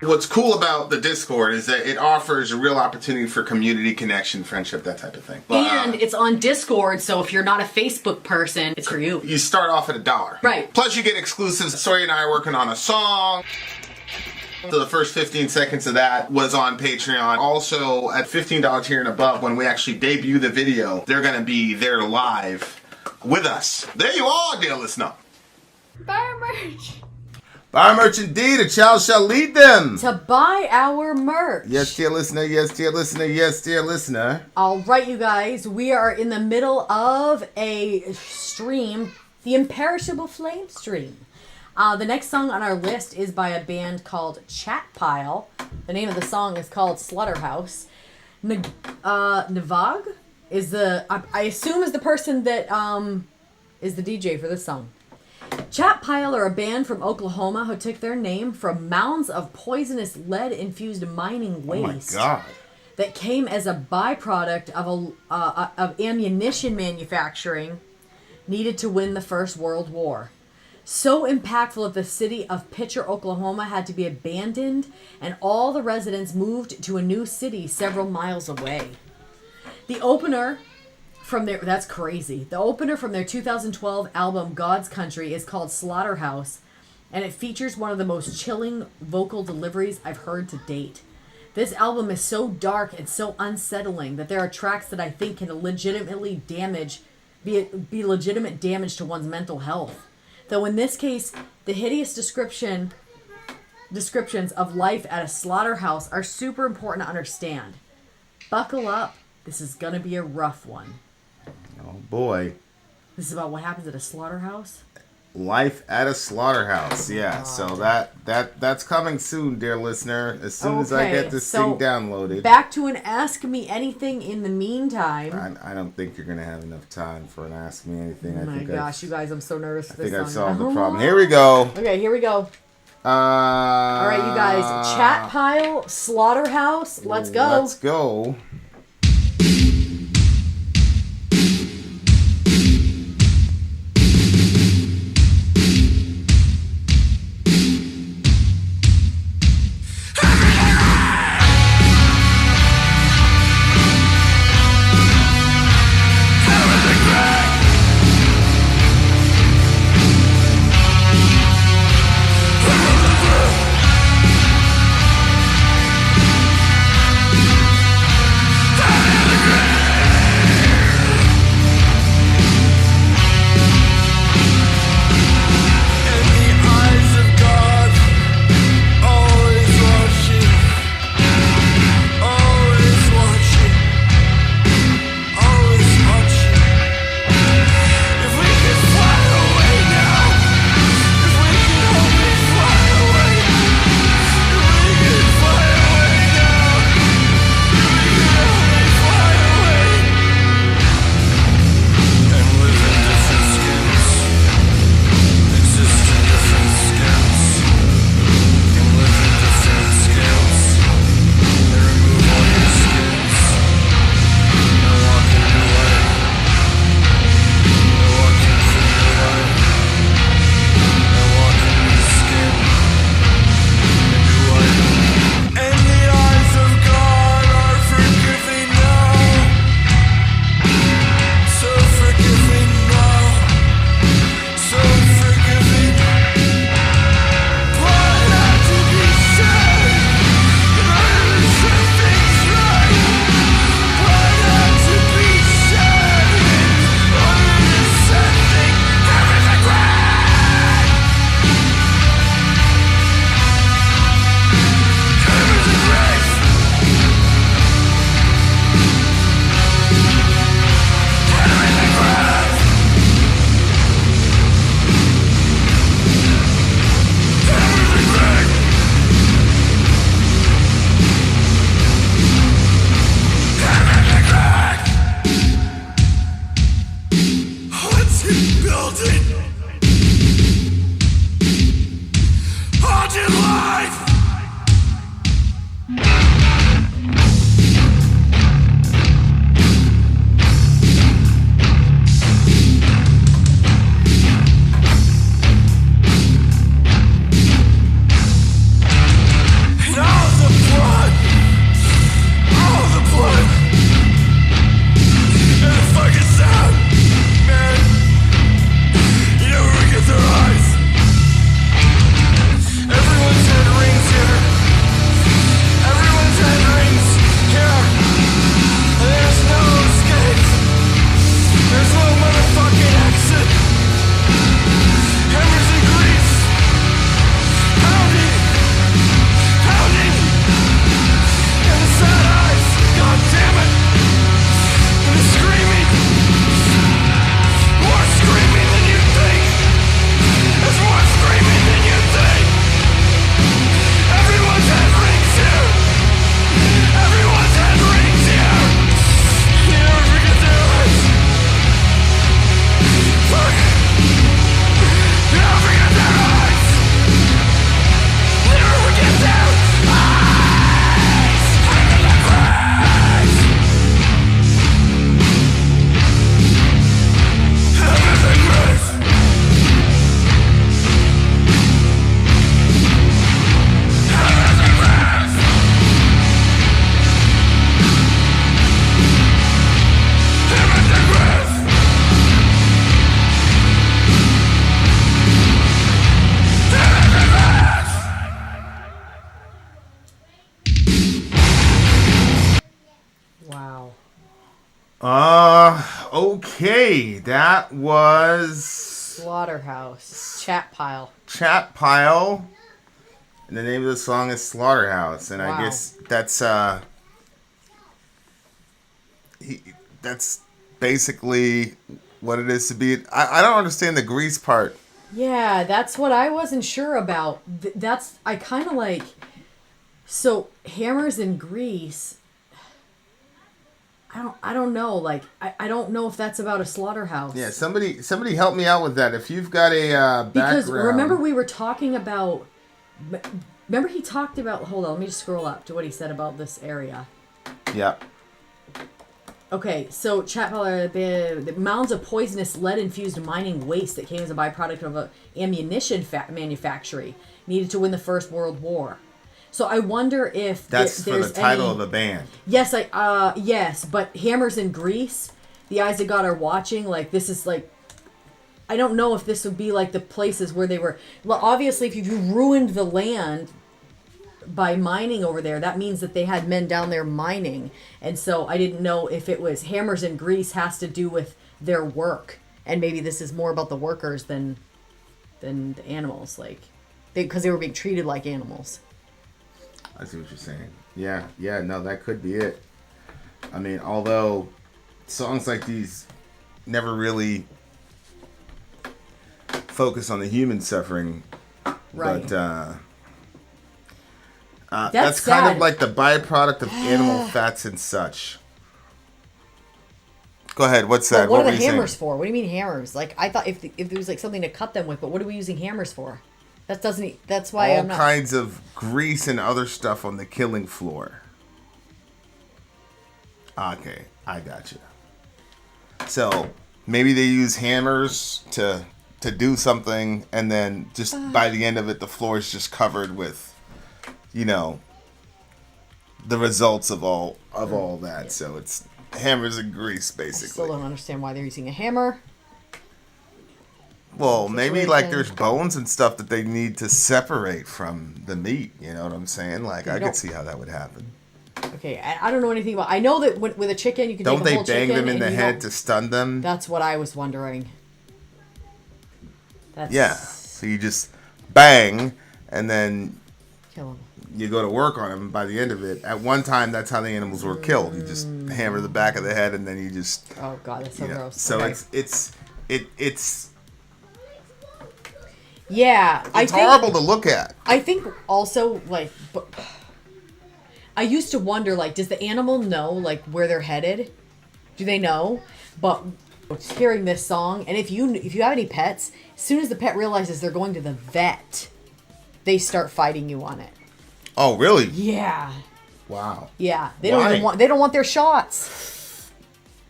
What's cool about the Discord is that it offers a real opportunity for community connection, friendship, that type of thing. And it's on Discord, so if you're not a Facebook person, it's for you. You start off at $1. Right. Plus you get exclusives. Sori and I are working on a song. So the first 15 seconds of that was on Patreon. Also, at $15 tier and above, when we actually debut the video, they're going to be there live with us. There you are, dear listener. Buy merch. Buy merch indeed. A child shall lead them. To buy our merch. Yes, dear listener. Yes, dear listener. Yes, dear listener. All right, you guys. We are in the middle of a stream, the Imperishable Flame stream. The next song on our list is by a band called Chat Pile. The name of the song is called Slaughterhouse. Navag is I assume is the person that is the DJ for this song. Chat Pile are a band from Oklahoma who took their name from mounds of poisonous lead-infused mining waste. Oh my God. That came as a byproduct of ammunition manufacturing needed to win the First World War. So impactful that the city of Pitcher, Oklahoma had to be abandoned and all the residents moved to a new city several miles away. The opener from their, that's crazy. The opener from their 2012 album God's Country is called Slaughterhouse, and it features one of the most chilling vocal deliveries I've heard to date. This album is so dark and so unsettling that there are tracks that I think can legitimately be legitimate damage to one's mental health. Though in this case, the hideous descriptions of life at a slaughterhouse are super important to understand. Buckle up. This is going to be a rough one. Oh boy. This is about what happens at a slaughterhouse? Life at a slaughterhouse. Yeah, so that's coming soon, dear listener. As soon as I get this thing downloaded. Back to an Ask Me Anything in the meantime. I don't think you're going to have enough time for an Ask Me Anything. Oh my gosh, you guys, I'm so nervous for this I think song. I've solved the problem. Here we go. Okay, here we go. All right, you guys. Chat Pile, Slaughterhouse. Let's go. Let's go. Okay, that was Slaughterhouse. Chat pile. Chat Pile. And the name of the song is Slaughterhouse. And Wow. I guess that's that's basically what it is to be. I don't understand the grease part. Yeah, that's what I wasn't sure about. I kind of like. So hammers and grease. I don't know. Like I don't know if that's about a slaughterhouse. Yeah, somebody help me out with that. If you've got a background. Because remember we were talking about. Remember he talked about. Hold on, let me just scroll up to what he said about this area. Yeah. Okay, so the mounds of poisonous lead-infused mining waste that came as a byproduct of an ammunition manufactory needed to win the First World War. So I wonder if that's for the title of the band. Yes, yes, but Hammers and Grease, the eyes of God are watching. Like this is like, I don't know if this would be like the places where they were. Well, obviously, if you ruined the land by mining over there, that means that they had men down there mining, and so I didn't know if it was Hammers and Grease has to do with their work, and maybe this is more about the workers than the animals, like because they were being treated like animals. I see what you're saying. Yeah, no, that could be it. I mean, although songs like these never really focus on the human suffering, right? But that's kind of like the byproduct of animal fats and such. Go ahead. What's that? What are the hammers for? What do you mean hammers? Like I thought if there was like something to cut them with, but what are we using hammers for? That doesn't. That's why all I'm not. kinds of grease and other stuff on the killing floor. Okay, I got you. So maybe they use hammers to do something, and then just by the end of it, the floor is just covered with, the results of all that. Yeah. So it's hammers and grease, basically. I still don't understand why they're using a hammer. Well, maybe like there's bones and stuff that they need to separate from the meat. You know what I'm saying? Like I could see how that would happen. Okay, I don't know anything about. I know that with a chicken you can don't take a whole chicken. Don't they bang them in the head to stun them? That's what I was wondering. Yeah, so you just bang and then kill them. You go to work on them. By the end of it, at one time that's how the animals were killed. You just hammer the back of the head and then you just. Oh God, that's so gross. So okay. it's. Yeah, it's horrible to look at. I think also like, I used to wonder like, does the animal know like where they're headed? Do they know? But hearing this song, and if you have any pets, as soon as the pet realizes they're going to the vet, they start fighting you on it. Oh really? Yeah. Wow. Yeah, they don't want their shots.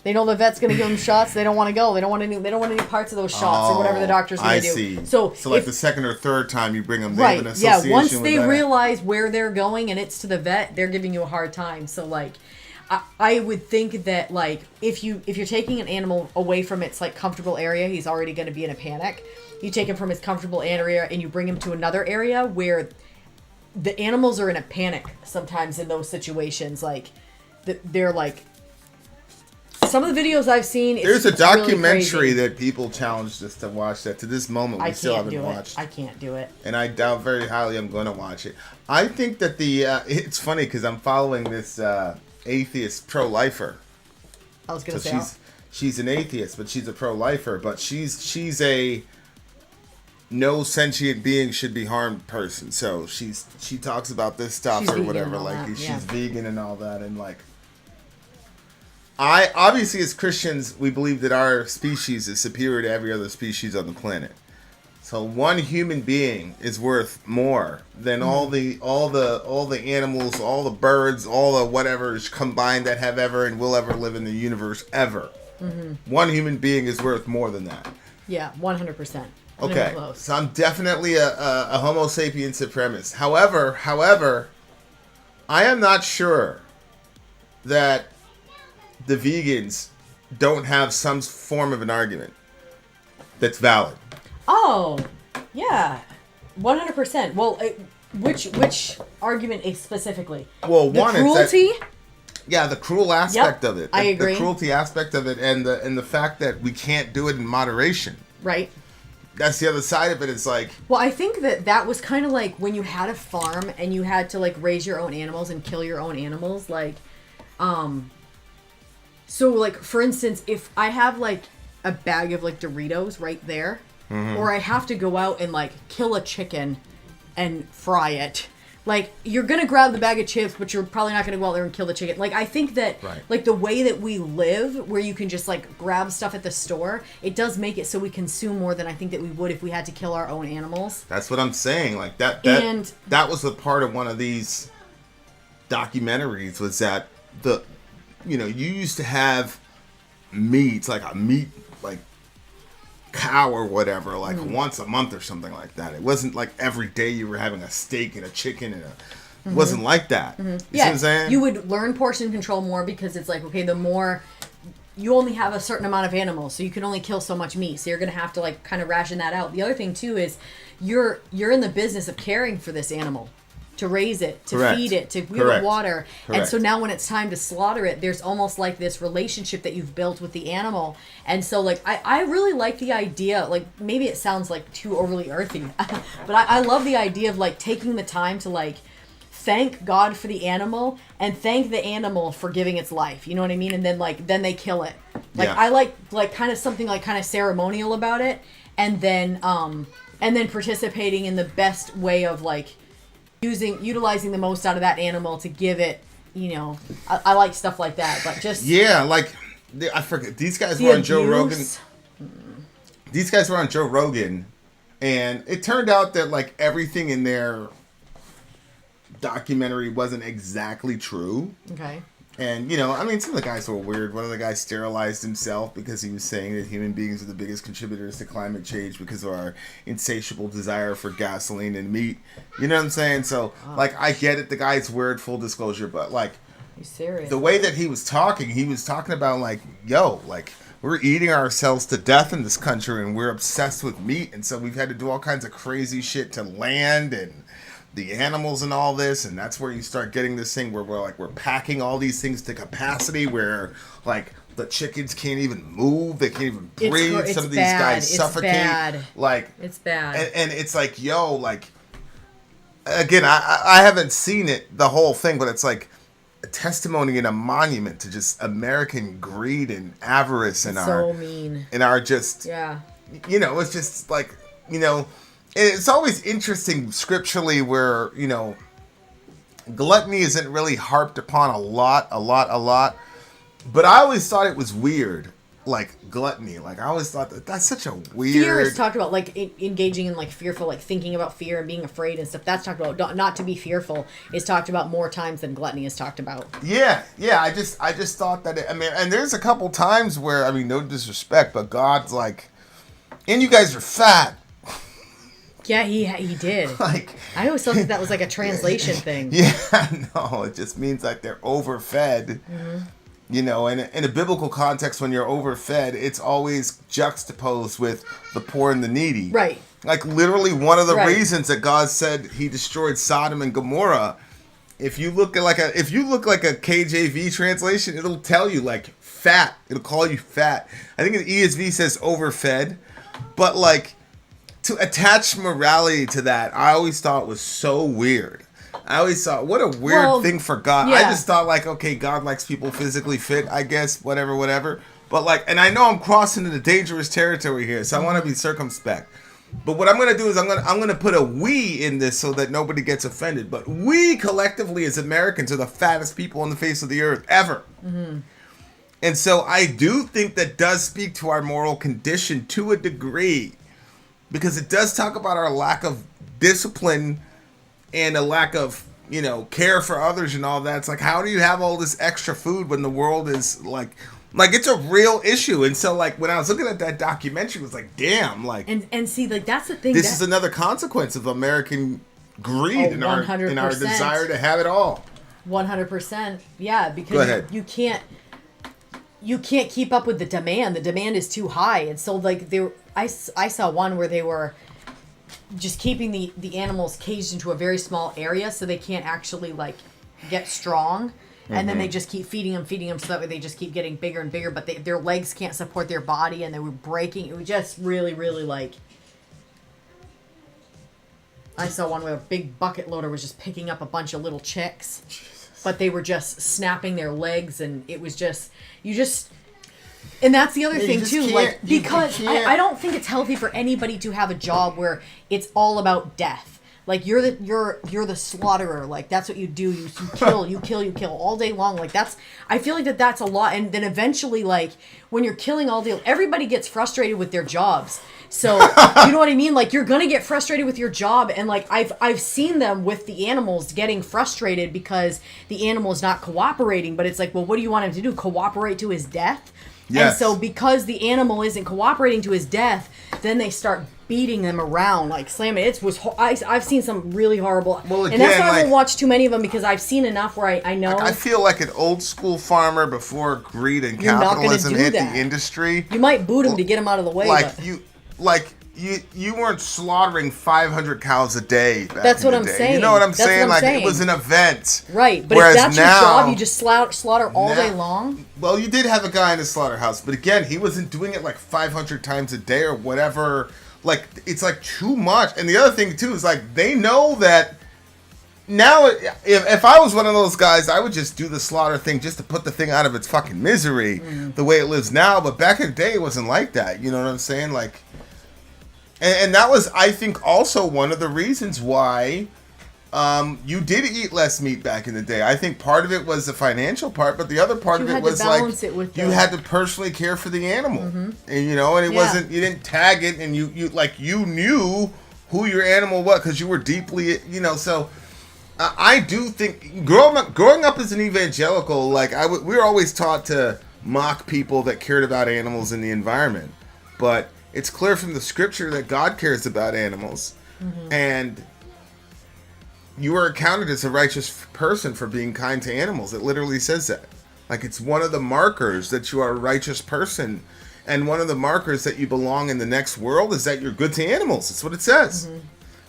They know the vet's going to give them shots. They don't want to go. They don't want any parts of those shots or whatever the doctor's going to do. I see. So like the second or third time you bring them, they have an Yeah. association Once with they that. realize where they're going and it's to the vet, they're giving you a hard time. So like, I would think that like if you're taking an animal away from its like comfortable area, he's already going to be in a panic. You take him from his comfortable area and you bring him to another area where the animals are in a panic sometimes in those situations. Like they're like. Some of the videos I've seen, there's a documentary really that people challenged us to watch that to this moment we still haven't watched. I can't do it. And I doubt very highly I'm going to watch it. I think that it's funny because I'm following this atheist pro-lifer. I was going to say she's an atheist, but she's a pro-lifer. But she's a no sentient being should be harmed person. So she talks about this stuff or whatever. Like she's vegan and all that, and like. Obviously, as Christians, we believe that our species is superior to every other species on the planet. So one human being is worth more than all the animals, all the birds, all the whatever's combined that have ever and will ever live in the universe ever. Mm-hmm. One human being is worth more than that. Yeah, 100%. Okay, so I'm definitely a Homo sapien supremacist. However, I am not sure that the vegans don't have some form of an argument that's valid. Oh, yeah, 100%. Well, which argument specifically? Well, the cruelty. Yeah, the cruel aspect of it. I agree. The cruelty aspect of it, and the fact that we can't do it in moderation. Right. That's the other side of it. It's like... Well, I think that was kind of like when you had a farm and you had to, like, raise your own animals and kill your own animals. Like, so, like, for instance, if I have, like, a bag of, like, Doritos right there, or I have to go out and, like, kill a chicken and fry it, like, you're going to grab the bag of chips, but you're probably not going to go out there and kill the chicken. Like, I think that, like, the way that we live, where you can just, like, grab stuff at the store, it does make it so we consume more than I think that we would if we had to kill our own animals. That's what I'm saying. Like, that was a part of one of these documentaries, was that you used to have meat, like a meat, like, cow or whatever, like once a month or something like that. It wasn't like every day you were having a steak and a chicken and it wasn't like that. You see what I'm saying? You would learn portion control more because it's like, okay, the more you only have a certain amount of animals, so you can only kill so much meat. So you're gonna have to like kind of ration that out. The other thing too is you're in the business of caring for this animal. To raise it, to feed it, to give it water. And so now when it's time to slaughter it, there's almost like this relationship that you've built with the animal. And so like I really like the idea, like maybe it sounds like too overly earthy, but I love the idea of like taking the time to like thank God for the animal and thank the animal for giving its life. You know what I mean? And then they kill it. Like I like kind of something like kind of ceremonial about it, and then participating in the best way of like utilizing the most out of that animal to give it, I like stuff like that, but just... Yeah, like, I forget, these guys were on Joe Rogan. These guys were on Joe Rogan, and it turned out that, like, everything in their documentary wasn't exactly true. Okay. And, some of the guys were weird. One of the guys sterilized himself because he was saying that human beings are the biggest contributors to climate change because of our insatiable desire for gasoline and meat. You know what I'm saying? So, I get it. The guy's weird, full disclosure. But, he's serious. The way that he was talking about, we're eating ourselves to death in this country and we're obsessed with meat. And so we've had to do all kinds of crazy shit to land and the animals and all this, and that's where you start getting this thing where we're packing all these things to capacity where like the chickens can't even move, they can't even breathe. Some of these guys suffocate. It's bad. And it's like, again, I haven't seen it the whole thing, but it's like a testimony and a monument to just American greed and avarice and so mean. And our just it's just like it's always interesting scripturally where, gluttony isn't really harped upon a lot. But I always thought it was weird, like gluttony. Like I always thought that's such a weird... Fear is talked about, like engaging in like fearful, like thinking about fear and being afraid and stuff. That's talked about. Not to be fearful is talked about more times than gluttony is talked about. Yeah. I just thought that, and there's a couple times where, no disrespect, but God's like, and you guys are fat. Yeah, he did. Like, I always thought that was like a translation thing. Yeah, no, it just means like they're overfed. Mm-hmm. And in a biblical context, when you're overfed, it's always juxtaposed with the poor and the needy. Right. Like literally one of the reasons that God said He destroyed Sodom and Gomorrah. If you look like a KJV translation, it'll tell you like fat. It'll call you fat. I think the ESV says overfed, but like. To attach morality to that, I always thought was so weird. I always thought, what a weird thing for God. Yeah. I just thought like, okay, God likes people physically fit, I guess, whatever. But like, and I know I'm crossing into dangerous territory here, so I want to be circumspect. But what I'm going to do is I'm going to put a we in this so that nobody gets offended. But we collectively as Americans are the fattest people on the face of the earth ever. Mm-hmm. And so I do think that does speak to our moral condition to a degree. Because it does talk about our lack of discipline and a lack of, care for others and all that. It's like, how do you have all this extra food when the world is like it's a real issue? And so like when I was looking at that documentary, it was like, damn, like and see, like that's the thing. This is another consequence of American greed and our desire to have it all. 100%, yeah, because you can't keep up with the demand. The demand is too high, and so like I saw one where they were just keeping the animals caged into a very small area so they can't actually like get strong, and then they just keep feeding them, so that way they just keep getting bigger and bigger, but their legs can't support their body, and they were breaking. It was just really, really like... I saw one where a big bucket loader was just picking up a bunch of little chicks. Jesus. But they were just snapping their legs, and it was just... And that's the other thing, too. Like, because I don't think it's healthy for anybody to have a job where it's all about death. Like, you're the slaughterer. Like, that's what you do. You kill all day long. Like, I feel like that's a lot. And then eventually, like, when you're killing all day, everybody gets frustrated with their jobs. So, you know what I mean? Like, you're going to get frustrated with your job. And, like, I've seen them with the animals getting frustrated because the animal is not cooperating. But it's like, well, what do you want him to do? Cooperate to his death? Yes. And so because the animal isn't cooperating to his death, then they start beating them around, like slamming. I've seen some really horrible... Well, again, and that's why I won't watch too many of them, because I've seen enough where I know... I feel like an old school farmer before greed and capitalism hit the industry. You might boot him to get him out of the way. You weren't slaughtering 500 cows a day back That's in what the I'm day. saying. You know what I'm That's saying? What I'm like, saying. It was an event. Right, but whereas if that's now, your job, you just slaughter all day long? Well, you did have a guy in the slaughterhouse, but again, he wasn't doing it like 500 times a day or whatever. Like, it's like too much. And the other thing, too, is like, they know that now, if I was one of those guys, I would just do the slaughter thing just to put the thing out of its fucking misery the way it lives now. But back in the day, it wasn't like that. You know what I'm saying? Like... And that was, I think, also one of the reasons why you did eat less meat back in the day. I think part of it was the financial part, but the other part of it was like you had to personally care for the animal, and it wasn't, you didn't tag it, and you knew who your animal was because you were deeply, So I do think growing up as an evangelical, like we were always taught to mock people that cared about animals and the environment, but it's clear from the scripture that God cares about animals. And you are accounted as a righteous person for being kind to animals. It literally says that. Like, it's one of the markers that you are a righteous person. And one of the markers that you belong in the next world is that you're good to animals. That's what it says.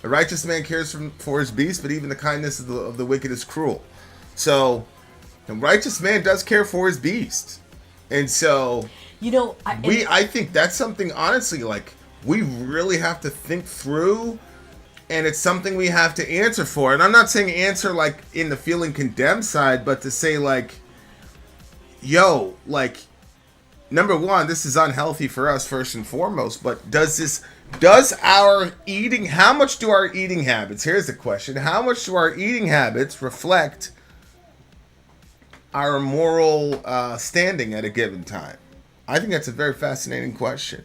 A righteous man cares for his beast, but even the kindness of the wicked is cruel. So, the righteous man does care for his beast. And so... I think that's something, honestly, like, we really have to think through, and it's something we have to answer for. And I'm not saying answer, like, in the feeling condemned side, but to say, like, yo, like, number one, this is unhealthy for us, first and foremost, but how much do our eating habits, here's the question, how much do our eating habits reflect our moral standing at a given time? I think that's a very fascinating question.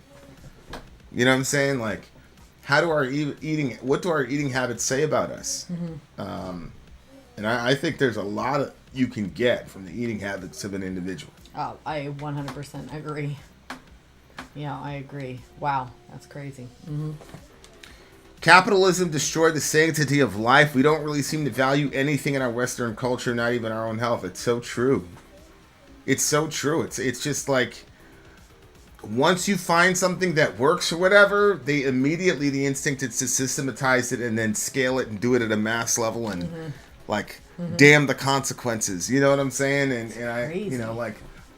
You know what I'm saying? Like, what do our eating habits say about us? And I think there's a lot you can get from the eating habits of an individual. Oh, I 100% agree. Yeah, I agree. Wow, that's crazy. Capitalism destroyed the sanctity of life. We don't really seem to value anything in our Western culture, not even our own health. It's so true. It's so true. It's just like... Once you find something that works or whatever, the instinct is to systematize it and then scale it and do it at a mass level and damn the consequences. You know what I'm saying? And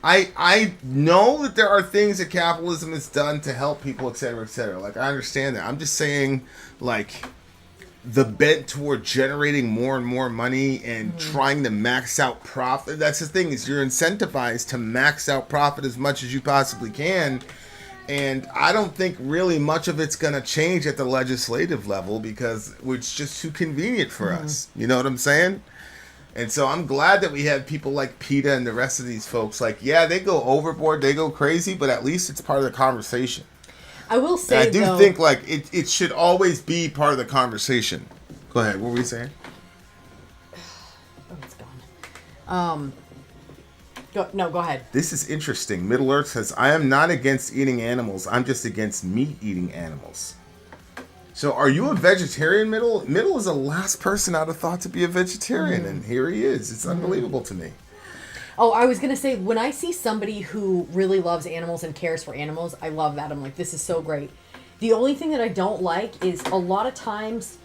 I know that there are things that capitalism has done to help people, et cetera, et cetera. Like, I understand that. I'm just saying, like, the bent toward generating more and more money and trying to max out profit. That's the thing, is you're incentivized to max out profit as much as you possibly can. And I don't think really much of it's going to change at the legislative level because it's just too convenient for us. You know what I'm saying? And so I'm glad that we have people like PETA and the rest of these folks. Like, yeah, they go overboard, they go crazy, but at least it's part of the conversation. I will say, I do think, like, it should always be part of the conversation. Go ahead. What were we saying? Oh, it's gone. Go ahead. This is interesting. Middle Earth says, I am not against eating animals. I'm just against meat-eating animals. So are you a vegetarian, Middle? Middle is the last person I'd have thought to be a vegetarian, and here he is. It's unbelievable to me. Oh, I was going to say, when I see somebody who really loves animals and cares for animals, I love that. I'm like, this is so great. The only thing that I don't like is a lot of times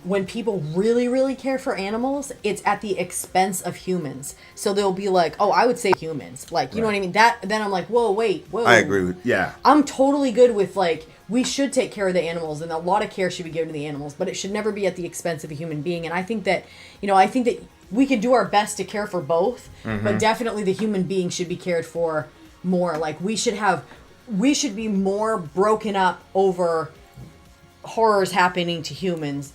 when people really, really care for animals, it's at the expense of humans. So they'll be like, oh, I would say humans. Like, you know what I mean? Then I'm like, whoa. I agree with, I'm totally good with, like, we should take care of the animals, and a lot of care should be given to the animals, but it should never be at the expense of a human being. And I think that, we can do our best to care for both, but definitely the human being should be cared for more. Like, we should be more broken up over horrors happening to humans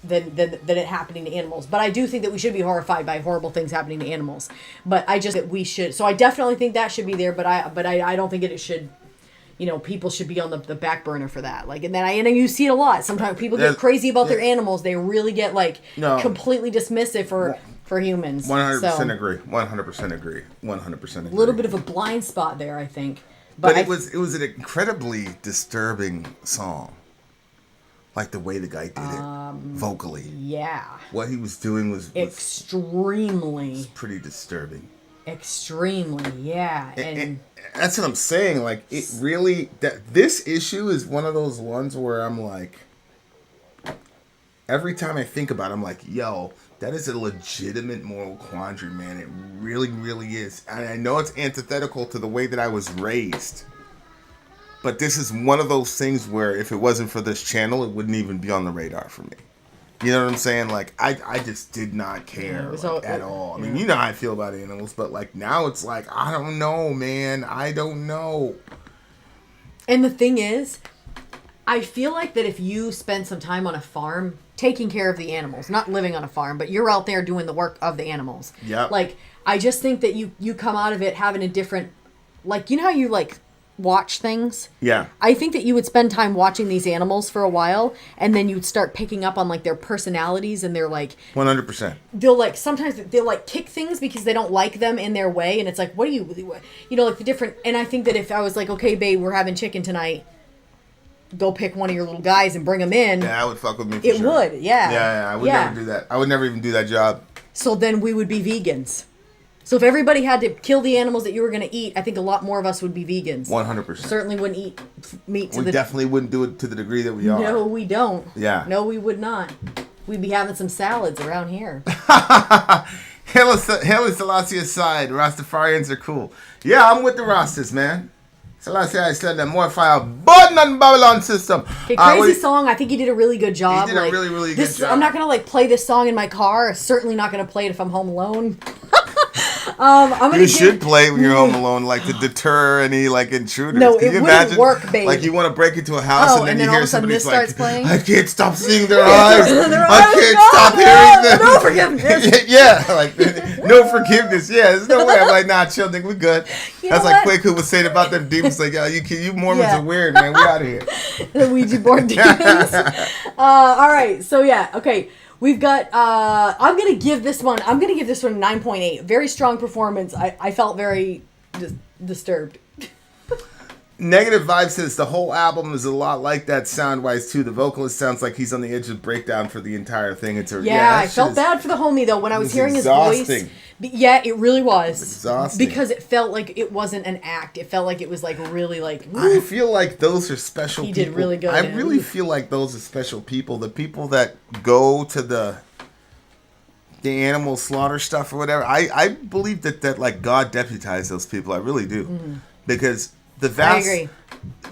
than it happening to animals. But I do think that we should be horrified by horrible things happening to animals. But I just that we should. So I definitely think that should be there. But I don't think it should. People should be on the back burner for that. Like, and you see it a lot. Sometimes people get crazy about their animals. They really get completely dismissive for humans. 100% agree. 100% agree. 100% agree. A little bit of a blind spot there, I think. But it was an incredibly disturbing song. Like the way the guy did it vocally. Yeah. What he was doing was extremely pretty disturbing. Extremely, yeah. And that's what I'm saying. Like, it really, this issue is one of those ones where I'm like, every time I think about it, I'm like, yo, that is a legitimate moral quandary, man. It really, really is. And I know it's antithetical to the way that I was raised. But this is one of those things where if it wasn't for this channel, it wouldn't even be on the radar for me. You know what I'm saying? Like, I just did not care at all. I mean, you know how I feel about animals, but like now it's like, I don't know, man. I don't know. And the thing is, I feel like that if you spend some time on a farm taking care of the animals, not living on a farm, but you're out there doing the work of the animals. Yeah. Like, I just think that you come out of it having a different, like, you know how you like watch things? Yeah. I think that you would spend time watching these animals for a while, and then you'd start picking up on like their personalities, and they're like 100%. They'll like sometimes they'll like kick things because they don't like them in their way, and it's like, what do you like the different. And I think that if I was like, okay, babe, we're having chicken tonight, go pick one of your little guys and bring them in. Yeah, I would fuck with me. It would, yeah. Yeah, I would never do that. I would never even do that job. So then we would be vegans. So if everybody had to kill the animals that you were going to eat, I think a lot more of us would be vegans. 100%. Certainly wouldn't eat meat We definitely wouldn't do it to the degree that we are. No, we don't. Yeah. No, we would not. We'd be having some salads around here. Haile Selassie aside, Rastafarians are cool. Yeah, I'm with the Rastas, man. Selassie, I said that more fire burden on Babylon system. Okay, crazy song. I think he did a really good job. He did a really, really good job. I'm not going to play this song in my car. Certainly not going to play it if I'm home alone. You should play when you're home alone, like to deter any intruders. No, it wouldn't work, babe. Like you want to break into a house and then you hear somebody starts playing. I can't stop seeing their eyes. I can't stop hearing them. No forgiveness. Yeah, no forgiveness. Yeah, there's no way. I'm like, nah, chill, nigga, we good. That's like Quaku was saying about them demons. Like, yo, you Mormons are weird, man. We out of here. The Ouija board demons. All right, so yeah, okay. We've got, I'm going to give this one a 9.8. Very strong performance. I felt very disturbed. Negative Vibe says the whole album is a lot like that sound-wise, too. The vocalist sounds like he's on the edge of breakdown for the entire thing. I felt bad for the homie, though, when I was hearing his voice. Yeah, it really was. Exhausting. Because it felt like it wasn't an act. It felt like it was really I feel like those are special people. He did really good. I really feel like those are special people. The people that go to the animal slaughter stuff or whatever. I believe that God deputized those people. I really do. Mm-hmm. Because the vast... I agree.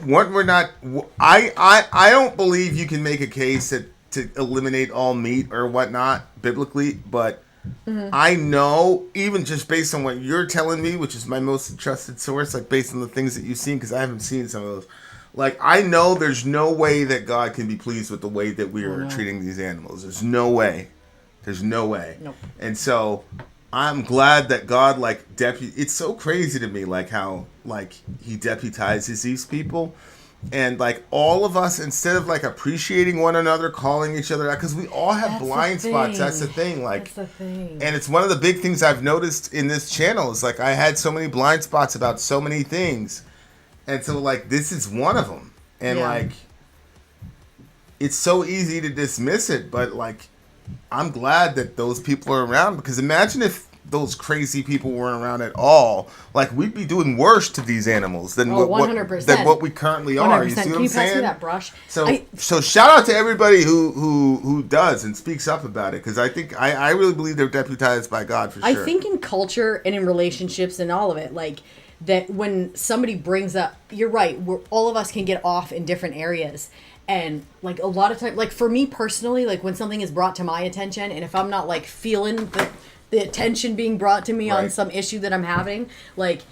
We're not... I don't believe you can make a case to eliminate all meat or whatnot biblically, but... Mm-hmm. I know, even just based on what you're telling me, which is my most trusted source, based on the things that you've seen, because I haven't seen some of those. I know there's no way that God can be pleased with the way that we are treating these animals. There's no way. There's no way. Nope. And so I'm glad that God it's so crazy to me how he deputizes these people. And all of us, instead of appreciating one another, calling each other out, because we all have blind spots. That's the thing. That's the thing. And it's one of the big things I've noticed in this channel is I had so many blind spots about so many things, and so this is one of them. And it's so easy to dismiss it, but I'm glad that those people are around, because imagine if those crazy people weren't around at all, like we'd be doing worse to these animals than what 100%. than what we currently are. 100%. You see what Can I'm you pass saying? me that brush? So shout out to everybody who does and speaks up about it, because I think I really believe they're deputized by God for sure. I think in culture and in relationships and all of it, like that when somebody brings up, you're right, all of us can get off in different areas. And like a lot of times, like for me personally, like when something is brought to my attention, and if I'm not like feeling the attention being brought to me on some issue that I'm having, like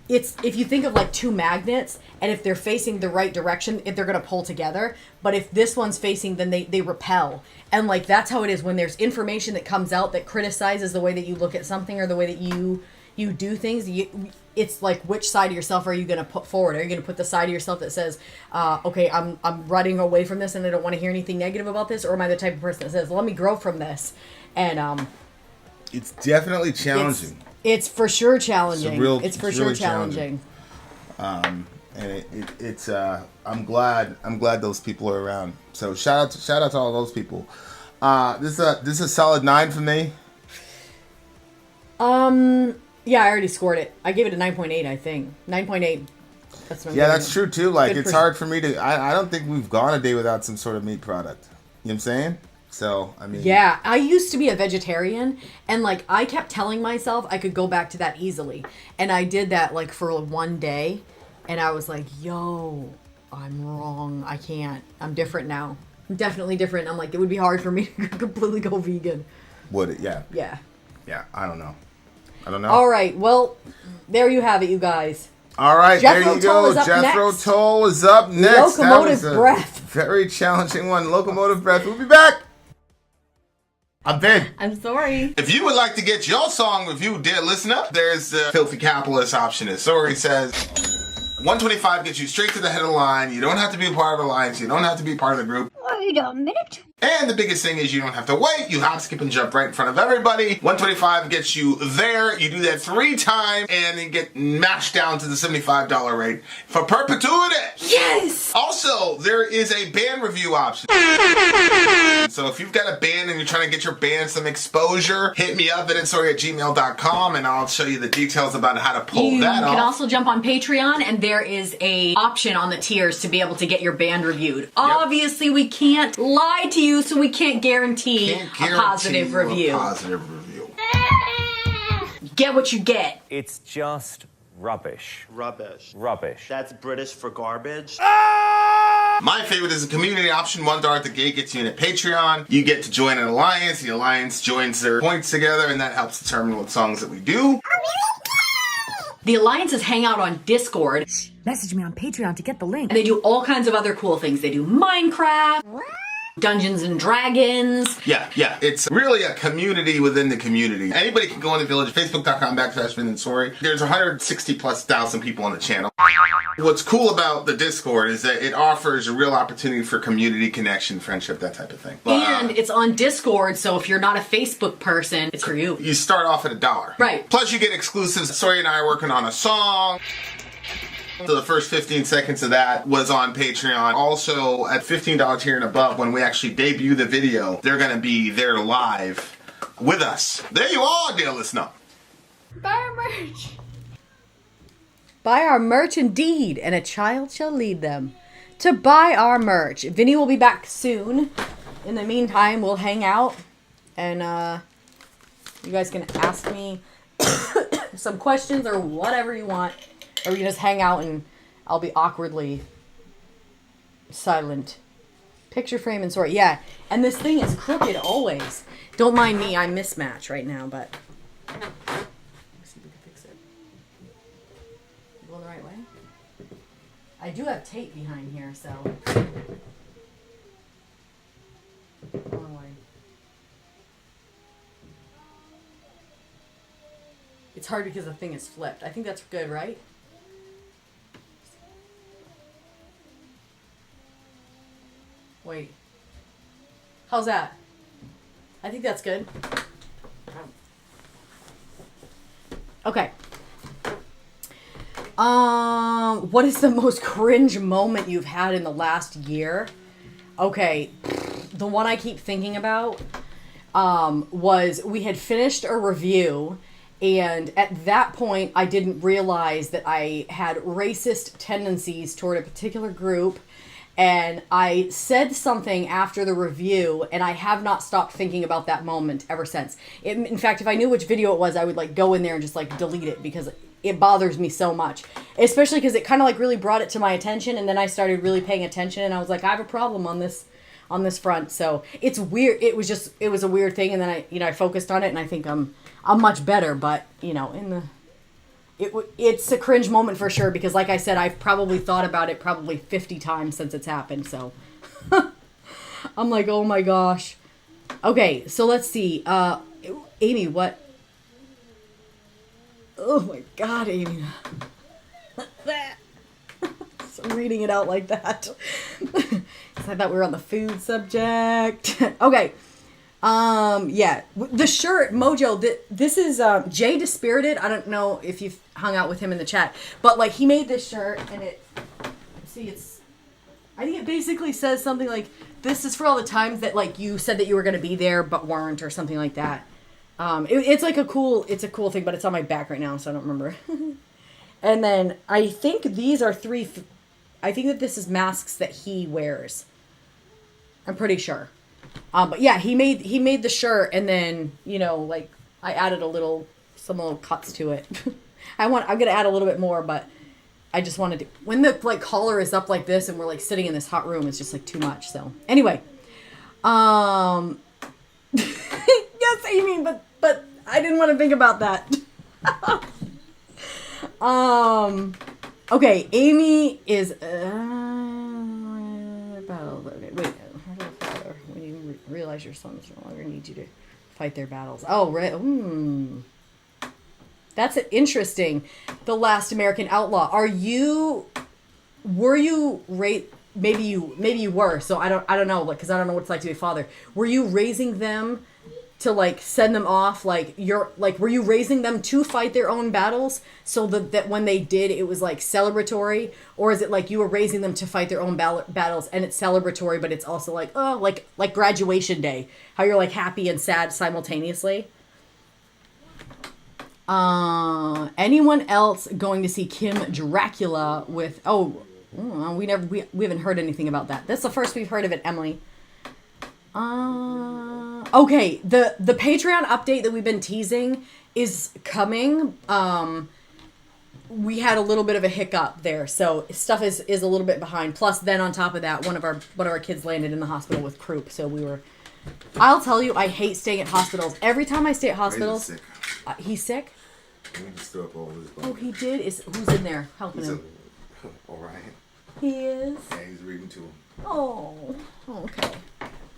it's, if you think of like two magnets, and if they're facing the right direction, if they're going to pull together, but if this one's facing, then they repel. And like that's how it is when there's information that comes out that criticizes the way that you look at something or the way that you do things. It's like, which side of yourself are you going to put forward? Are you going to put the side of yourself that says, okay, I'm running away from this and I don't want to hear anything negative about this? Or am I the type of person that says, let me grow from this? And it's definitely challenging. It's for sure challenging. It's for sure really challenging. And it's I'm glad those people are around. So shout out to all those people. This is a solid 9 for me. Yeah, I already scored it. I gave it a 9.8, I think. 9.8. That's what I'm Yeah, that's true too. Like, Good it's for- hard for me to. I don't think we've gone a day without some sort of meat product. You know what I'm saying? So I mean. Yeah, I used to be a vegetarian, and like I kept telling myself I could go back to that easily, and I did that like for one day, and I was like, "Yo, I'm wrong. I can't. I'm different now. I'm definitely different." I'm like, it would be hard for me to completely go vegan. Would it? Yeah. Yeah. Yeah. I don't know. All right. Well, there you have it, you guys. All right, Jethro there you Tull go. is up Jethro next. Tull is up next. Locomotive That was a Breath. Very challenging one. Locomotive Breath. We'll be back. I'm Ben. I'm sorry. If you would like to get your song reviewed, dear listener, there's the Filthy Capitalist option. As Sori says, 125 gets you straight to the head of the line. You don't have to be a part of the alliance. You don't have to be part of the group. Wait a minute. And the biggest thing is you don't have to wait. You hop, skip, and jump right in front of everybody. 125 gets you there. You do that 3 times, and then get mashed down to the $75 rate for perpetuity. Yes! Also, there is a band review option. So if you've got a band and you're trying to get your band some exposure, hit me up at itsori@gmail.com, and I'll show you the details about how to pull that off. You can also jump on Patreon, and there is a option on the tiers to be able to get your band reviewed. Obviously, we can't lie to you, so we can't guarantee a positive review. Get what you get. It's just rubbish. Rubbish. Rubbish. That's British for garbage. My favorite is the community option. $1 at the gate gets you in at Patreon. You get to join an alliance. The alliance joins their points together, and that helps determine what songs that we do. The alliances hang out on Discord, Message me on Patreon to get the link. and they do all kinds of other cool things. They do Minecraft, Dungeons and Dragons. Yeah. It's really a community within the community. Anybody can go in the village, facebook.com/Ben and Sori. There's 160,000+ people on the channel. What's cool about the Discord is that it offers a real opportunity for community connection, friendship, that type of thing. And it's on Discord, so if you're not a Facebook person, it's for you. You start off at $1. Right. Plus you get exclusives. Sori and I are working on a song. So the first 15 seconds of that was on Patreon. Also, at $15 tier and above, when we actually debut the video, they're going to be there live with us. There you are, dear listener. Buy our merch. Buy our merch indeed, and a child shall lead them to buy our merch. Vinny will be back soon. In the meantime, we'll hang out, and you guys can ask me some questions or whatever you want. Or we can just hang out and I'll be awkwardly silent. Picture frame and sort. Yeah. And this thing is crooked always. Don't mind me. I mismatch right now, but. Let's see if we can fix it. You going the right way? I do have tape behind here, so. Wrong way. It's hard because the thing is flipped. I think that's good, right? Wait. How's that? I think that's good. Okay. What is the most cringe moment you've had in the last year? Okay. The one I keep thinking about was we had finished a review And at that point, I didn't realize that I had racist tendencies toward a particular group. And I said something after the review, and I have not stopped thinking about that moment ever since. In fact, if I knew which video it was, I would like go in there and just like delete it because it bothers me so much. Especially because it kind of like really brought it to my attention, and then I started really paying attention, and I was like, I have a problem on this front. So it's weird. It was a weird thing, and then I focused on it, and I think I'm much better. But it's a cringe moment for sure, because like I said, I've probably thought about it probably 50 times since it's happened. So I'm like, oh my gosh. Okay, so let's see. Amy, what? Oh my God, Amy. That. So I'm reading it out like that. I thought we were on the food subject. Okay. Yeah. The shirt, Mojo, this is Jay Dispirited. I don't know if you've hung out with him in the chat, but like he made this shirt, and I think it basically says something like, this is for all the times that like you said that you were going to be there but weren't, or something like that. It's a cool thing, but it's on my back right now, so I don't remember. And then I think these are I think that this is masks that he wears. I'm pretty sure. But yeah, he made the shirt, and then, like I added some little cuts to it. I'm going to add a little bit more, but I just wanted to, when the like collar is up like this and we're like sitting in this hot room, it's just like too much. So anyway, yes, Amy, but I didn't want to think about that. Okay, Amy is okay, wait. When you realize your sons no longer need you to fight their battles. Oh, right. That's interesting. The Last American Outlaw. Were you maybe you were, so I don't know, like, because I don't know what it's like to be a father. Were you raising them to like send them off, were you raising them to fight their own battles so that when they did, it was like celebratory? Or is it like you were raising them to fight their own battles and it's celebratory, but it's also like, oh, like graduation day, how you're like happy and sad simultaneously? Anyone else going to see Kim Dracula with, we haven't heard anything about that. That's the first we've heard of it, Emily. Okay, the Patreon update that we've been teasing is coming. We had a little bit of a hiccup there, so stuff is a little bit behind. Plus, then on top of that, one of our kids landed in the hospital with croup, so I'll tell you, I hate staying at hospitals. Every time I stay at hospitals, sick. He's sick. He just threw up all over his body. Oh, he did. Who's in there helping him? All right. He is. Yeah, he's reading to him. Oh, okay.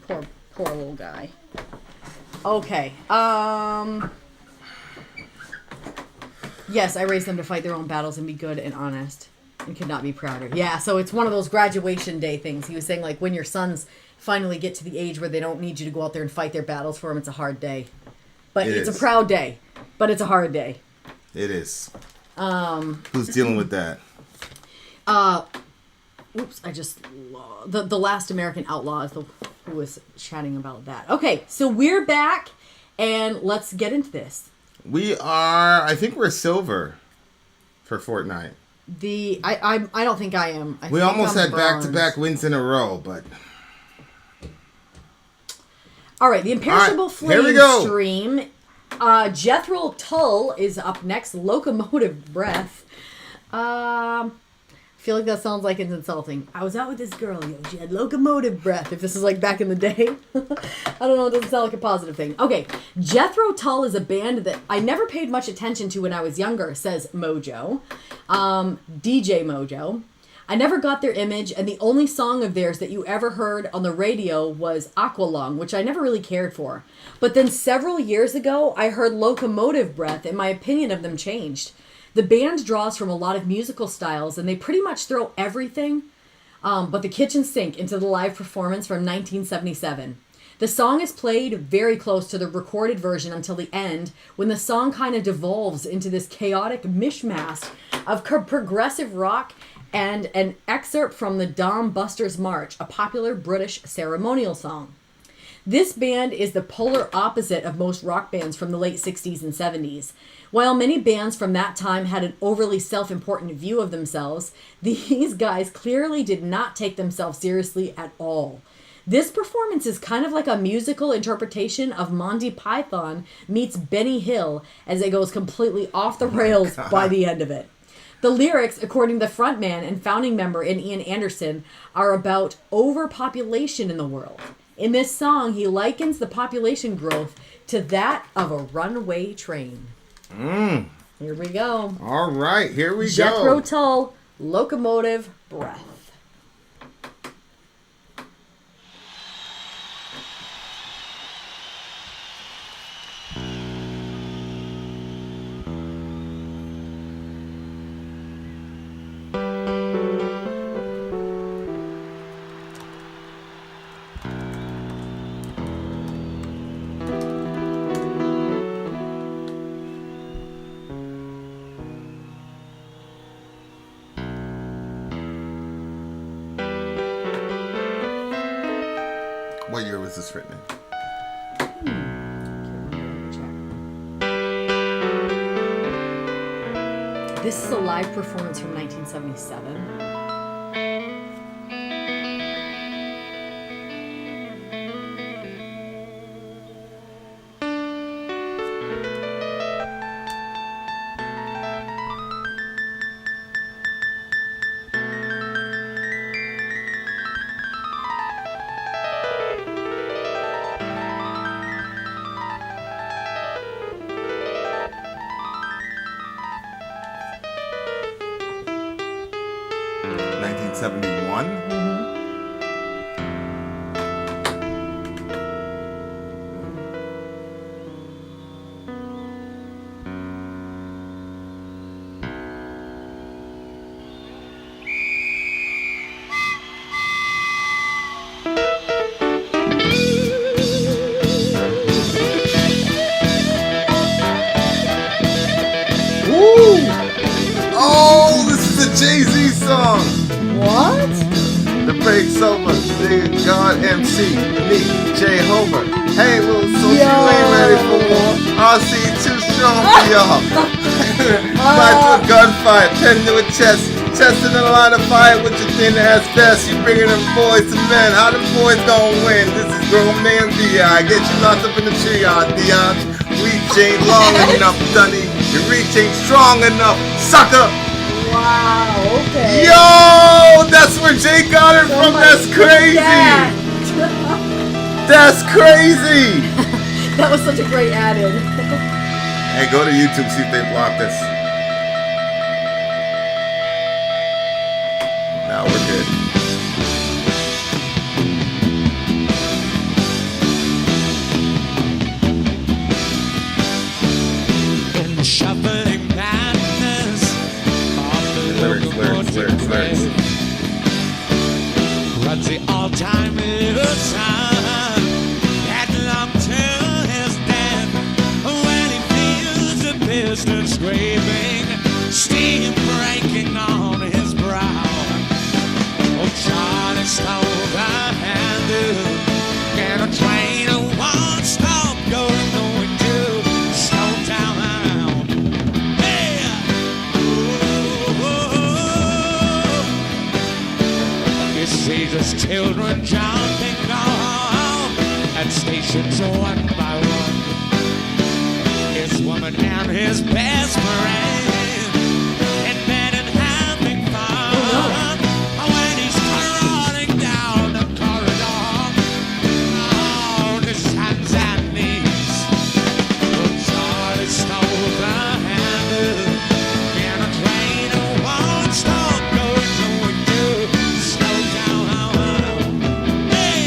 Poor little guy. Okay. Yes, I raised them to fight their own battles and be good and honest and could not be prouder. Yeah, so it's one of those graduation day things. He was saying, like, when your sons finally get to the age where they don't need you to go out there and fight their battles for them, it's a hard day. But it's a proud day. But it's a hard day. It is. Who's dealing with that? Oops, I just... The Last American Outlaw is who was chatting about that. Okay, so we're back, and let's get into this. We are... I think we're silver for Fortnite. I don't think I am. We almost had back-to-back wins in a row, but... All right, the Imperishable Flame stream. Jethro Tull is up next. Locomotive Breath. I feel like that sounds like it's insulting. I was out with this girl, she had locomotive breath. If this is like back in the day. I don't know, it doesn't sound like a positive thing. Okay, Jethro Tull is a band that I never paid much attention to when I was younger, says Mojo. DJ Mojo. I never got their image, and the only song of theirs that you ever heard on the radio was Aqualung, which I never really cared for. But then several years ago, I heard Locomotive Breath, and my opinion of them changed. The band draws from a lot of musical styles, and they pretty much throw everything but the kitchen sink into the live performance from 1977. The song is played very close to the recorded version until the end, when the song kind of devolves into this chaotic mishmash of progressive rock and an excerpt from the Dom Buster's March, a popular British ceremonial song. This band is the polar opposite of most rock bands from the late 60s and 70s. While many bands from that time had an overly self-important view of themselves, these guys clearly did not take themselves seriously at all. This performance is kind of like a musical interpretation of Monty Python meets Benny Hill, as it goes completely off the rails by the end of it. The lyrics, according to the frontman and founding member Ian Anderson, are about overpopulation in the world. In this song, he likens the population growth to that of a runaway train. Here we go. All right, here we go. Jethro Tull, Locomotive, Breath. What year was this written in? This is a live performance from 1977. Jay-Z song. What? The break's over. The God MC. Me, Jehovah. Hey, little soldier, you ain't ready for war. I'll see you too strong for y'all. Fight to a gunfight, pen to a chest. Chest in a line of fire with your thin ass vest. You bringing them boys to men. How them boys gonna win? This is grown man D.I. Get you locked up in the tree, Dion. Reach ain't long enough, Dunny. Your reach ain't strong enough, sucker. Wow, okay. Yo, that's where Jay got it from. That's crazy. That's crazy. That was such a great add-in. Hey, go to YouTube, see if they block this. Now we're good. In the shuffling madness of the locomotive lyrics. Runs the all-time sun headlong to his death when he feels the piston scraping, steam breaking on his brow. Oh, Charlie stole the handle, and a train won't stop going to slow down. Hey! You see his children jumping on at stations one by one. His woman and his best friend in bed and having fun. When he's crawling down the corridor on his hands and knees, oh, Charlie stole the handle in a train who won't stop going to slow down. Hey!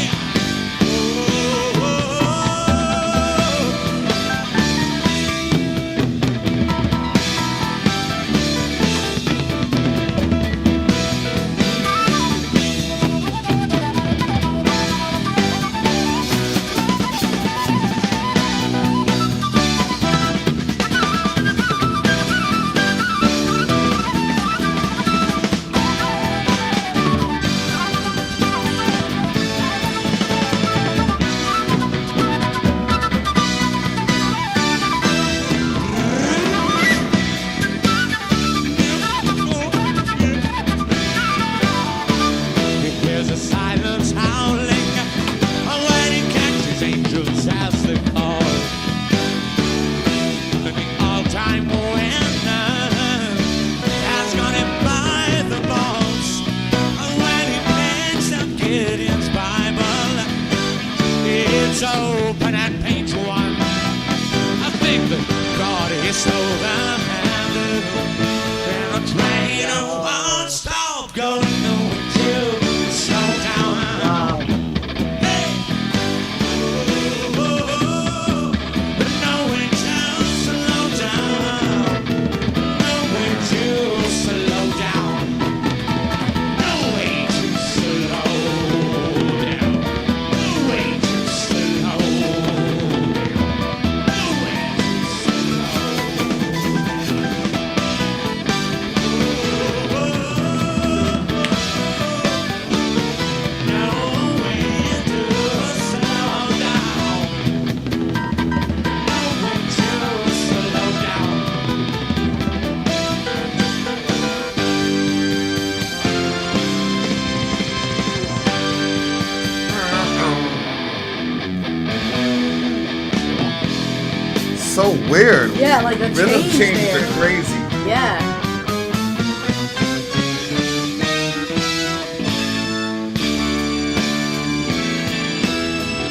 weird. Yeah, like a Rhythm change changes there. are crazy. Yeah.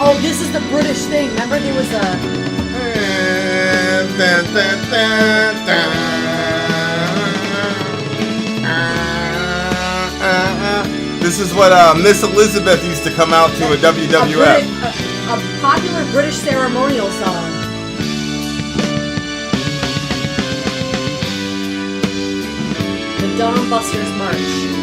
Oh, this is the British thing. Remember there was a... This is what Miss Elizabeth used to come out to at WWF. A popular British ceremonial song. The Dawn Busters March.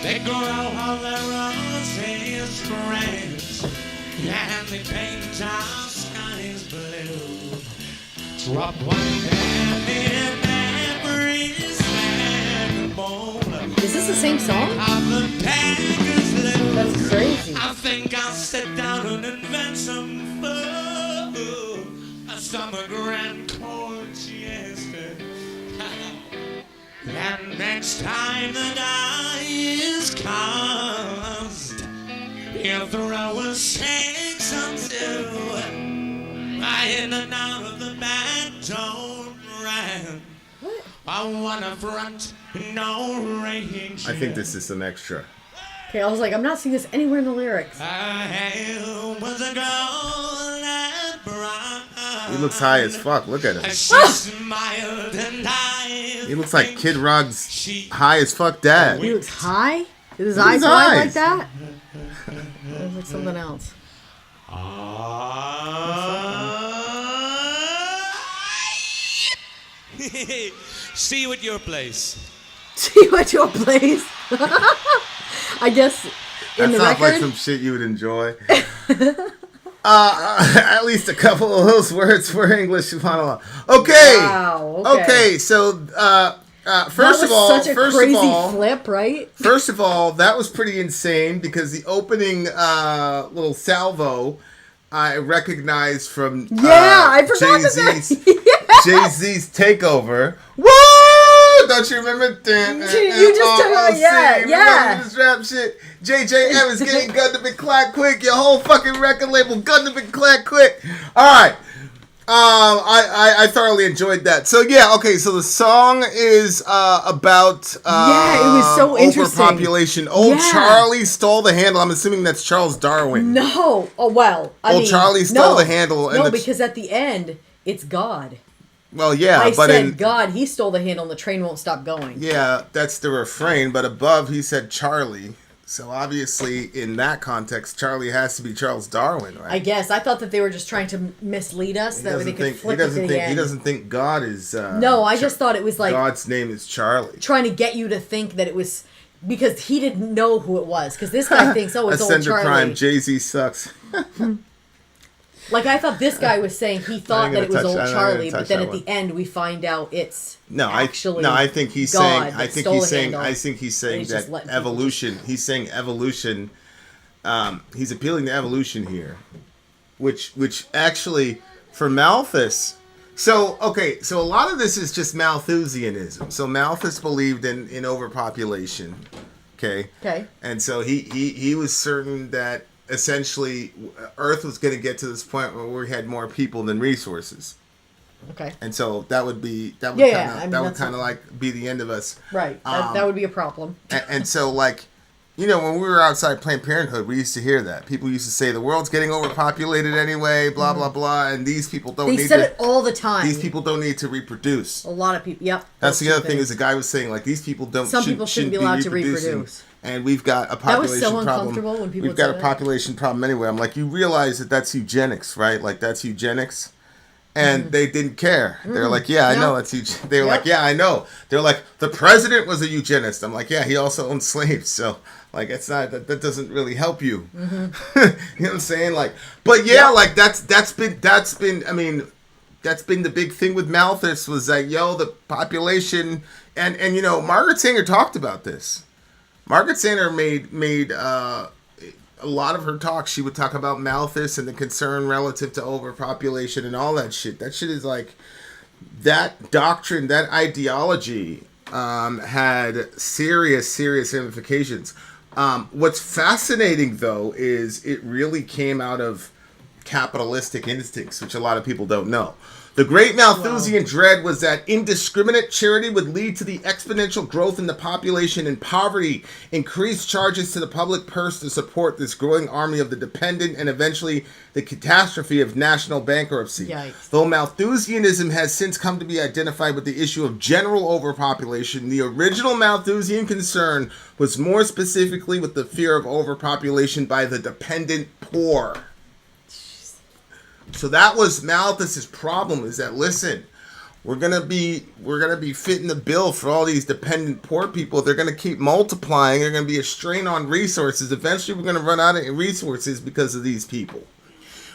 They grow all their roses red, and they paint our skies blue. Drop one hand in every sand bowl. Is this the same song? That's crazy. I think I'll sit down and invent some food. A summer grand torch, yes. And next time the die is cast, he'll throw a six until I in and out of the back don't run. I want a front, no range. I think this is an extra. Okay, I was like, I'm not seeing this anywhere in the lyrics. I was a girl that bright. He looks high as fuck. Look at him. She smiled and He looks like Kid Rock's high as fuck dad. He looks high? Is his eyes wide like that? It looks like something else. See you at your place. See you at your place. I guess in the sounds record. like some shit you would enjoy. At least a couple of those words for English monologue. Okay. Wow. Okay. So, first of all, such a crazy flip, right? First of all, that was pretty insane because the opening little salvo I recognized from I forgot Jay-Z's Jay-Z's Takeover. Woo! Don't you remember? You just took it, yeah. Remember this rap shit? JJ Evans getting gunned to be clack quick. Your whole fucking record label gunned to be clack quick. All right. I thoroughly enjoyed that. So yeah, okay. So the song is about it was so interesting. Overpopulation. Old Charlie stole the handle. I'm assuming that's Charles Darwin. No. Oh well. Charlie stole the handle. No, because at the end it's God. Well, yeah, I but said God, he stole the handle and the train won't stop going. Yeah, that's the refrain. But above he said Charlie. So obviously, in that context, Charlie has to be Charles Darwin, right? I guess. I thought that they were just trying to mislead us. That way they could flip it to the end. He doesn't think God is... no, I just thought it was like... God's name is Charlie. Trying to get you to think that it was... Because he didn't know who it was. Because this guy thinks, oh, it's old Ascender Charlie. Prime, Jay-Z sucks. Like, I thought this guy was saying he thought that it was old Charlie, but then at the end we find out it's actually I think he's God saying... I think he's saying that evolution... He's saying evolution... he's appealing to evolution here. Which actually, for Malthus... So a lot of this is just Malthusianism. So Malthus believed in overpopulation. Okay? And so he was certain that essentially Earth was going to get to this point where we had more people than resources. Okay. And so that would kind of like be the end of us. Right. That would be a problem. And so like, you know, when we were outside Planned Parenthood, we used to hear that. People used to say the world's getting overpopulated anyway, blah, blah, blah, and these people don't need to... They said it all the time. These people don't need to reproduce. A lot of people, yep. That's the other thing is the guy was saying, like, these people shouldn't be allowed to reproduce. And we've got a population problem. That was so uncomfortable when people We've got a population problem anyway. I'm like, you realize that that's eugenics, right? Like, that's eugenics. And they didn't care. They're like, yeah, I know that's eugenics. They were like, yeah, I know. They're like, the president was a eugenist. I'm like, yeah, he also owned slaves, so... Like, it's not that doesn't really help you. You know what I'm saying? Like, but yeah, like that's been I mean, that's been the big thing with Malthus was that the population and you know, Margaret Sanger talked about this. Margaret Sanger made a lot of her talks. She would talk about Malthus and the concern relative to overpopulation and all that shit. That shit is like that doctrine, that ideology had serious ramifications. What's fascinating, though, is it really came out of capitalistic instincts, which a lot of people don't know. The great Malthusian dread was that indiscriminate charity would lead to the exponential growth in the population and poverty, increased charges to the public purse to support this growing army of the dependent, and eventually the catastrophe of national bankruptcy. Yikes. Though Malthusianism has since come to be identified with the issue of general overpopulation, the original Malthusian concern was more specifically with the fear of overpopulation by the dependent poor. So that was Malthus's problem, is that, listen, we're gonna be fitting the bill for all these dependent poor people. They're gonna keep multiplying. They're gonna be a strain on resources. Eventually, we're gonna run out of resources because of these people,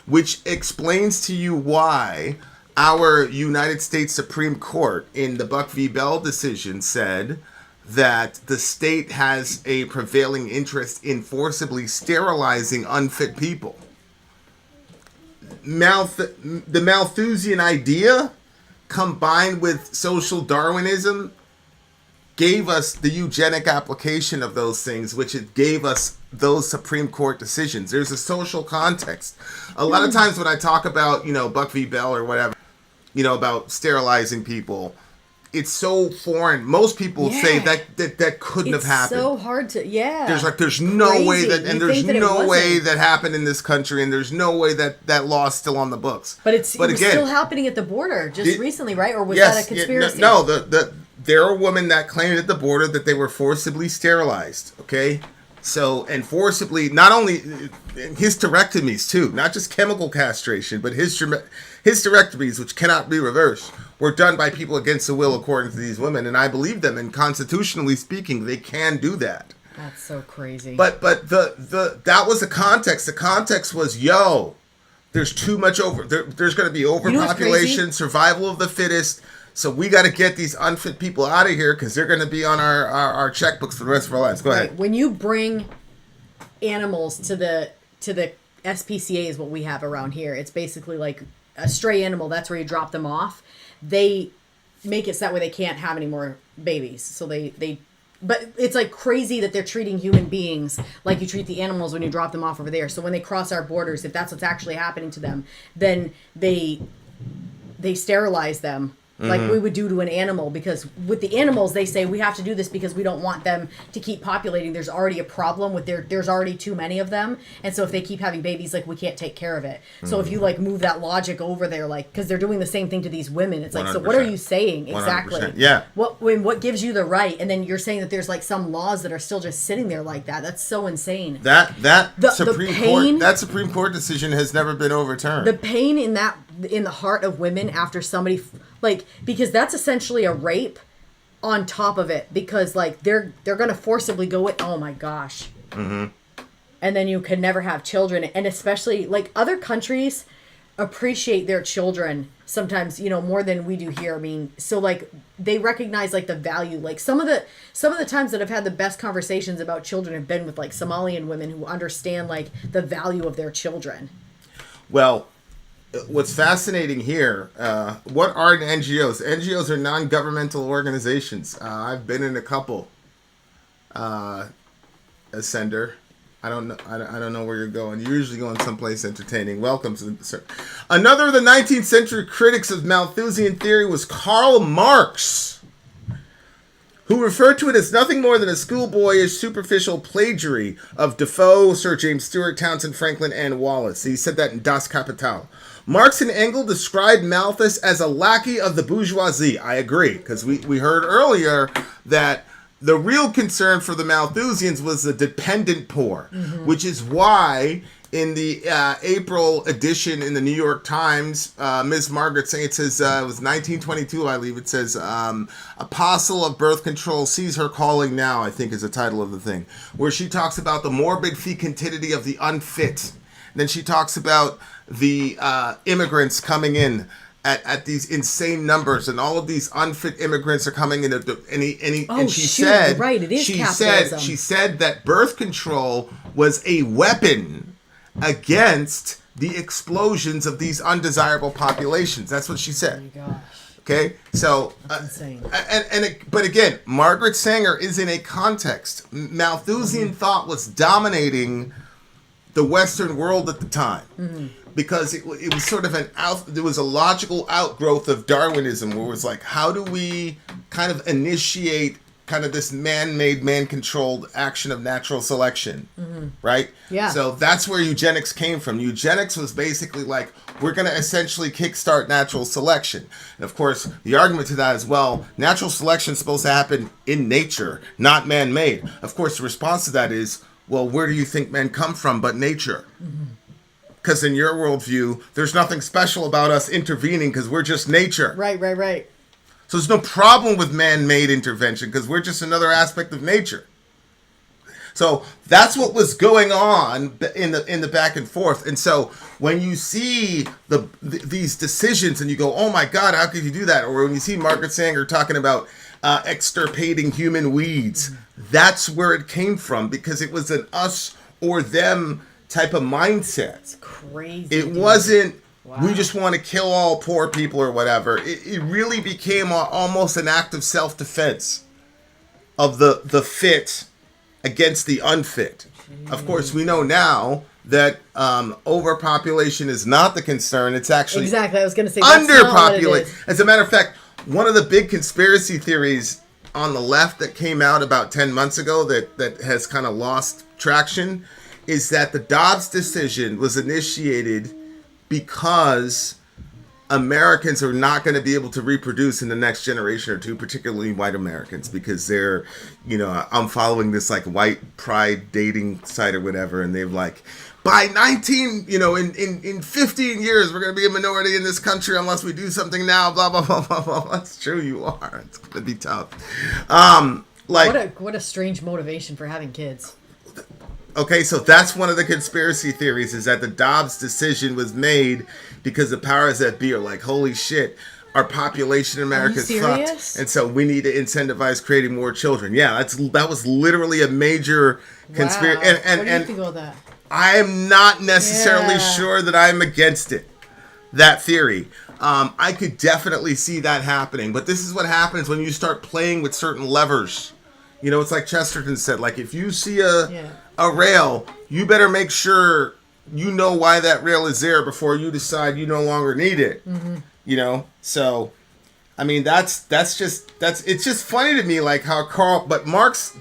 which explains to you why our United States Supreme Court in the Buck v. Bell decision said that the state has a prevailing interest in forcibly sterilizing unfit people. The Malthusian idea combined with social Darwinism gave us the eugenic application of those things, which it gave us those Supreme Court decisions. There's a social context. A lot of times when I talk about, you know, Buck v. Bell or whatever, you know, about sterilizing people, it's so foreign. Most people say that couldn't have happened. It's so hard to, there's no way that, and there's no way that happened in this country, and there's no way that law is still on the books. But it was still happening at the border just recently, right? Or was that a conspiracy? No, there are women that claimed at the border that they were forcibly sterilized, okay? So, and forcibly, not only hysterectomies too, not just chemical castration, but hysterectomies, which cannot be reversed, were done by people against the will according to these women, and I believe them, and constitutionally speaking, they can do that. That's so crazy. But that was the context. The context was, there's too much there's going to be overpopulation, survival of the fittest, so we got to get these unfit people out of here because they're going to be on our checkbooks for the rest of our lives. Go ahead. When you bring animals to the SPCA is what we have around here. It's basically like a stray animal. That's where you drop them off. They make it so that way they can't have any more babies. So but it's like crazy that they're treating human beings like you treat the animals when you drop them off over there. So when they cross our borders, if that's what's actually happening to them, then they sterilize them like we would do to an animal, because with the animals they say we have to do this because we don't want them to keep populating. There's already a problem with there's already too many of them, and so if they keep having babies, like we can't take care of it. So if you like move that logic over there, like because they're doing the same thing to these women, it's like 100%. So what are you saying exactly? 100%. Yeah. What gives you the right, and then you're saying that there's like some laws that are still just sitting there like that? That's so insane. That Supreme Court decision has never been overturned. The pain in the heart of women after somebody because that's essentially a rape on top of it, because like they're gonna forcibly go with, oh my gosh, and then you can never have children, and especially like other countries appreciate their children sometimes, more than we do here. I mean, so like they recognize like the value. Like some of the times that I've had the best conversations about children have been with like Somalian women who understand like the value of their children. Well, what's fascinating here, what are NGOs? NGOs are non-governmental organizations. I've been in a couple. Ascender. I don't know where you're going. You're usually going someplace entertaining. Welcome, sir. Another of the 19th century critics of Malthusian theory was Karl Marx, who referred to it as nothing more than a schoolboyish, superficial plagiary of Defoe, Sir James Stewart, Townsend Franklin, and Wallace. He said that in Das Kapital. Marx and Engels described Malthus as a lackey of the bourgeoisie. I agree, because we heard earlier that the real concern for the Malthusians was the dependent poor, which is why in the April edition in the New York Times, Ms. Margaret Sanger, it says, it was 1922, I believe, it says, Apostle of Birth Control sees her calling now, I think is the title of the thing, where she talks about the morbid fecundity of the unfit. Then she talks about the immigrants coming in at these insane numbers, and all of these unfit immigrants are coming in. And she said, right, it is capitalism. She said that birth control was a weapon against the explosions of these undesirable populations. That's what she said. Oh my gosh. Okay, so insane. But again, Margaret Sanger is in a context. Malthusian thought was dominating the Western world at the time. Because it was sort of there was a logical outgrowth of Darwinism, where it was like, how do we kind of initiate kind of this man-made, man-controlled action of natural selection, right? Yeah. So that's where eugenics came from. Eugenics was basically like, we're going to essentially kickstart natural selection. And of course, the argument to that is, well, natural selection is supposed to happen in nature, not man-made. Of course, the response to that is, well, where do you think men come from but nature? Because in your worldview, there's nothing special about us intervening because we're just nature. Right. So there's no problem with man-made intervention because we're just another aspect of nature. So that's what was going on in the back and forth. And so when you see these decisions and you go, oh my God, how could you do that? Or when you see Margaret Sanger talking about extirpating human weeds, that's where it came from, because it was an us or them type of mindset. It's crazy. It wasn't, we just want to kill all poor people or whatever. It really became almost an act of self-defense of the fit against the unfit. Of course, we know now that overpopulation is not the concern. It's actually exactly. I was going to say underpopulation. As a matter of fact, one of the big conspiracy theories on the left that came out about 10 months ago that has kind of lost traction is that the Dobbs decision was initiated because Americans are not going to be able to reproduce in the next generation or two, particularly white Americans, because they're, I'm following this like white pride dating site or whatever, and they've like, by in 15 years, we're going to be a minority in this country unless we do something now, blah, blah, blah, blah, blah. That's true, you are. It's going to be tough. What a strange motivation for having kids. Okay, so that's one of the conspiracy theories, is that the Dobbs decision was made because the powers that be are like, holy shit, our population in America is fucked, and so we need to incentivize creating more children. Yeah, that was literally a major conspiracy. Wow. What do you think about that? I am not necessarily sure that I'm against it, that theory. I could definitely see that happening, but this is what happens when you start playing with certain levers. It's like Chesterton said, like, if you see a rail, you better make sure you know why that rail is there before you decide you no longer need it. So I mean, it's just funny to me, like how Marx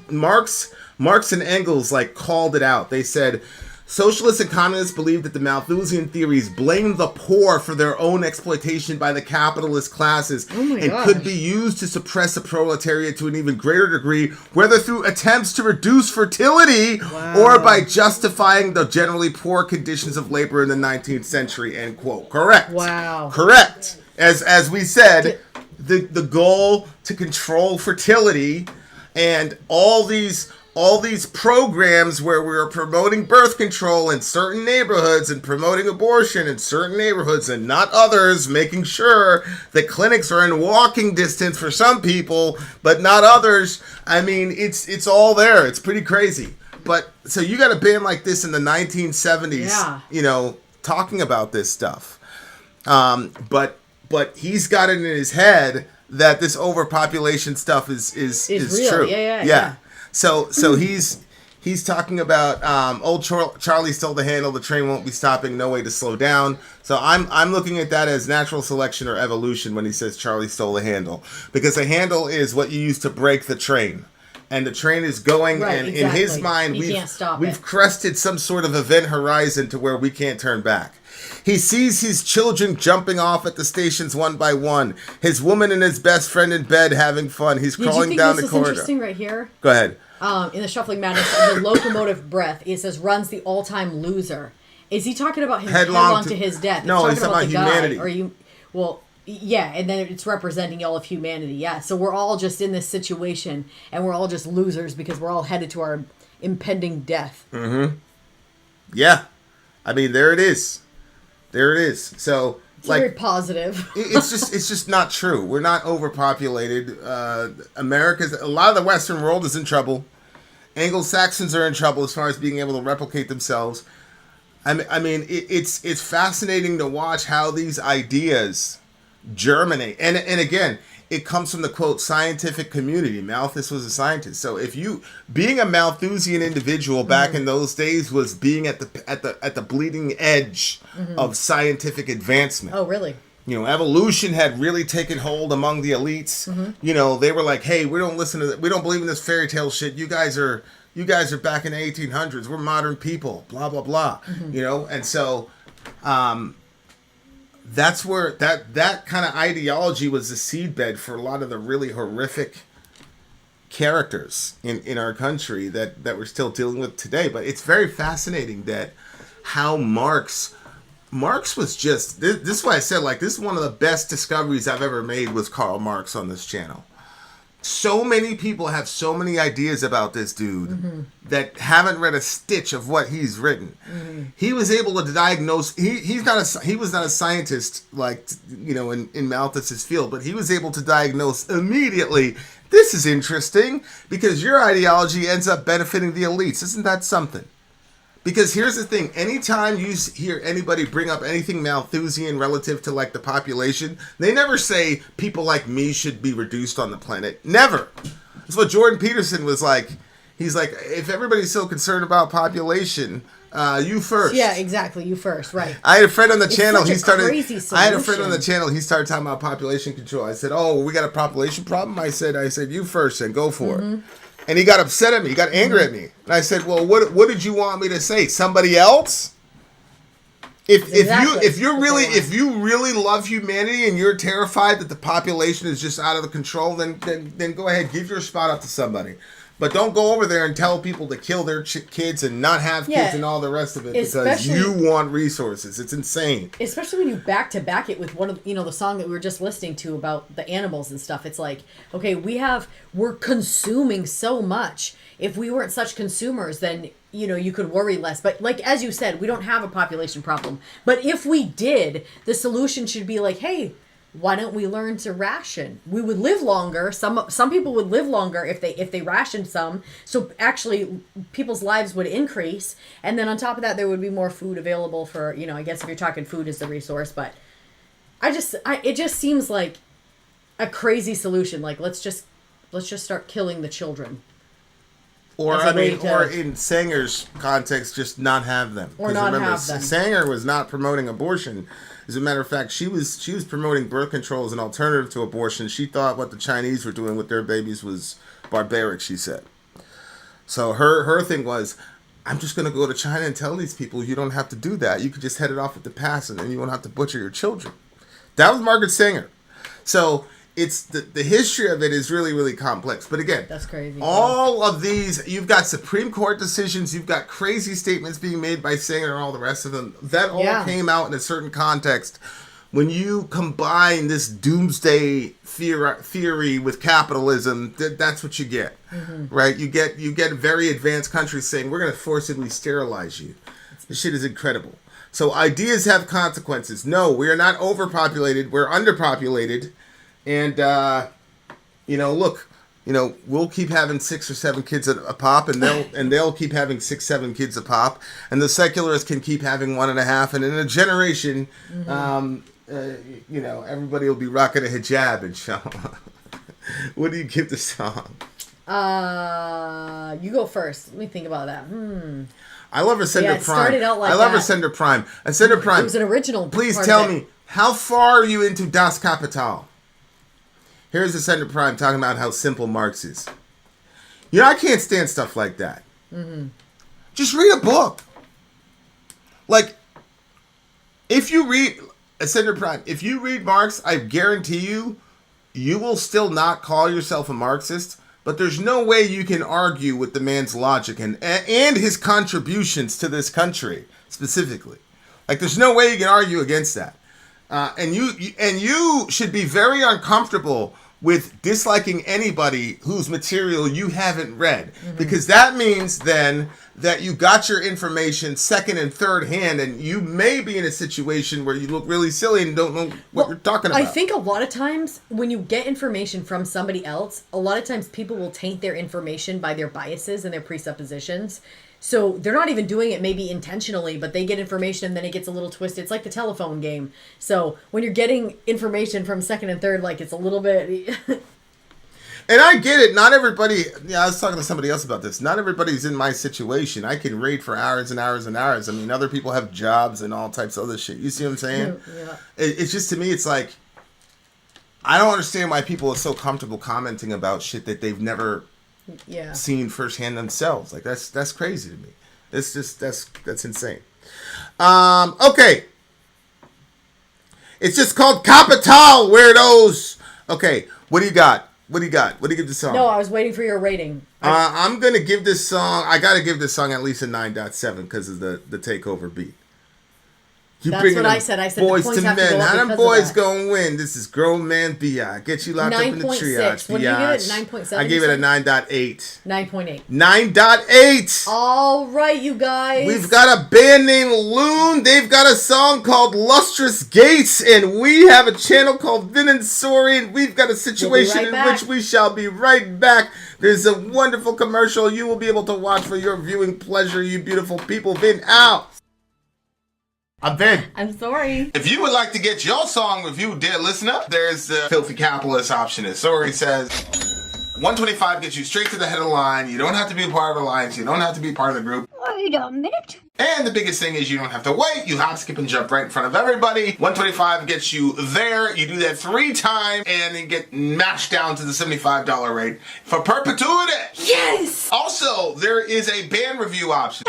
and Engels like called it out. They said socialists and communists believed that the Malthusian theories blamed the poor for their own exploitation by the capitalist classes could be used to suppress the proletariat to an even greater degree, whether through attempts to reduce fertility or by justifying the generally poor conditions of labor in the 19th century, end quote. Correct. Wow. Correct. As we said, the goal to control fertility and all these programs where we're promoting birth control in certain neighborhoods and promoting abortion in certain neighborhoods and not others, making sure that clinics are in walking distance for some people, but not others. I mean, it's all there. It's pretty crazy. But so you got a band like this in the 1970s, talking about this stuff. But he's got it in his head that this overpopulation stuff is real. true. Yeah. So he's talking about old Charlie stole the handle. The train won't be stopping. No way to slow down. So I'm looking at that as natural selection or evolution when he says Charlie stole the handle, because the handle is what you use to brake the train, and the train is going. And in his mind, we've crested some sort of event horizon to where we can't turn back. He sees his children jumping off at the stations one by one. His woman and his best friend in bed having fun. He's crawling down the corridor. This is interesting right here? Go ahead. In the Shuffling Madness, the Locomotive breath, it says runs the all-time loser. Is he talking about him headlong to his death? No, he's talking about humanity. And then it's representing all of humanity. Yeah, so we're all just in this situation, and we're all just losers because we're all headed to our impending death. Mm-hmm. Yeah. I mean, there it is. There it is. So it's very positive. it's just not true. We're not overpopulated. A lot of the Western world is in trouble. Anglo-Saxons are in trouble as far as being able to replicate themselves. I mean, it's fascinating to watch how these ideas germinate. And again, it comes from the, quote, scientific community. Malthus was a scientist. So being a Malthusian individual back in those days was being at the bleeding edge of scientific advancement. Oh, really? Evolution had really taken hold among the elites. They were like, hey, we don't believe in this fairy tale shit. You guys are back in the 1800s. We're modern people, blah, blah, blah. And so that's where that kind of ideology was the seedbed for a lot of the really horrific characters in our country that we're still dealing with today. But it's very fascinating that how Marx was just, this is why I said, like, this is one of the best discoveries I've ever made was Karl Marx on this channel. So many people have so many ideas about this dude that haven't read a stitch of what he's written. He was able to diagnose. He was not a scientist like in Malthus's field, but he was able to diagnose immediately. This is interesting because your ideology ends up benefiting the elites. Isn't that something? Because here's the thing, anytime you hear anybody bring up anything Malthusian relative to like the population, they never say people like me should be reduced on the planet. Never. That's what Jordan Peterson was like. He's like, if everybody's so concerned about population, you first. Yeah, exactly. You first, right. I had a friend on the channel. He started talking about population control. I said, "Oh, we got a population problem." I said, "You first, and go for it." And he got upset at me. He got angry at me. And I said, "Well, what did you want me to say? Somebody else? If you really love humanity and you're terrified that the population is just out of control, then go ahead, give your spot up to somebody. But don't go over there and tell people to kill their kids and not have kids and all the rest of it because you want resources. It's insane. Especially when you back to back it with one of the song that we were just listening to about the animals and stuff. It's like, okay, we're consuming so much. If we weren't such consumers, then you could worry less. But like as you said, we don't have a population problem. But if we did, the solution should be like, hey, why don't we learn to ration? We would live longer. Some people would live longer if they rationed some. So actually, people's lives would increase. And then on top of that, there would be more food available for, I guess if you're talking food is the resource. But it just seems like a crazy solution. Like let's just start killing the children. Or in Sanger's context, just not have them. Or not have them. Sanger was not promoting abortion. As a matter of fact, she was promoting birth control as an alternative to abortion. She thought what the Chinese were doing with their babies was barbaric, she said. So her thing was, I'm just going to go to China and tell these people you don't have to do that. You could just head it off at the pass and then you won't have to butcher your children. That was Margaret Sanger. So it's the history of it is really, really complex. But again, that's crazy. All of these, you've got Supreme Court decisions, you've got crazy statements being made by Sanger and all the rest of them. That all came out in a certain context. When you combine this doomsday theory with capitalism, that's what you get, right? You get very advanced countries saying, we're going to forcibly sterilize you. This shit is incredible. So ideas have consequences. No, we are not overpopulated. We're underpopulated. And, look, we'll keep having 6 or 7 kids a pop, and they'll keep having 6, 7 kids a pop. And the secularists can keep having 1.5. And in a generation... everybody will be rocking a hijab, inshallah. What do you give the song? You go first. Let me think about that. I love Ascender Prime. Started out like I love Ascender Prime. Ascender Prime. It was an original. Please tell me, how far are you into Das Kapital? Here's Ascender Prime talking about how simple Marx is. I can't stand stuff like that. Just read a book. Like, if you read... Ascender Prime, if you read Marx, I guarantee you will still not call yourself a Marxist, but there's no way you can argue with the man's logic and his contributions to this country, specifically. Like, there's no way you can argue against that. And you should be very uncomfortable with disliking anybody whose material you haven't read. Because that means then that you got your information second and third hand, and you may be in a situation where you look really silly and don't know what you're talking about. I think a lot of times when you get information from somebody else, a lot of times people will taint their information by their biases and their presuppositions. So they're not even doing it maybe intentionally, but they get information and then it gets a little twisted. It's like the telephone game. So when you're getting information from second and third, like, it's a little bit... And I get it. Not everybody... I was talking to somebody else about this. Not everybody's in my situation. I can read for hours and hours and hours. I mean, other people have jobs and all types of other shit. You see what I'm saying? Yeah. It's just, to me, it's like... I don't understand why people are so comfortable commenting about shit that they've never... seen firsthand themselves. Like, that's crazy to me. It's just that's insane. Okay. It's just called Capital, weirdos. Okay, what do you got? What do you give the song? No, I was waiting for your rating. I'm gonna give this song. I gotta give this song at least a 9.7 because of the takeover beat. That's what I said. I said boys the points to have men. to go up How them because boys of that. gonna win? This is grown man B.I. Get you locked up in the triage. What did you give it? 9.7? I gave it a 9.8. 9.8. 9.8. All right, you guys. We've got a band named Lune. They've got a song called Lustrous Gates, and we have a channel called Vin and Sori, and we've got a situation in which we shall be right back. There's a wonderful commercial you will be able to watch for your viewing pleasure, you beautiful people. Vin out. I'm Vin. I'm sorry. If you would like to get your song reviewed, dear listener, there's the filthy capitalist option. As Sori says, 125 gets you straight to the head of the line. You don't have to be a part of the alliance. You don't have to be part of the group. Wait a minute. And the biggest thing is you don't have to wait. You hop, skip, and jump right in front of everybody. 125 gets you there. You do that 3 times, and then get mashed down to the $75 rate for perpetuity. Yes! Also, there is a band review option.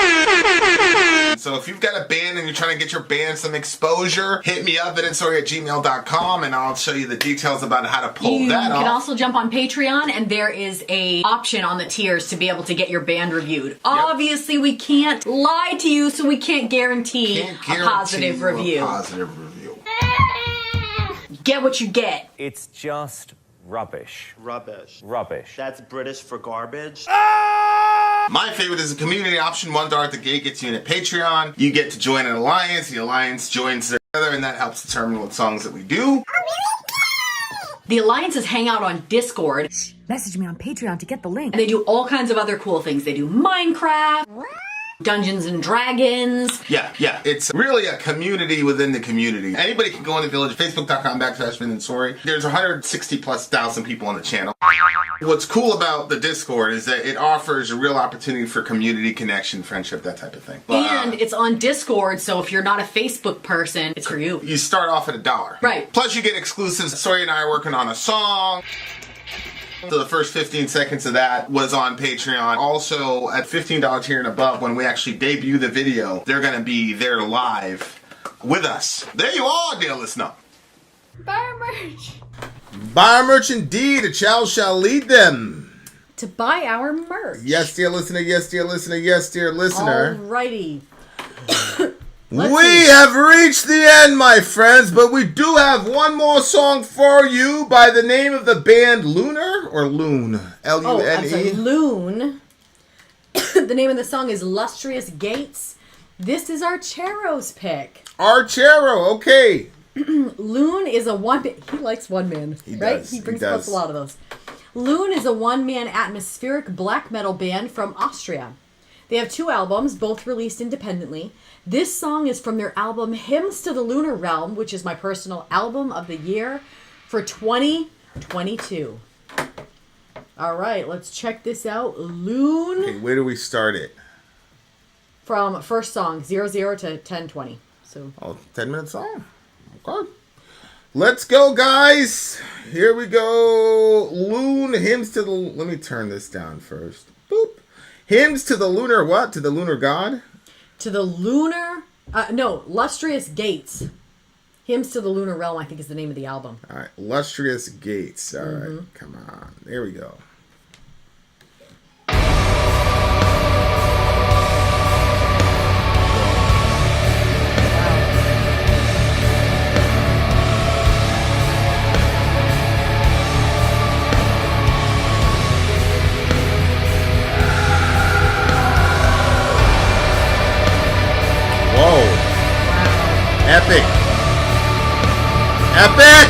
So if you've got a band and you're trying to get your band some exposure, hit me up at insori@gmail.com, and I'll show you the details about how to pull that off. You can also jump on Patreon, and there is a option on the tiers to be able to get your band reviewed. Obviously, we can't lie to you, so we can't guarantee a positive review. Get what you get. It's just rubbish. Rubbish. Rubbish. That's British for garbage. My favorite is the community option. $1 at the gate gets you in at Patreon. You get to join an alliance. The alliance joins together, and that helps determine what songs that we do. The alliances hang out on Discord. Message me on Patreon to get the link. And they do all kinds of other cool things. They do Minecraft. Dungeons and Dragons. Yeah. It's really a community within the community. Anybody can go in the village, facebook.com/Finn and Sori. There's 160,000+ people on the channel. What's cool about the Discord is that it offers a real opportunity for community connection, friendship, that type of thing. And it's on Discord, so if you're not a Facebook person, it's for you. You start off at $1. Right. Plus you get exclusives. Sori and I are working on a song. So the first 15 seconds of that was on Patreon. Also, at $15 tier and above, when we actually debut the video, they're going to be there live with us. There you are, dear listener. Buy our merch. Buy our merch indeed. A child shall lead them. To buy our merch. Yes, dear listener. Yes, dear listener. Yes, dear listener. Alrighty. We have reached the end, my friends, but we do have one more song for you by the name of the band Lunar or Lune? Lune. Oh, I'm sorry, Lune. The name of the song is Lustrous Gates. This is Archero's pick. Archero, okay. Lune is a one-man... He likes one-man, right? Does. He brings us a lot of those. Lune is a one-man atmospheric black metal band from Austria. They have 2 albums, both released independently. This song is from their album Hymns to the Lunar Realm, which is my personal album of the year for 2022. All right, let's check this out. Lune. Okay, where do we start it? From first song, 00 to 10:20. So 10-minute song. Okay. Let's go, guys. Here we go. Lune, Hymns to the... Let me turn this down first. Boop. Hymns to the lunar what? To the lunar god? To the lunar... Lustrous Gates. Hymns to the Lunar Realm, I think, is the name of the album. All right. Lustrous Gates. All right. Come on. There we go. Epic! Epic!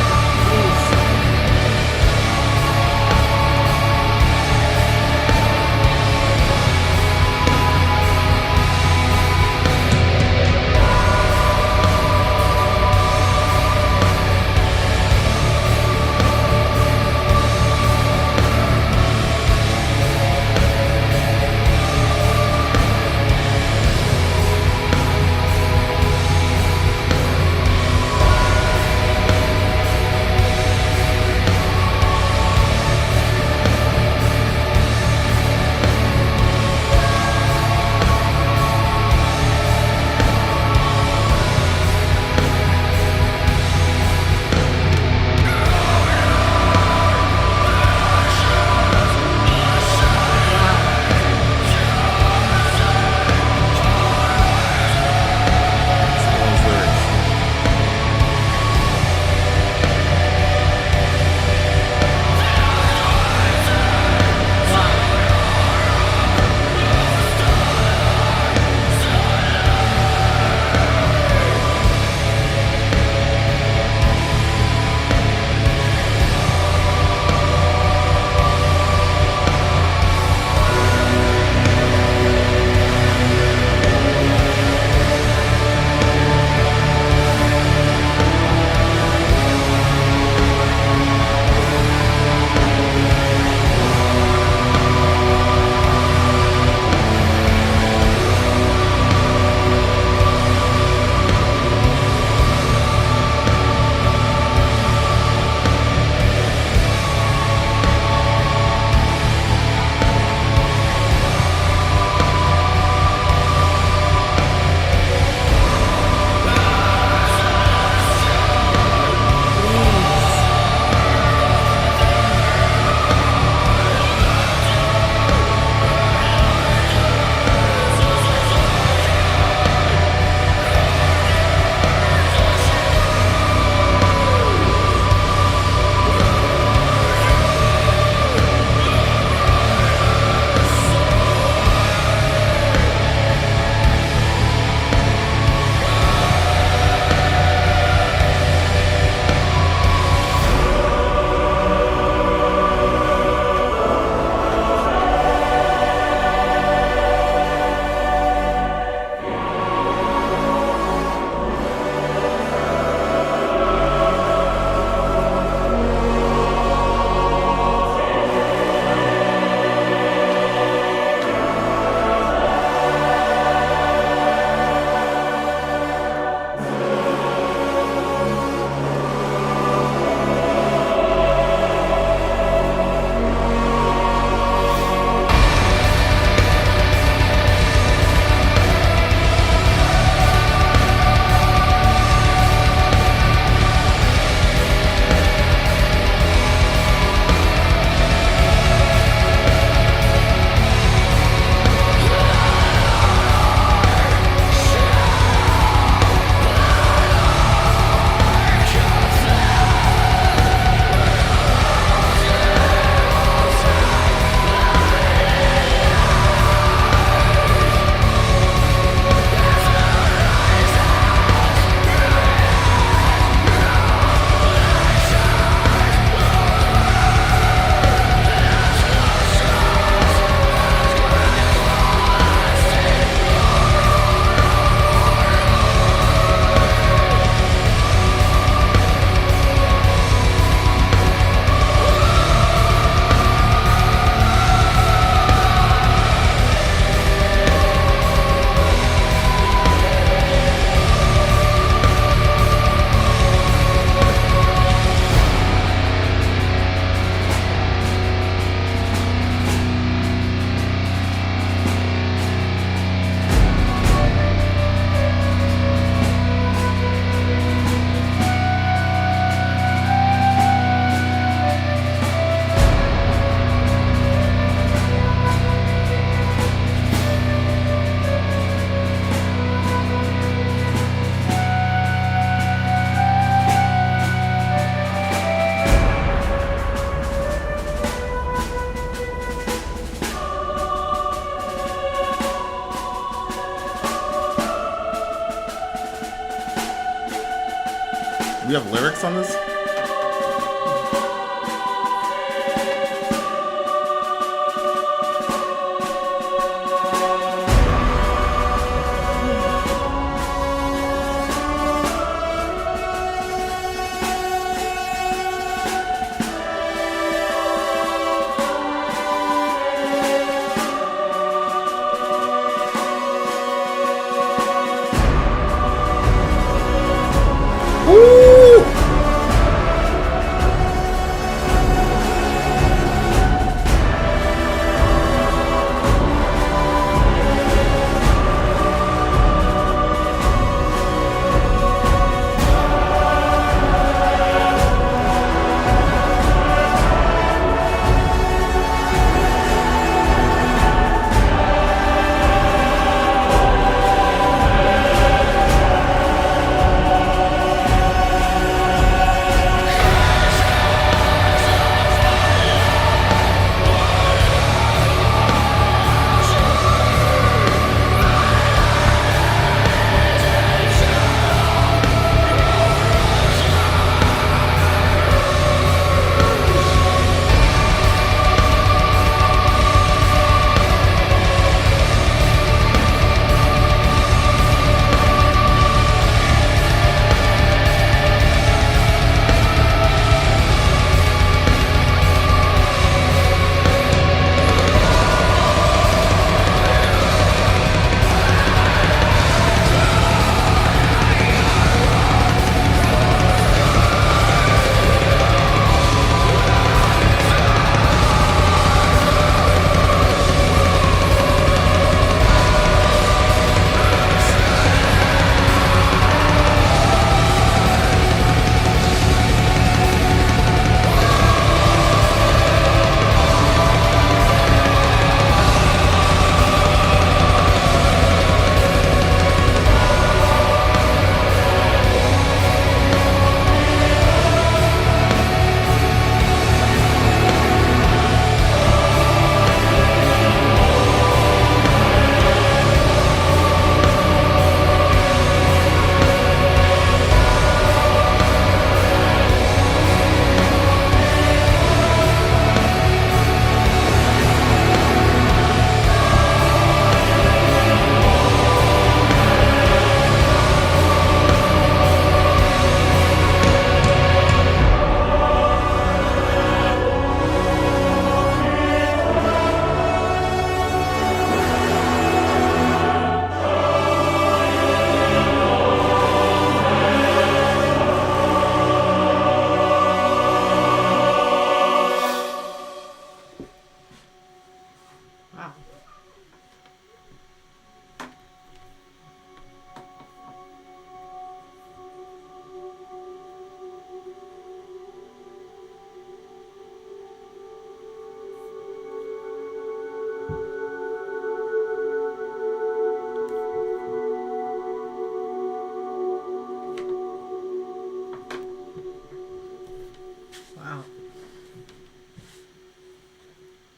thoughts on this?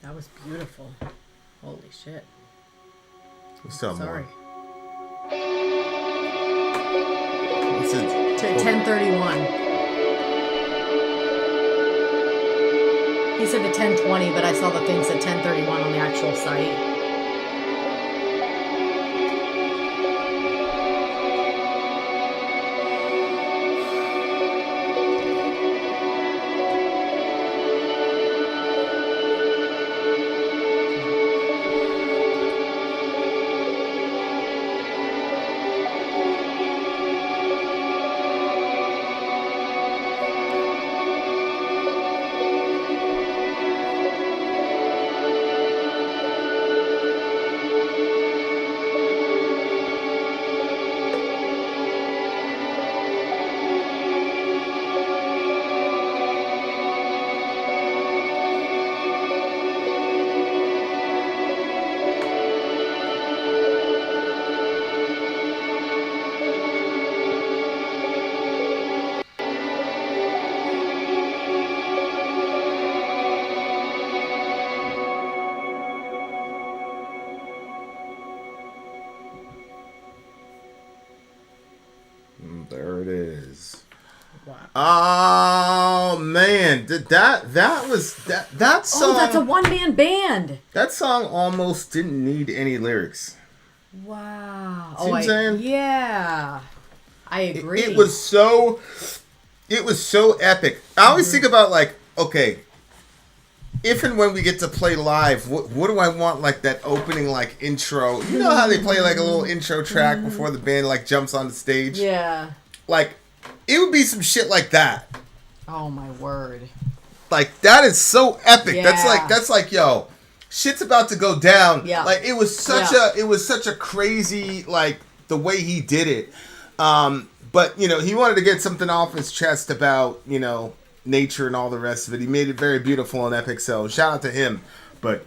That was beautiful. Holy shit. What's up, Sorry. What's it? 1031. He said the 1020, but I saw the thing said 1031 on the actual site. Oh man, that was that song. Oh, that's a one-man band. That song almost didn't need any lyrics. Wow. See what I'm saying? Yeah. I agree. It was so epic. I always think about like, okay, if and when we get to play live, what do I want, like that opening like intro? You know how they play like a little intro track before the band like jumps on the stage? Yeah. Like, it would be some shit like that. Oh my word. Like, that is so epic. Yeah. That's like, yo, shit's about to go down. Yeah. Like, it was such a crazy, like, the way he did it. But, you know, he wanted to get something off his chest about, you know, nature and all the rest of it. He made it very beautiful and epic, so shout out to him. But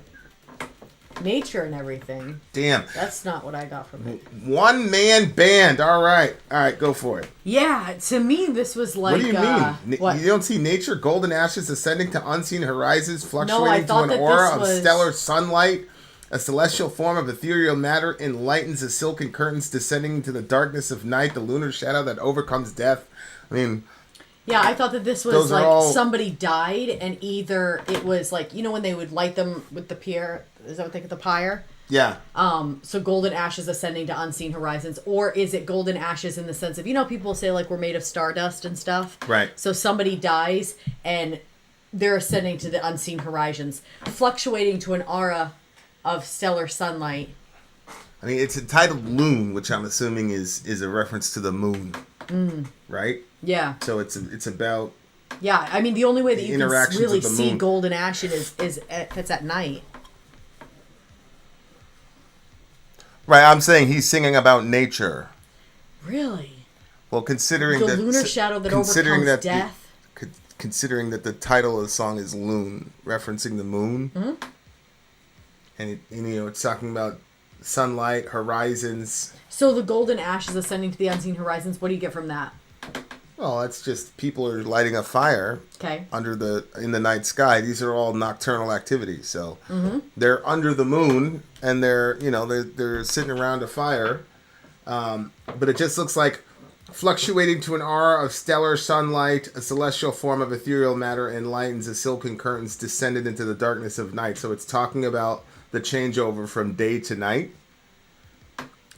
nature and everything. Damn. That's not what I got from it. One-man band. All right, go for it. Yeah, to me, this was like... What do you mean? What? You don't see nature, golden ashes ascending to unseen horizons, fluctuating to an that aura of was... stellar sunlight. A celestial form of ethereal matter enlightens the silken curtains descending into the darkness of night, the lunar shadow that overcomes death. I mean... Yeah, I thought that this was like somebody died, and either it was like, you know, when they would light them with the pyre, is that what they get, the pyre? Yeah. So golden ashes ascending to unseen horizons, or is it golden ashes in the sense of, you know, people say like we're made of stardust and stuff. Right. So somebody dies and they're ascending to the unseen horizons, fluctuating to an aura of stellar sunlight. I mean, it's entitled Lune, which I'm assuming is a reference to the moon. Right? Yeah. So it's about... Yeah, I mean, the only way that you can really see moon. golden ashes is if it's at night. Right, I'm saying he's singing about nature. Really? Well, considering the lunar shadow that overcomes death. Considering that the title of the song is Lune, referencing the moon. Mm-hmm. And you know, it's talking about sunlight, horizons. So the golden ashes ascending to the unseen horizons, what do you get from that? Well, that's just people are lighting a fire in the night sky. These are all nocturnal activities. So they're under the moon and they're sitting around a fire. But it just looks like fluctuating to an aura of stellar sunlight, a celestial form of ethereal matter enlightens the silken curtains descended into the darkness of night. So it's talking about the changeover from day to night.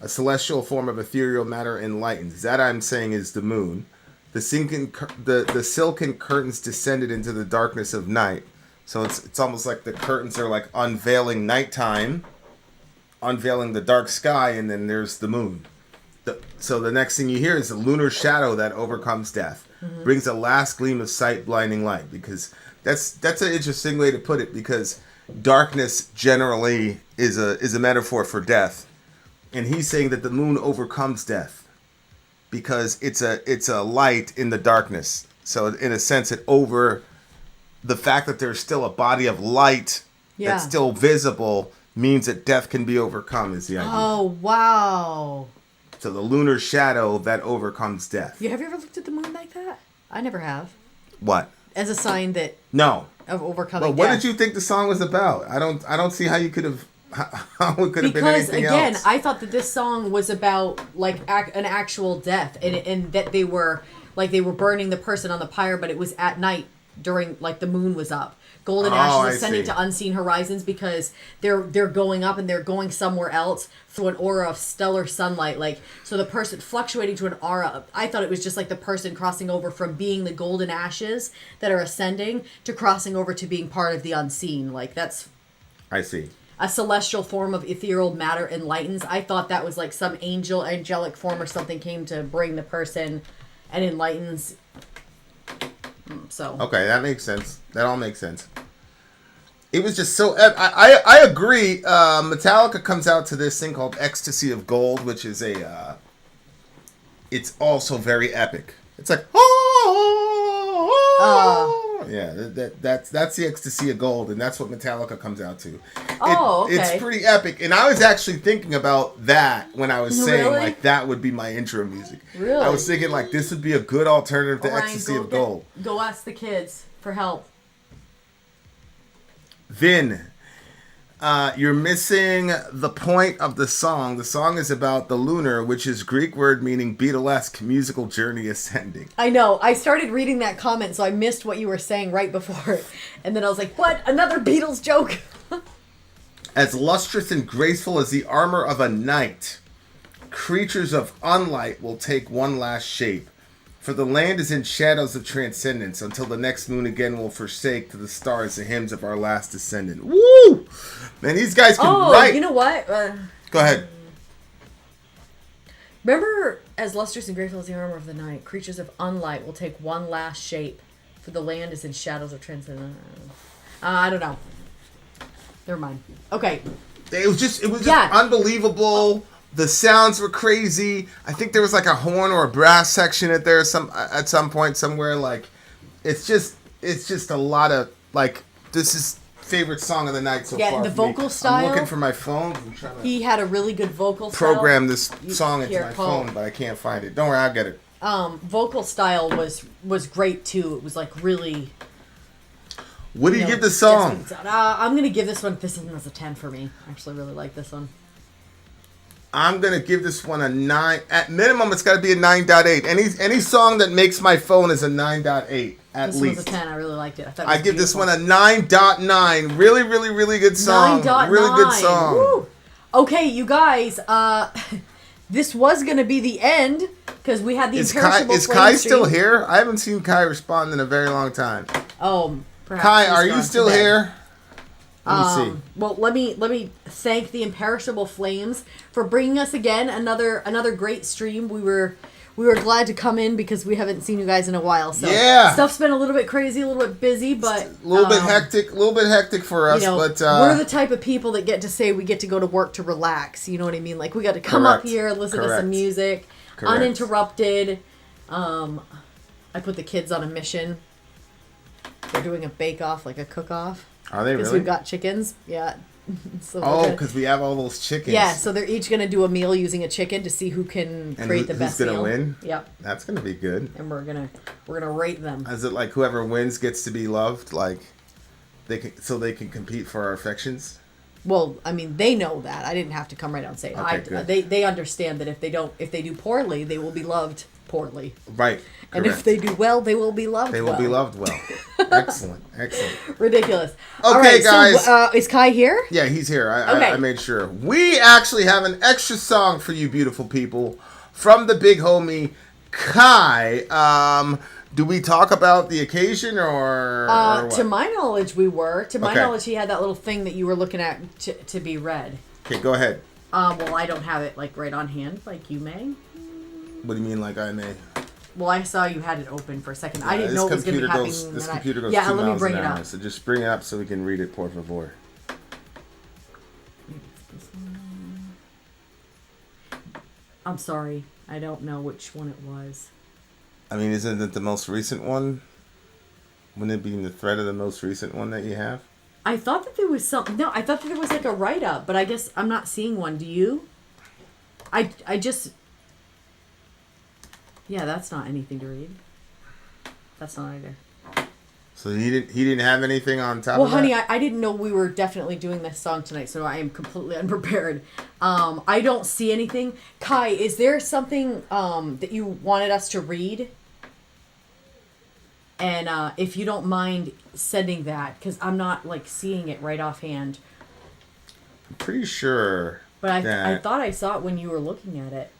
A celestial form of ethereal matter enlightens. That I'm saying is the moon. The silken curtains descended into the darkness of night. So it's almost like the curtains are like unveiling nighttime, unveiling the dark sky, and then there's the moon. So the next thing you hear is the lunar shadow that overcomes death. Brings a last gleam of sight, blinding light. Because that's an interesting way to put it, because darkness generally is a metaphor for death. And he's saying that the moon overcomes death because it's a light in the darkness. So in a sense, the fact that there's still a body of light that's still visible means that death can be overcome is the idea. Oh, wow. So the lunar shadow that overcomes death. Have you ever looked at the moon like that? I never have. What? As a sign that... No. Of overcoming death. What did you think the song was about? I don't see how you could have... How it could have been anything else. Because, again, I thought that this song was about, like, an actual death. And that they were burning the person on the pyre, but it was at night during, like, the moon was up. Golden ashes ascending to unseen horizons because they're going up and they're going somewhere else through an aura of stellar sunlight. Like, so the person fluctuating to an aura. I thought it was just like the person crossing over from being the golden ashes that are ascending to crossing over to being part of the unseen. Like, that's... I see. A celestial form of ethereal matter enlightens. I thought that was like some angelic form or something came to bring the person and enlightens. So okay, that makes sense. That all makes sense. It was just so... I agree. Metallica comes out to this thing called Ecstasy of Gold, which is it's also very epic. It's like... yeah, that's the Ecstasy of Gold, and that's what Metallica comes out to. Okay. It's pretty epic, and I was actually thinking about that when I was saying like that would be my intro music. Really? I was thinking like this would be a good alternative to Orion, Ecstasy of Gold. Go ask the kids for help. Vin, You're missing the point of the song. The song is about the lunar, which is Greek word meaning Beatlesque musical journey ascending. I know. I started reading that comment, so I missed what you were saying right before it. And then I was like, what? Another Beatles joke? As lustrous and graceful as the armor of a knight, creatures of unlight will take one last shape. For the land is in shadows of transcendence until the next moon again will forsake to the stars the hymns of our last descendant. Woo! Man, these guys can write. You know what? Go ahead. Remember, as lustrous and grateful as the armor of the night, creatures of unlight will take one last shape, for the land is in shadows of transcendence. I don't know. Never mind. Okay. It was just unbelievable. The sounds were crazy. I think there was like a horn or a brass section at some point somewhere. Like, it's just a lot of like. This is favorite song of the night so far. Yeah, the vocal style. I'm looking for my phone. He had a really good vocal style. Program this song into my phone, but I can't find it. Don't worry, I'll get it. Vocal style was great too. It was like really. What do you give the song? I'm gonna give this one. This one was a 10 for me. I actually really like this one. I'm going to give this one a 9. At minimum, it's got to be a 9.8. Any song that makes my phone is a 9.8 at this least. This was a 10. I really liked it. I give this one a 9.9. Really, really, really good song. 9.9. Really good song. Woo. Okay, you guys. This was going to be the end because we had the imperishable Is Kai still here? I haven't seen Kai respond in a very long time. Oh, perhaps. Kai, are you still here? Let me see. Well, let me thank the Imperishable Flames for bringing us again another great stream. We were glad to come in because we haven't seen you guys in a while. So yeah, stuff's been a little bit crazy, a little bit busy, but a little bit hectic for us. But we're the type of people that get to say we get to go to work to relax. You know what I mean? Like we got to come up here, listen to some music, uninterrupted. I put the kids on a mission. They're doing a bake-off, like a cook-off. Are they really? Because we've got chickens. Yeah. So because we have all those chickens. Yeah, so they're each going to do a meal using a chicken to see who can create the best meal. Who's going to win? Yep. That's going to be good. And we're gonna rate them. Is it like whoever wins gets to be loved? Like they can compete for our affections? Well, I mean, they know that. I didn't have to come right out and say it. Okay, they understand that if they do poorly, they will be loved poorly. Right. And if they do well, they will be loved well. They will be loved well. Excellent. Ridiculous. Okay, all right, guys. So, is Kai here? Yeah, he's here. I made sure. We actually have an extra song for you beautiful people from the big homie Kai. Do we talk about the occasion or what? To my knowledge, we were. To my knowledge, he had that little thing that you were looking at to be read. Okay, go ahead. Well, I don't have it like right on hand like you may. What do you mean like I may? Well, I saw you had it open for a second. Yeah, I didn't know it was going to be happening. This computer goes 2 let me miles bring an it hour, up. so just bring it up so we can read it, por favor. I'm sorry. I don't know which one it was. I mean, isn't it the most recent one? Wouldn't it be in the thread of the most recent one that you have? I thought that there was something. No, I thought that there was like a write-up, but I guess I'm not seeing one. Do you? I just... Yeah, that's not anything to read. That's not either. So he didn't have anything on top of that? Well, honey, I didn't know we were definitely doing this song tonight, so I am completely unprepared. I don't see anything. Kai, is there something that you wanted us to read? And if you don't mind sending that, because I'm not like seeing it right offhand. I'm pretty sure. But I thought I saw it when you were looking at it.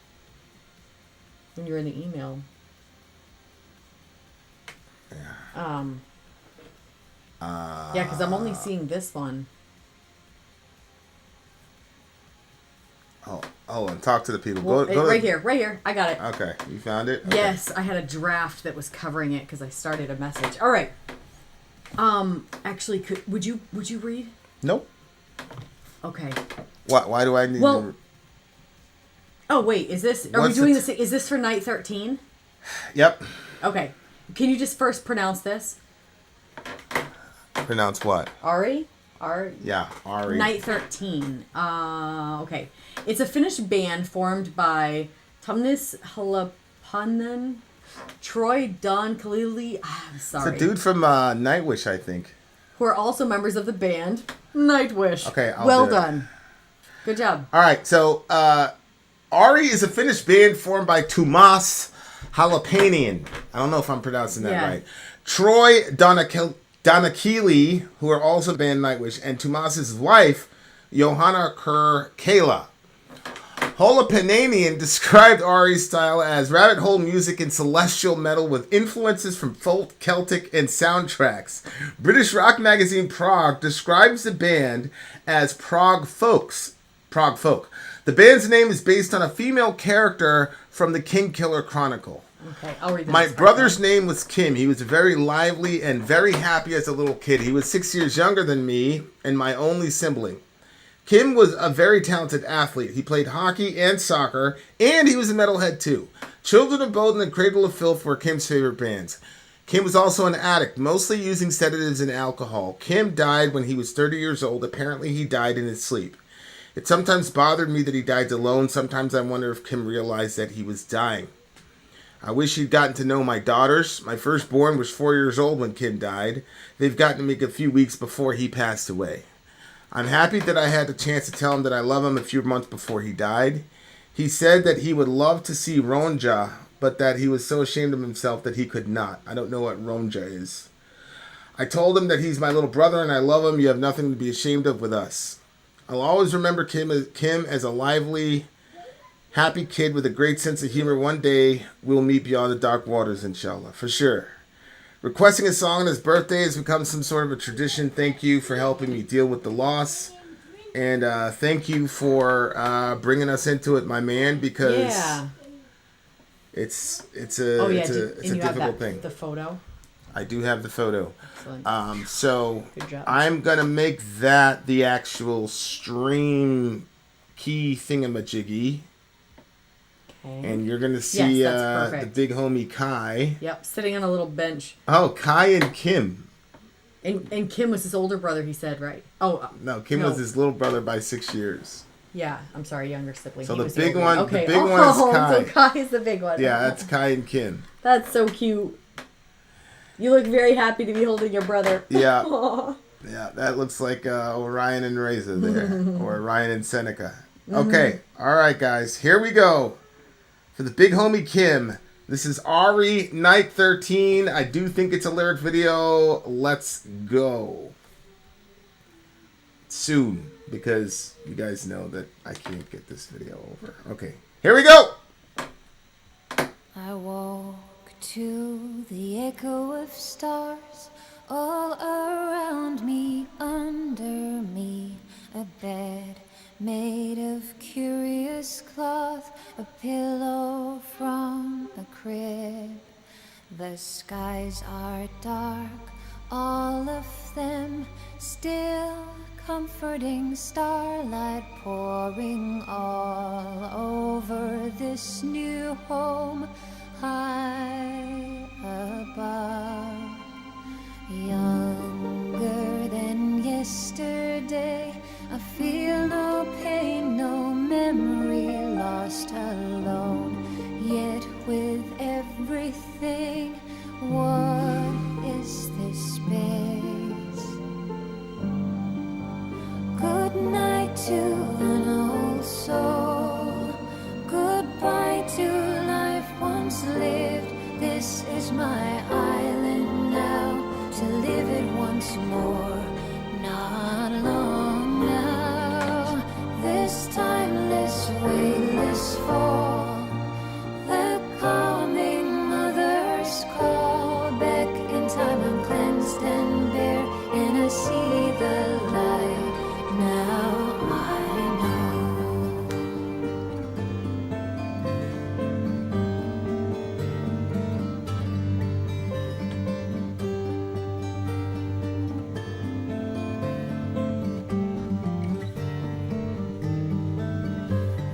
When you were in the email. Yeah. Yeah, because I'm only seeing this one. Oh, and talk to the people. Well, go right here. I got it. Okay, you found it? Okay. Yes, I had a draft that was covering it because I started a message. All right. Actually, would you read? Nope. Okay. Why do I need to... Oh, wait, is this... Are we doing this... Is this for night 13? Yep. Okay. Can you just first pronounce this? Pronounce what? Ari? Yeah, Ari. Night 13. Okay. It's a Finnish band formed by Tumnis Halapanen, Troy Don Kalili. I'm sorry. It's a dude from Nightwish, I think. who are also members of the band Nightwish. Okay, well done. Good job. All right, so Ari is a Finnish band formed by Tuomas Halopainen. I don't know if I'm pronouncing that right. Troy Donakili, who are also band Nightwish, and Tuomas's wife, Johanna Kerr-Kala. Holopainen described Ari's style as rabbit hole music and celestial metal with influences from folk, Celtic, and soundtracks. British rock magazine Prog describes the band as Prog folk. The band's name is based on a female character from the King Killer Chronicle. Okay, I'll read this. My brother's name was Kim. He was very lively and very happy as a little kid. He was 6 years younger than me and my only sibling. Kim was a very talented athlete. He played hockey and soccer, and he was a metalhead too. Children of Bodom and Cradle of Filth were Kim's favorite bands. Kim was also an addict, mostly using sedatives and alcohol. Kim died when he was 30 years old. Apparently, he died in his sleep. It sometimes bothered me that he died alone. Sometimes I wonder if Kim realized that he was dying. I wish he'd gotten to know my daughters. My firstborn was 4 years old when Kim died. They've gotten to me a few weeks before he passed away. I'm happy that I had the chance to tell him that I love him a few months before he died. He said that he would love to see Ronja, but that he was so ashamed of himself that he could not. I don't know what Ronja is. I told him that he's my little brother and I love him. You have nothing to be ashamed of with us. I'll always remember Kim as a lively, happy kid with a great sense of humor. One day we'll meet beyond the dark waters, inshallah, for sure. Requesting a song on his birthday has become some sort of a tradition. Thank you for helping me deal with the loss. And thank you for bringing us into it, my man, because it's a difficult thing. The photo? I do have the photo. Excellent. So good job. I'm going to make that the actual stream key thingamajiggy. Okay. And you're going to see the big homie Kai. Yep, sitting on a little bench. Oh, Kai and Kim. And Kim was his older brother, he said, right? Oh, no, Kim was his little brother by 6 years. Yeah, I'm sorry, younger sibling. So he the big one, okay. the big one is Kai. So Kai is the big one. Yeah, that's Kai and Kim. That's so cute. You look very happy to be holding your brother. Yeah. Aww. Yeah, that looks like Orion and Reza there, or Orion and Seneca. Okay, all right, guys, here we go. For the big homie Kim, this is Ari Night 13. I do think it's a lyric video. Let's go. Soon, because you guys know that I can't get this video over. Okay, here we go. I walk to the echo of stars all around me, under me, a bed made of curious cloth, a pillow from a crib. The skies are dark, all of them, still comforting starlight pouring all over this new home high above. Younger than yesterday, I feel no pain, no memory, lost alone. Yet with everything, what is this space? Good night to an old soul. Goodbye to life once lived. This is my island now, to live it once more. Not long now, this timeless, weightless fall. The calming mother's call, back in time I'm cleansed and bare, and I see the light. Now I know.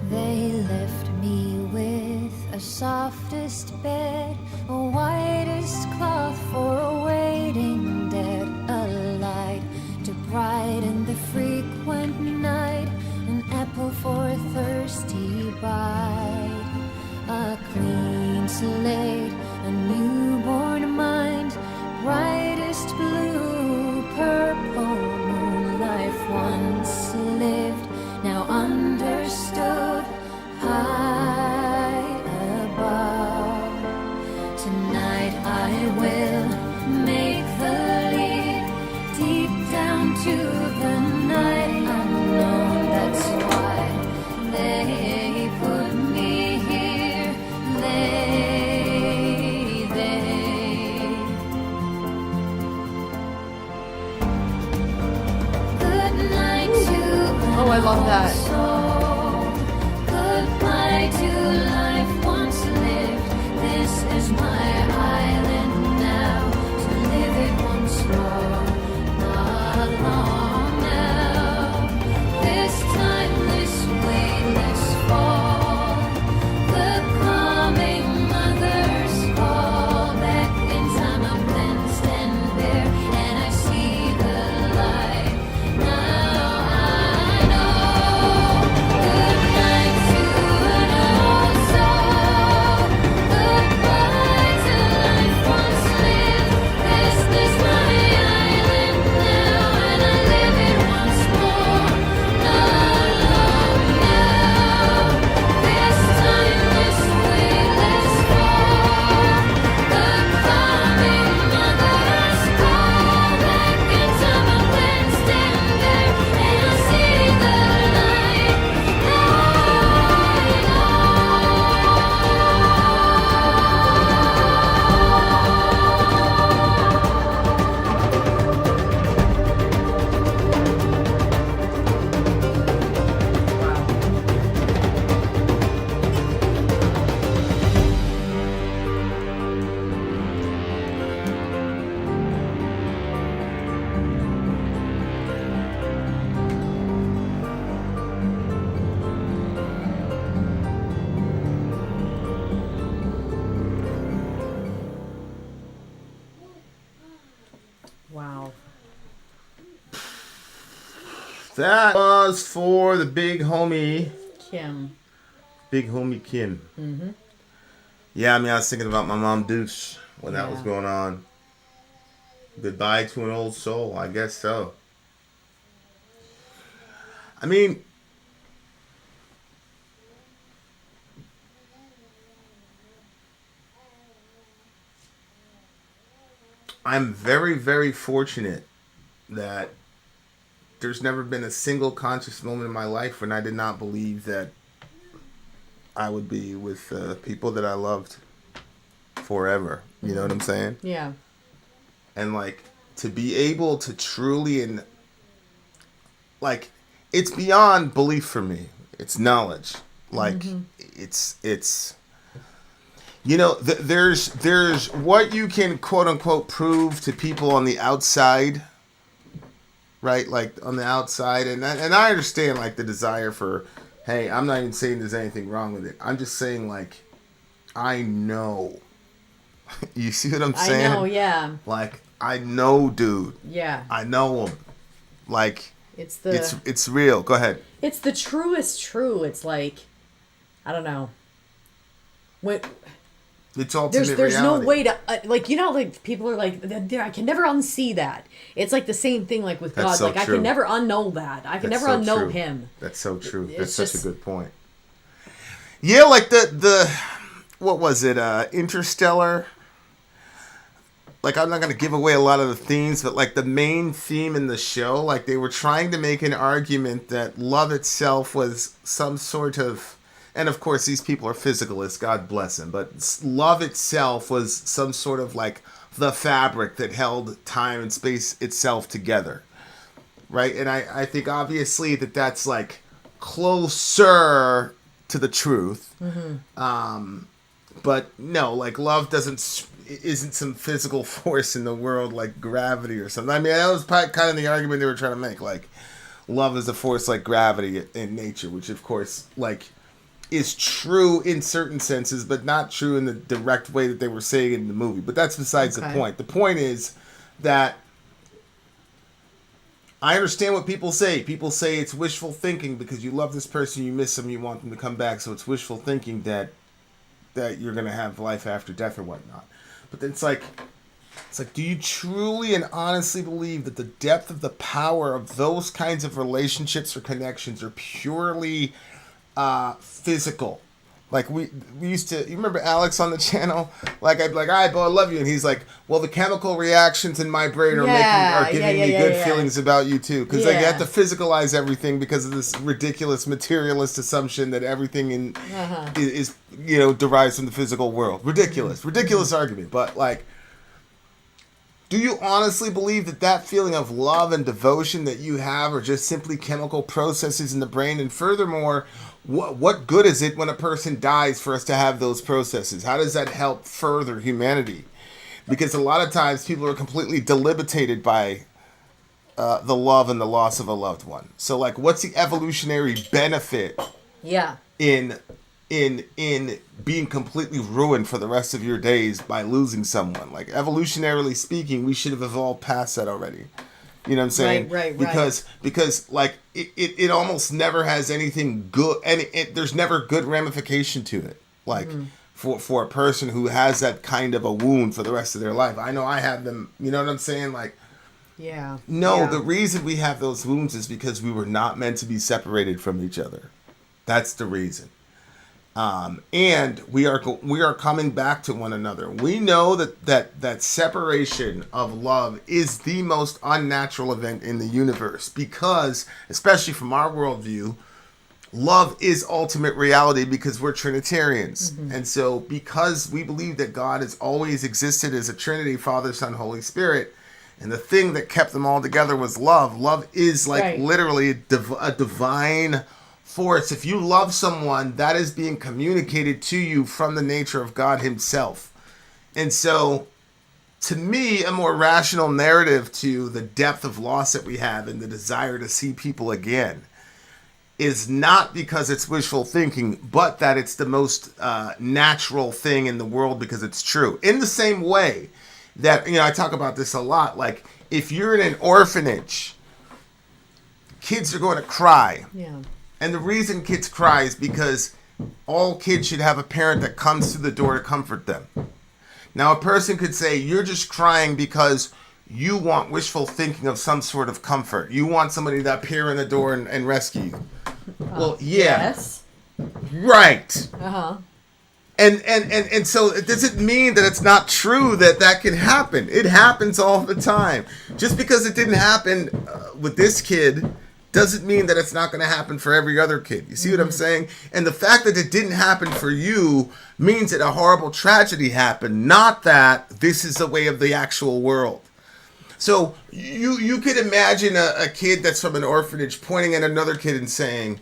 They left me with a softest bed, a whitest cloth for a waiting dead, a light to brighten the frequent night, an apple for a thirsty bite, a clean slate, a newborn mind, brightest blue, purple into the night unknown. That's why they put me here. Good night to Oh, I love that. goodbye to life once lived. This is my island now, to live it once more. Not long now. This time, this way, this fall. The coming mother's call. Back in time, I'm then stand there, and I see the light. Now I know. Good night to an old soul. Goodbye to life once lived. This is my island now, and I live it once more. Not long now. This time, this way, this fall. The coming mother's call. Back in time, I'm then stand there, and I see the light. Wow. That was for the big homie Kim. Kim. Mm-hmm. Yeah, I mean, I was thinking about my mom Deuce when that was going on. Goodbye to an old soul, I guess so. I mean, I'm very, very fortunate that there's never been a single conscious moment in my life when I did not believe that I would be with people that I loved forever. You know what I'm saying? Yeah. And like to be able to truly and like it's beyond belief for me. It's knowledge. Like it's you know there's what you can quote unquote prove to people on the outside. Right, like on the outside, and I understand like the desire for, hey, I'm not even saying there's anything wrong with it. I'm just saying like, I know. You see what I'm saying? I know, yeah. Like I know, dude. Yeah. I know him. Like it's the it's real. Go ahead. It's the truest true. It's like, I don't know. What. It's ultimate there's reality. no way to like, you know, like people are like, I can never unsee that. It's like the same thing like with That's God. so like true. I can never unknow that. I can That's never so unknow true. him. That's so true. It's That's such just- a good point. Yeah, like the what was it? Interstellar. Like I'm not gonna give away a lot of the themes, but like the main theme in the show, like they were trying to make an argument that love itself was some sort of. And of course, these people are physicalists, God bless them. But love itself was some sort of like the fabric that held time and space itself together. Right? And I think obviously that's like closer to the truth. Mm-hmm. But no, like love isn't some physical force in the world like gravity or something. I mean, that was kind of the argument they were trying to make. Like love is a force like gravity in nature, which of course, like, is true in certain senses, but not true in the direct way that they were saying in the movie. But that's besides the point. The point is that I understand what people say. People say it's wishful thinking because you love this person, you miss them, you want them to come back. So it's wishful thinking that you're going to have life after death or whatnot. But then it's like, do you truly and honestly believe that the depth of the power of those kinds of relationships or connections are purely physical? Like we used to, you remember Alex on the channel? Like I'd be like, all right, Bo, I love you. And he's like, well, the chemical reactions in my brain are giving me good feelings about you too. Because like, you have to physicalize everything because of this ridiculous materialist assumption that everything is derives from the physical world. Ridiculous argument. But like, do you honestly believe that feeling of love and devotion that you have are just simply chemical processes in the brain? And furthermore, what good is it when a person dies for us to have those processes? How does that help further humanity? Because a lot of times people are completely debilitated by the love and the loss of a loved one. So like, what's the evolutionary benefit in being completely ruined for the rest of your days by losing someone? Like, evolutionarily speaking, we should have evolved past that already. You know what I'm saying? Right. Because like it almost never has anything good, and there's never good ramification to it. Like for a person who has that kind of a wound for the rest of their life. I know I have them. You know what I'm saying? Like, the reason we have those wounds is because we were not meant to be separated from each other. That's the reason. And we are coming back to one another. We know that separation of love is the most unnatural event in the universe because, especially from our worldview, love is ultimate reality because we're Trinitarians. And so because we believe that God has always existed as a Trinity, Father, Son, Holy Spirit, and the thing that kept them all together was love. Love is like literally a divine force. If you love someone, that is being communicated to you from the nature of God himself. And so, to me, a more rational narrative to the depth of loss that we have and the desire to see people again is not because it's wishful thinking, but that it's the most natural thing in the world because it's true. In the same way that, I talk about this a lot, like if you're in an orphanage, kids are going to cry. And the reason kids cry is because all kids should have a parent that comes to the door to comfort them. Now, a person could say, you're just crying because you want wishful thinking of some sort of comfort. You want somebody to appear in the door and rescue you. Well, yes. Right. And so it doesn't mean that it's not true that can happen. It happens all the time. Just because it didn't happen with this kid doesn't mean that it's not going to happen for every other kid. You see what I'm saying? And the fact that it didn't happen for you means that a horrible tragedy happened, not that this is the way of the actual world. So you could imagine a kid that's from an orphanage pointing at another kid and saying,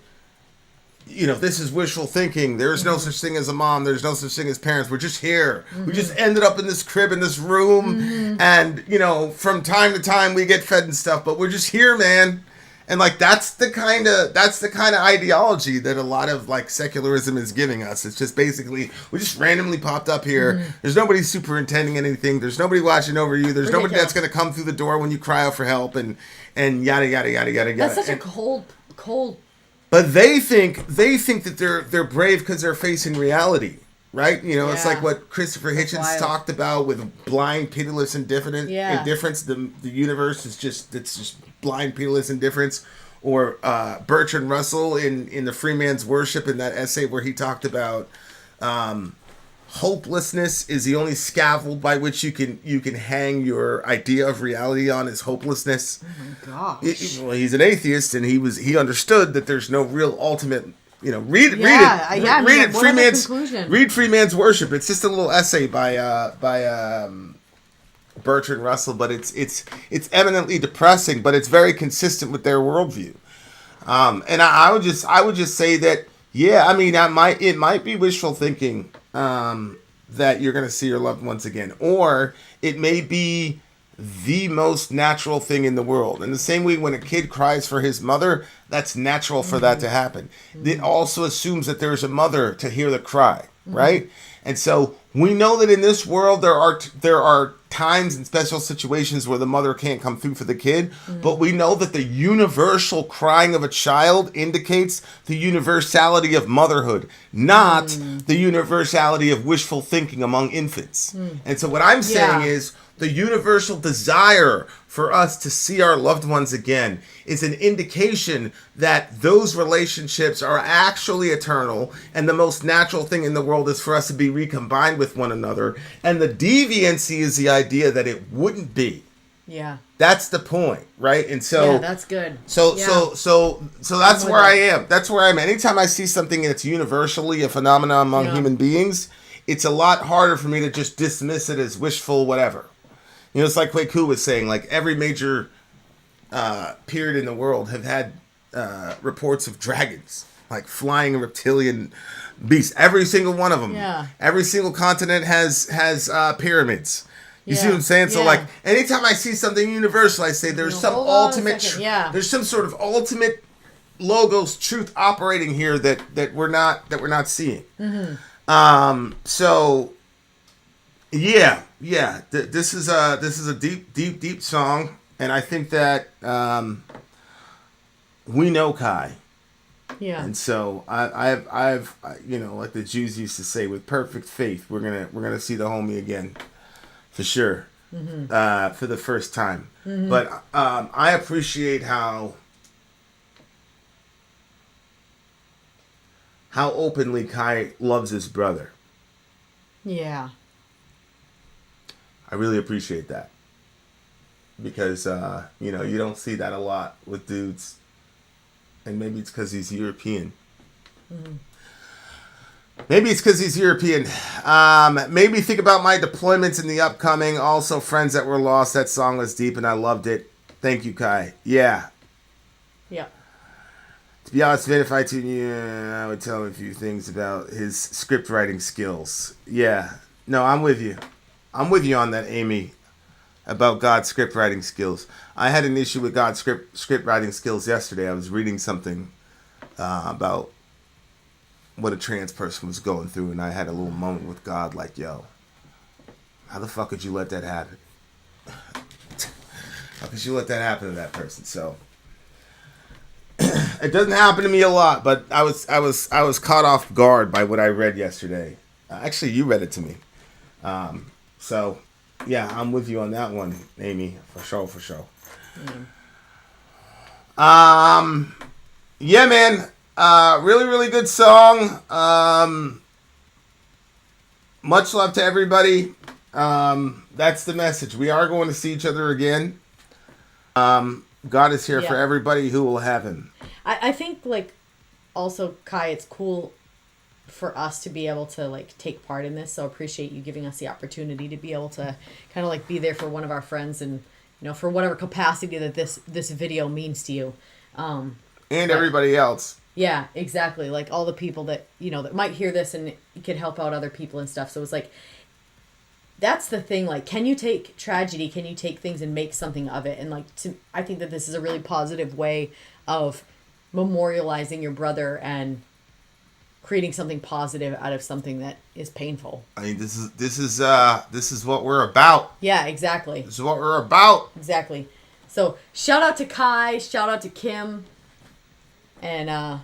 this is wishful thinking. There's no such thing as a mom. There's no such thing as parents. We're just here. We just ended up in this crib, in this room. And, from time to time we get fed and stuff, but we're just here, man. And like that's the kind of ideology that a lot of like secularism is giving us. It's just basically we just randomly popped up here. There's nobody superintending anything. There's nobody watching over you. There's nobody that's going to come through the door when you cry out for help and yada yada yada yada yada. That's such a cold. But they think that they're brave because they're facing reality, right? It's like what Christopher Hitchens talked about with blind, pitiless indifference. The universe is just blind, pitiless indifference. Or Bertrand Russell in the Freeman's Worship, in that essay where he talked about hopelessness is the only scaffold by which you can hang your idea of reality on, is hopelessness. Oh my gosh. Well, he's an atheist, and he understood that there's no real ultimate. Read it. Read Freeman's Worship. It's just a little essay by Bertrand Russell, but it's eminently depressing, but it's very consistent with their worldview. And I would just say that it might be wishful thinking that you're going to see your loved ones again, or it may be the most natural thing in the world. In the same way, when a kid cries for his mother, that's natural for that to happen. It also assumes that there's a mother to hear the cry, right? And so we know that in this world there are times and special situations where the mother can't come through for the kid, but we know that the universal crying of a child indicates the universality of motherhood, not the universality of wishful thinking among infants. And so what I'm saying is, the universal desire for us to see our loved ones again is an indication that those relationships are actually eternal, and the most natural thing in the world is for us to be recombined with one another. And the deviancy is the idea that it wouldn't be. Yeah. That's the point, right? And so yeah, that's good. So that's where I am. That's where I am. Anytime I see something that's universally a phenomenon among human beings, it's a lot harder for me to just dismiss it as wishful whatever. You know, it's like Kwaku was saying, like every major period in the world have had reports of dragons, like flying reptilian beasts. Every single one of them. Yeah. Every single continent has pyramids. You see what I'm saying? So like anytime I see something universal, I say there's some ultimate there's some sort of ultimate logos truth operating here that we're not seeing. Mm-hmm. So this is a deep song, and I think that we know Kai. Yeah. And so I've you know, like the Jews used to say, with perfect faith, we're gonna see the homie again. For sure, for the first time. Mm-hmm. But I appreciate how openly Kai loves his brother. Yeah. I really appreciate that. Because, you know, you don't see that a lot with dudes. And maybe it's because he's European. Mm-hmm. Maybe it's because he's European. Maybe think about my deployments in the upcoming. Also, Friends That Were Lost. That song was deep and I loved it. Thank you, Kai. Yeah. Yeah. To be honest, Vin, if I tuned you, I would tell him a few things about his script writing skills. Yeah. No, I'm with you. I'm with you on that, Amy, about God's script writing skills. I had an issue with God's script writing skills yesterday. I was reading something about what a trans person was going through, and I had a little moment with God, like, yo, how the fuck could you let that happen? How could you let that happen to that person? So it doesn't happen to me a lot, but I was caught off guard by what I read yesterday. Actually, you read it to me. So yeah, I'm with you on that one, Amy, for sure. Yeah, man. Really, really good song. Much love to everybody. That's the message. We are going to see each other again. God is here for everybody who will have him. I think, like, also, Kai, it's cool for us to be able to, like, take part in this. So I appreciate you giving us the opportunity to be able to kind of, like, be there for one of our friends and, you know, for whatever capacity that this video means to you. And everybody else. Yeah, exactly. Like all the people that, you know, that might hear this and could help out other people and stuff. So it's like, that's the thing. Like, can you take tragedy? Can you take things and make something of it? And like, I think that this is a really positive way of memorializing your brother and creating something positive out of something that is painful. I mean, this is what we're about. Yeah, exactly. This is what we're about. Exactly. So shout out to Kai. Shout out to Kim. And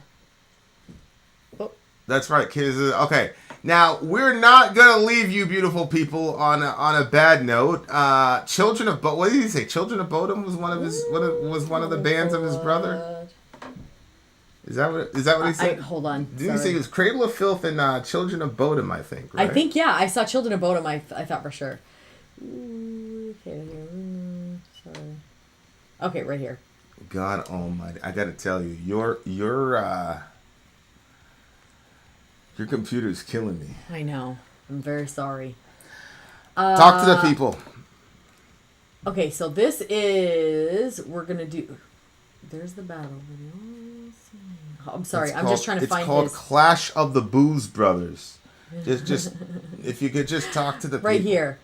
that's right, kids. Okay, now we're not gonna leave you, beautiful people, on a bad note. Children of what did he say? Children of Bodom was one of the bands of his brother. Is that what he said? Hold on. Did he say it was Cradle of Filth and Children of Bodom? I think. Right? I think I saw Children of Bodom. I thought for sure. Okay, right here. God Almighty! I gotta tell you, your computer is killing me. I know. I'm very sorry. Talk to the people. Okay, so this is we're gonna do. There's the battle video. I'm sorry. I'm just trying to find. It's called Clash of the Booze Brothers. Just if you could just talk to the people. Right here.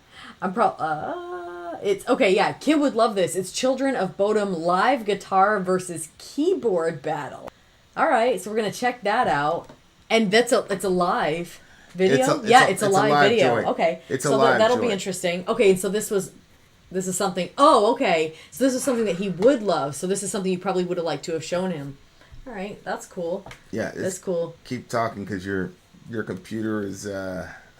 It's okay, yeah. Kid would love this. It's Children of Bodom live guitar versus keyboard battle. All right, so we're gonna check that out, and it's a live video. It's a live video. Joint. Okay, it's so a live that'll joint. be interesting. Okay, and so this is something. Oh, okay. So this is something that he would love. So this is something you probably would have liked to have shown him. All right, that's cool. Yeah, that's cool. Keep talking because your computer is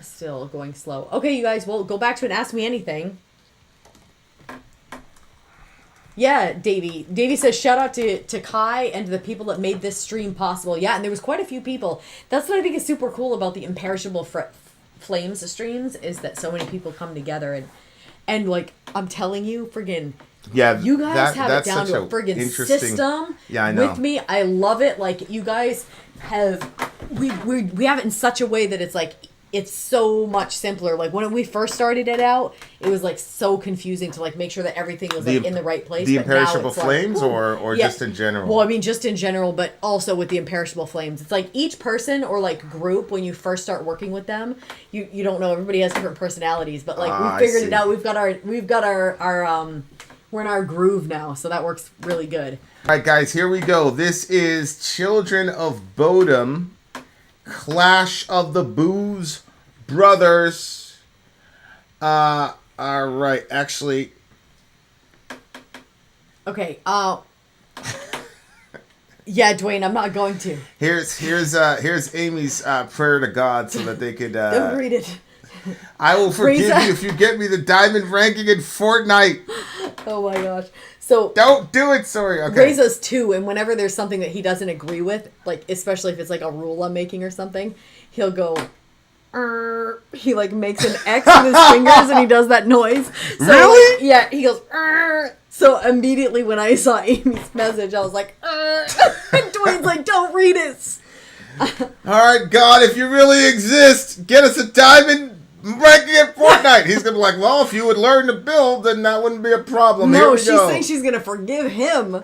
still going slow. Okay, you guys. Well, go back to an Ask Me Anything. Yeah, Davey. Davey says, shout out to Kai and to the people that made this stream possible. Yeah, and there was quite a few people. That's what I think is super cool about the Imperishable Flames streams, is that so many people come together and like, I'm telling you, friggin', yeah, you guys have it down to a friggin' system. Yeah, I know. With me, I love it. Like, you guys have, we have it in such a way that it's like, it's so much simpler. Like, when we first started it out, it was like so confusing to like make sure that everything was like in the right place. The but now Imperishable it's Flames, like, or yeah. just in general? Well, I mean, just in general, but also with the Imperishable Flames. It's like each person or like group, when you first start working with them, you don't know. Everybody has different personalities, but like we figured it out. We've got our we're in our groove now, so that works really good. All right, guys, here we go. This is Children of Bodom, Clash of the Booze Brothers. All right, actually. Okay. Yeah, Dwayne, I'm not going to. Here's Amy's prayer to God so that they could. Don't read it. I will forgive you if you get me the diamond ranking in Fortnite. Oh my gosh. So don't do it, Sori. Okay. Ray's us 2, and whenever there's something that he doesn't agree with, like especially if it's like a rule I'm making or something, he'll go. He like makes an X with his fingers and he does that noise. So, really? Like, yeah, he goes. So immediately when I saw Amy's message, I was like, and Dwayne's like, don't read it. Alright, God, if you really exist, get us a diamond ranking at Fortnite. He's gonna be like, well, if you would learn to build, then that wouldn't be a problem. No, she's saying she's gonna forgive him.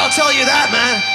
I'll tell you that, man.